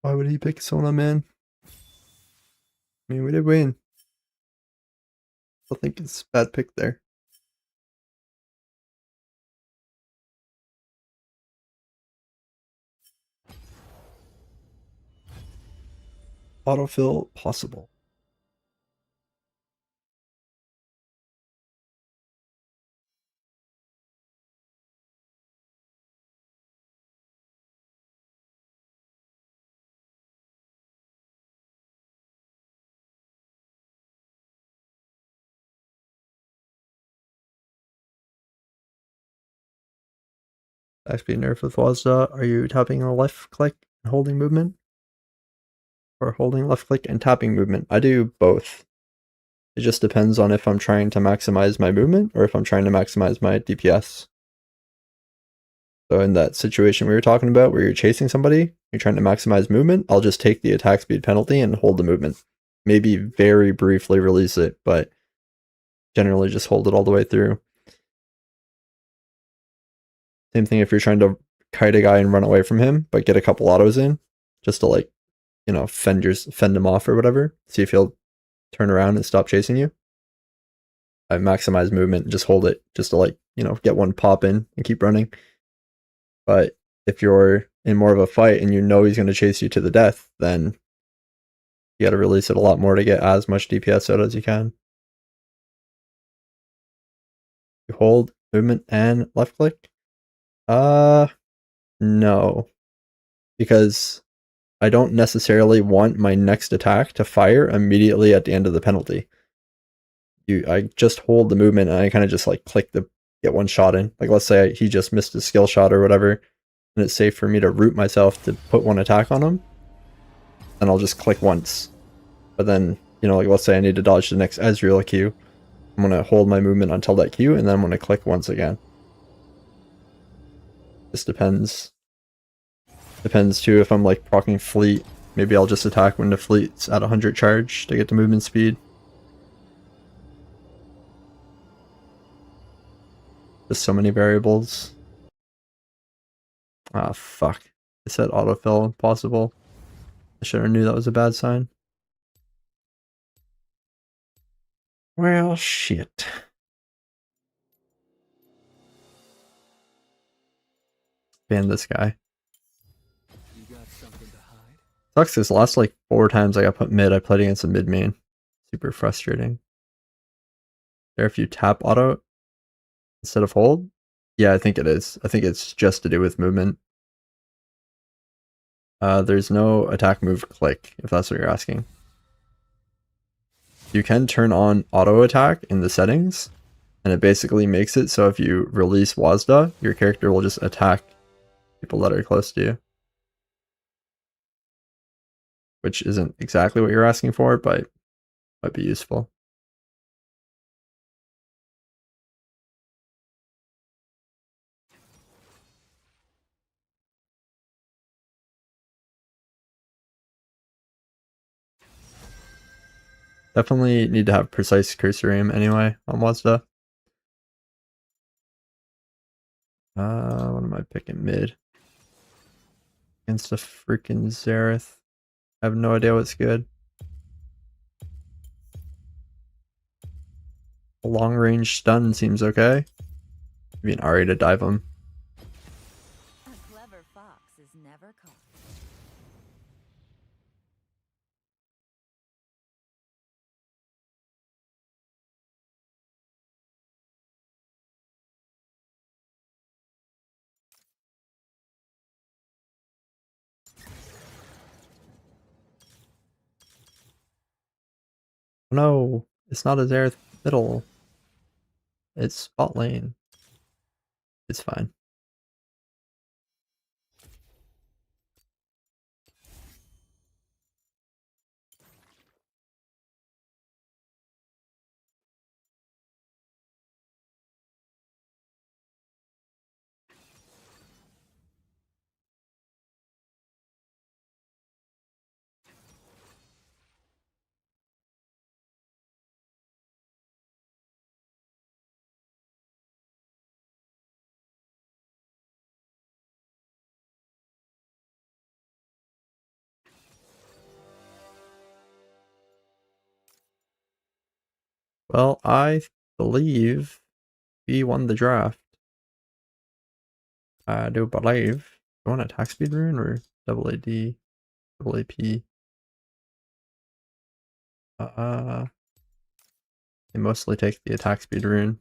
Why would he pick Sona, man? I mean, we did win. I think it's a bad pick there. Autofill possible. XP nerf with WASD. Are you tapping a left click and holding movement? Or holding left click and tapping movement? I do both. It just depends on if I'm trying to maximize my movement or if I'm trying to maximize my DPS. So in that situation we were talking about where you're chasing somebody, you're trying to maximize movement, I'll just take the attack speed penalty and hold the movement. Maybe very briefly release it, but generally just hold it all the way through. Same thing if you're trying to kite a guy and run away from him, but get a couple autos in, just to like, fend him off or whatever. See if he'll turn around and stop chasing you. I maximize movement and just hold it, just to like, get one pop in and keep running. But if you're in more of a fight and he's going to chase you to the death, then you got to release it a lot more to get as much DPS out as you can. You hold movement and left click. No. Because I don't necessarily want my next attack to fire immediately at the end of the penalty. I just hold the movement and I kind of just like click to get one shot in. Like let's say he just missed a skill shot or whatever, and it's safe for me to root myself to put one attack on him. Then I'll just click once. But then, you know, like let's say I need to dodge the next Ezreal Q. I'm gonna hold my movement until that Q, and then I'm gonna click once again. This depends. Depends too if I'm like proccing fleet. Maybe I'll just attack when the fleet's at 100 charge to get the movement speed. Just so many variables. Ah, fuck. It said autofill impossible. I should have knew that was a bad sign. Well, shit. Ban this guy. You got something to hide? Sucks this last like 4 times I got put mid, I played against a mid main. Super frustrating. There if you tap auto instead of hold? Yeah, I think it is. I think it's just to do with movement. There's no attack move click, if that's what you're asking. You can turn on auto attack in the settings, and it basically makes it so if you release WASD, your character will just attack people that are close to you. Which isn't exactly what you're asking for, but might be useful. Definitely need to have precise cursor aim anyway on WASD. What am I picking mid? Against a freaking Xerath. I have no idea what's good. A long range stun seems okay. Maybe an Ari to dive him. A clever fox is never caught. No, it's not a Xerath middle. It's bot lane. It's fine. Well, I believe we won the draft. I do believe. You want attack speed rune or double AD, double AP? They mostly take the attack speed rune.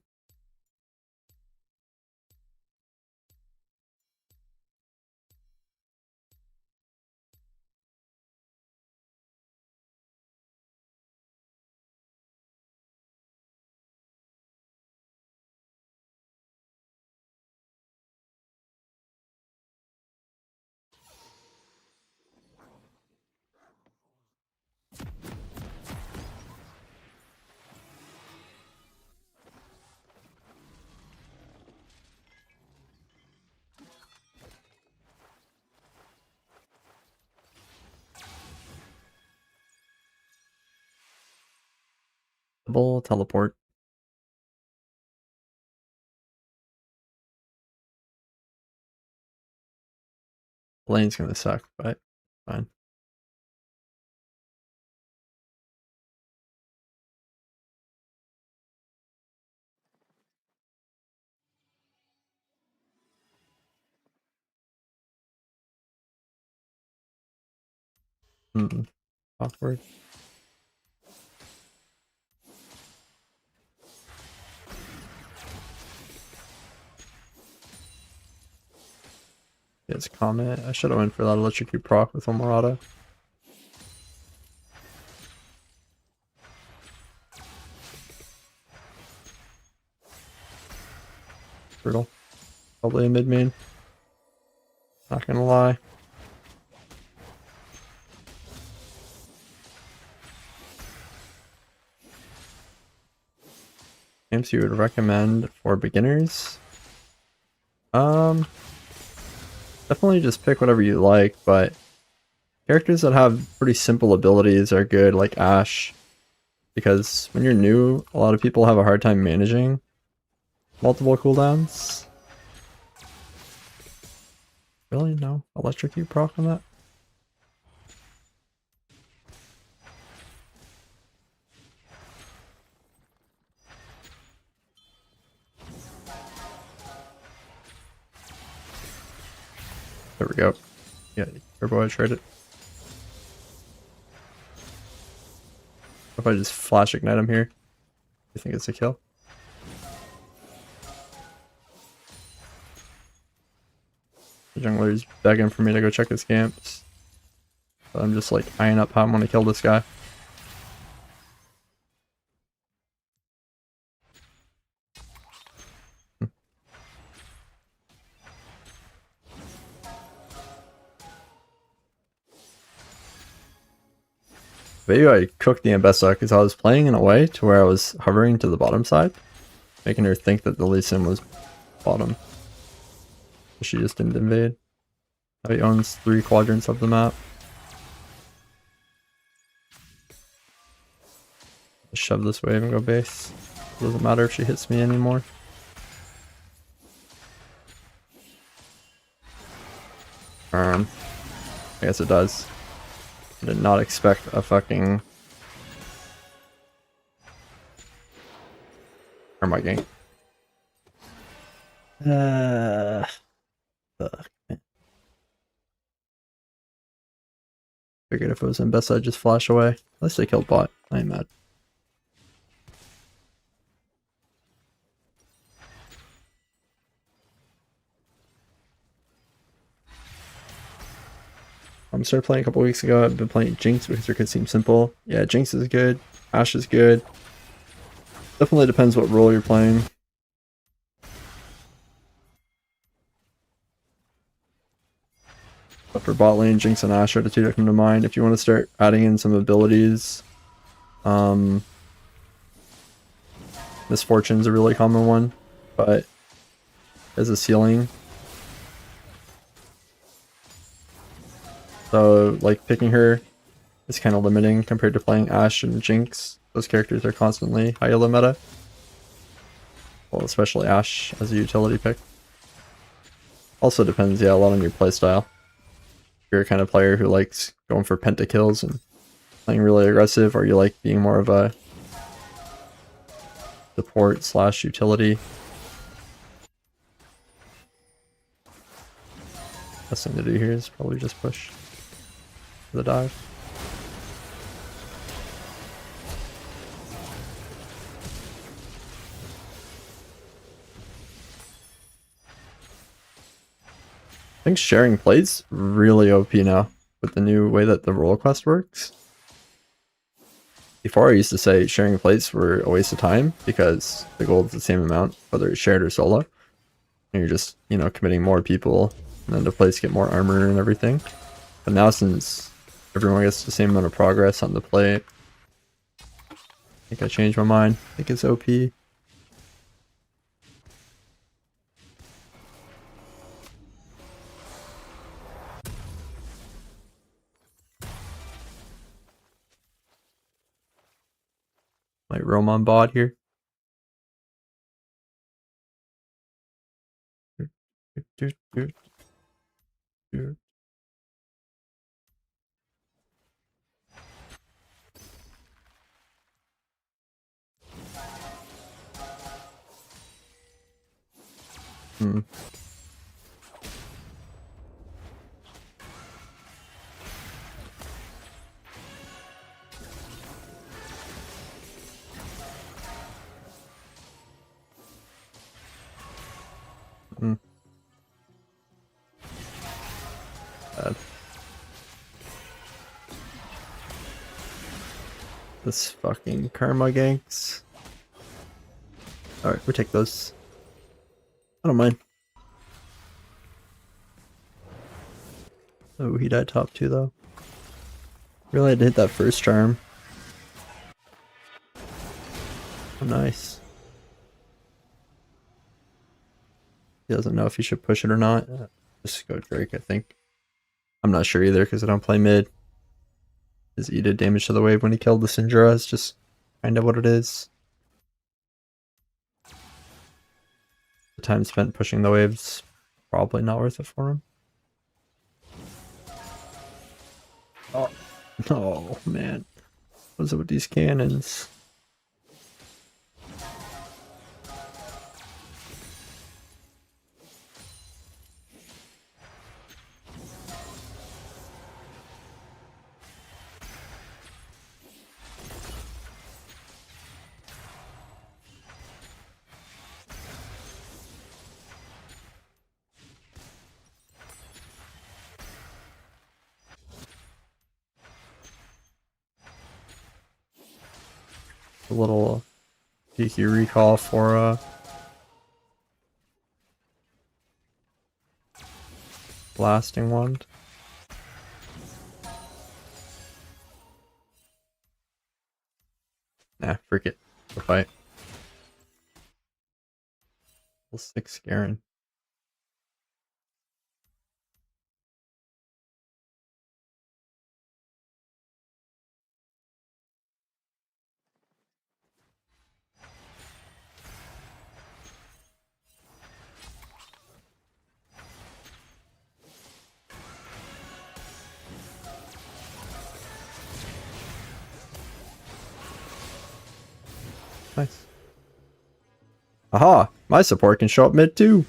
Double teleport. Lane's gonna suck, but fine. Awkward. It's Comet. I should have went for that electrocute proc with Omorata. Brutal. Probably a mid main. Not gonna lie. Games you would recommend for beginners? Definitely just pick whatever you like, but characters that have pretty simple abilities are good, like Ashe, because when you're new, a lot of people have a hard time managing multiple cooldowns. Really? No? Electrocute proc on that? There we go. Yeah, Turbo, I tried it. If I just flash ignite him here, you think it's a kill? The jungler's begging for me to go check his camps. But I'm just like eyeing up how I'm gonna kill this guy. Maybe I cooked the Ambessa because I was playing in a way to where I was hovering to the bottom side, making her think that the Lee Sin was bottom. She just didn't invade. Now he owns 3 quadrants of the map. Just shove this wave and go base. Doesn't matter if she hits me anymore. I guess it does. I did not expect a fucking... Or my game. Fuck, man. Figured if it was in best, I'd just flash away. At least they killed bot. I ain't mad. I started playing a couple weeks ago. I've been playing Jinx because it could seem simple. Yeah, Jinx is good. Ashe is good. Definitely depends what role you're playing. But for bot lane, Jinx and Ashe are the two that come to mind. If you want to start adding in some abilities, Misfortune's a really common one, but as a ceiling. So, like, picking her is kind of limiting compared to playing Ashe and Jinx. Those characters are constantly high elo meta. Well, especially Ashe as a utility pick. Also depends, yeah, a lot on your playstyle. If you're a kind of player who likes going for pentakills and playing really aggressive, or you like being more of a support / utility. Best thing to do here is probably just push the dive. I think sharing plates really OP now with the new way that the role quest works. Before I used to say sharing plates were a waste of time because the gold's the same amount whether it's shared or solo. And you're just, you know, committing more people and then the plates get more armor and everything. But now since everyone gets the same amount of progress on the plate, I think I changed my mind. I think it's OP. Might roam on bot here. Hmm. Hmm. Bad. This fucking karma ganks. Alright, we take those. I don't mind. Oh, he died top 2 though. Really had to hit that first charm. Oh, nice. He doesn't know if he should push it or not. Just go Drake, I think. I'm not sure either because I don't play mid. He did damage to the wave when he killed the Syndra. It's just kind of what it is. The time spent pushing the waves probably not worth it for him. Oh, oh man. What's up with these cannons? A little cheeky recall for blasting wand. Nah, freak it. Go fight. Level 6 Garen. Nice. Aha! My support can show up mid too!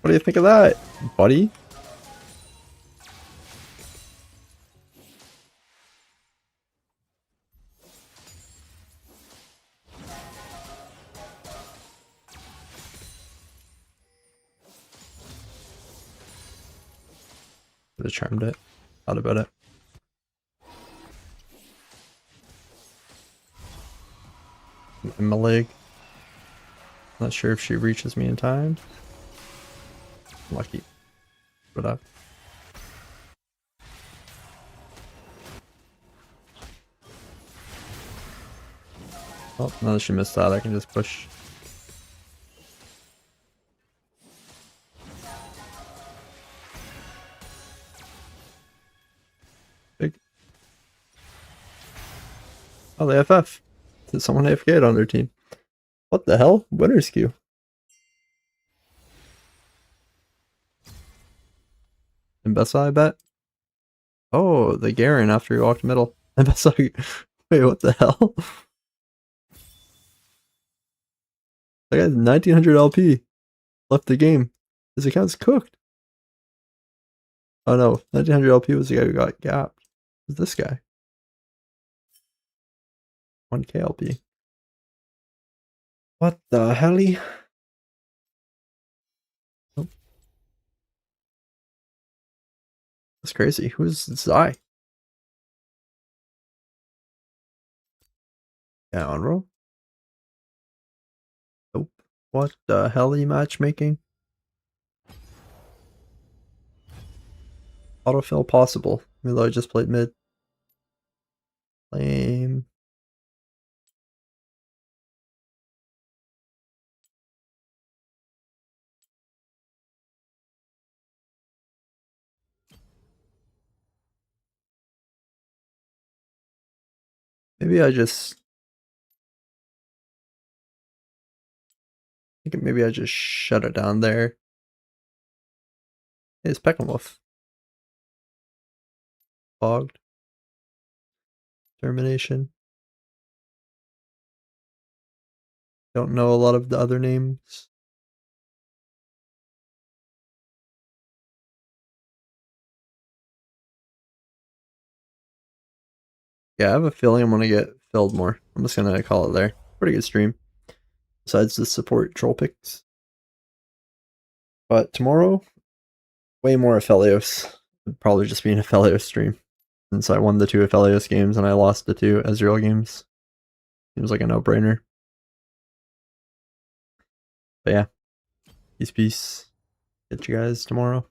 What do you think of that, buddy? Could have charmed it. Thought about it. In my leg. Not sure if she reaches me in time. Lucky. But up. Oh, now that she missed that, I can just push. Big. Oh, they FF. Did someone AFK on their team? What the hell? Winner's queue. Mbessa, I bet. Oh, the Garen after he walked middle. Mbessa. Wait, what the hell? That guy's 1900 LP. Left the game. His account's cooked. Oh no, 1900 LP was the guy who got gapped. Who's this guy? 1k LP. What the helly? Oh. That's crazy. Who's Zai? Yeah, on roll. Nope. What the helly matchmaking? Autofill possible. Even though I just played mid. Lame. Maybe I just... I think maybe I just shut it down there. Hey, it's Peckenwolf. Fogged. Termination. Don't know a lot of the other names. Yeah, I have a feeling I'm gonna get filled more. I'm just gonna call it there. Pretty good stream. Besides the support troll picks. But tomorrow, way more Aphelios. It'd probably just be an Aphelios stream. Since I won the 2 Aphelios games and I lost the 2 Ezreal games. Seems like a no-brainer. But yeah. Peace. Get you guys tomorrow.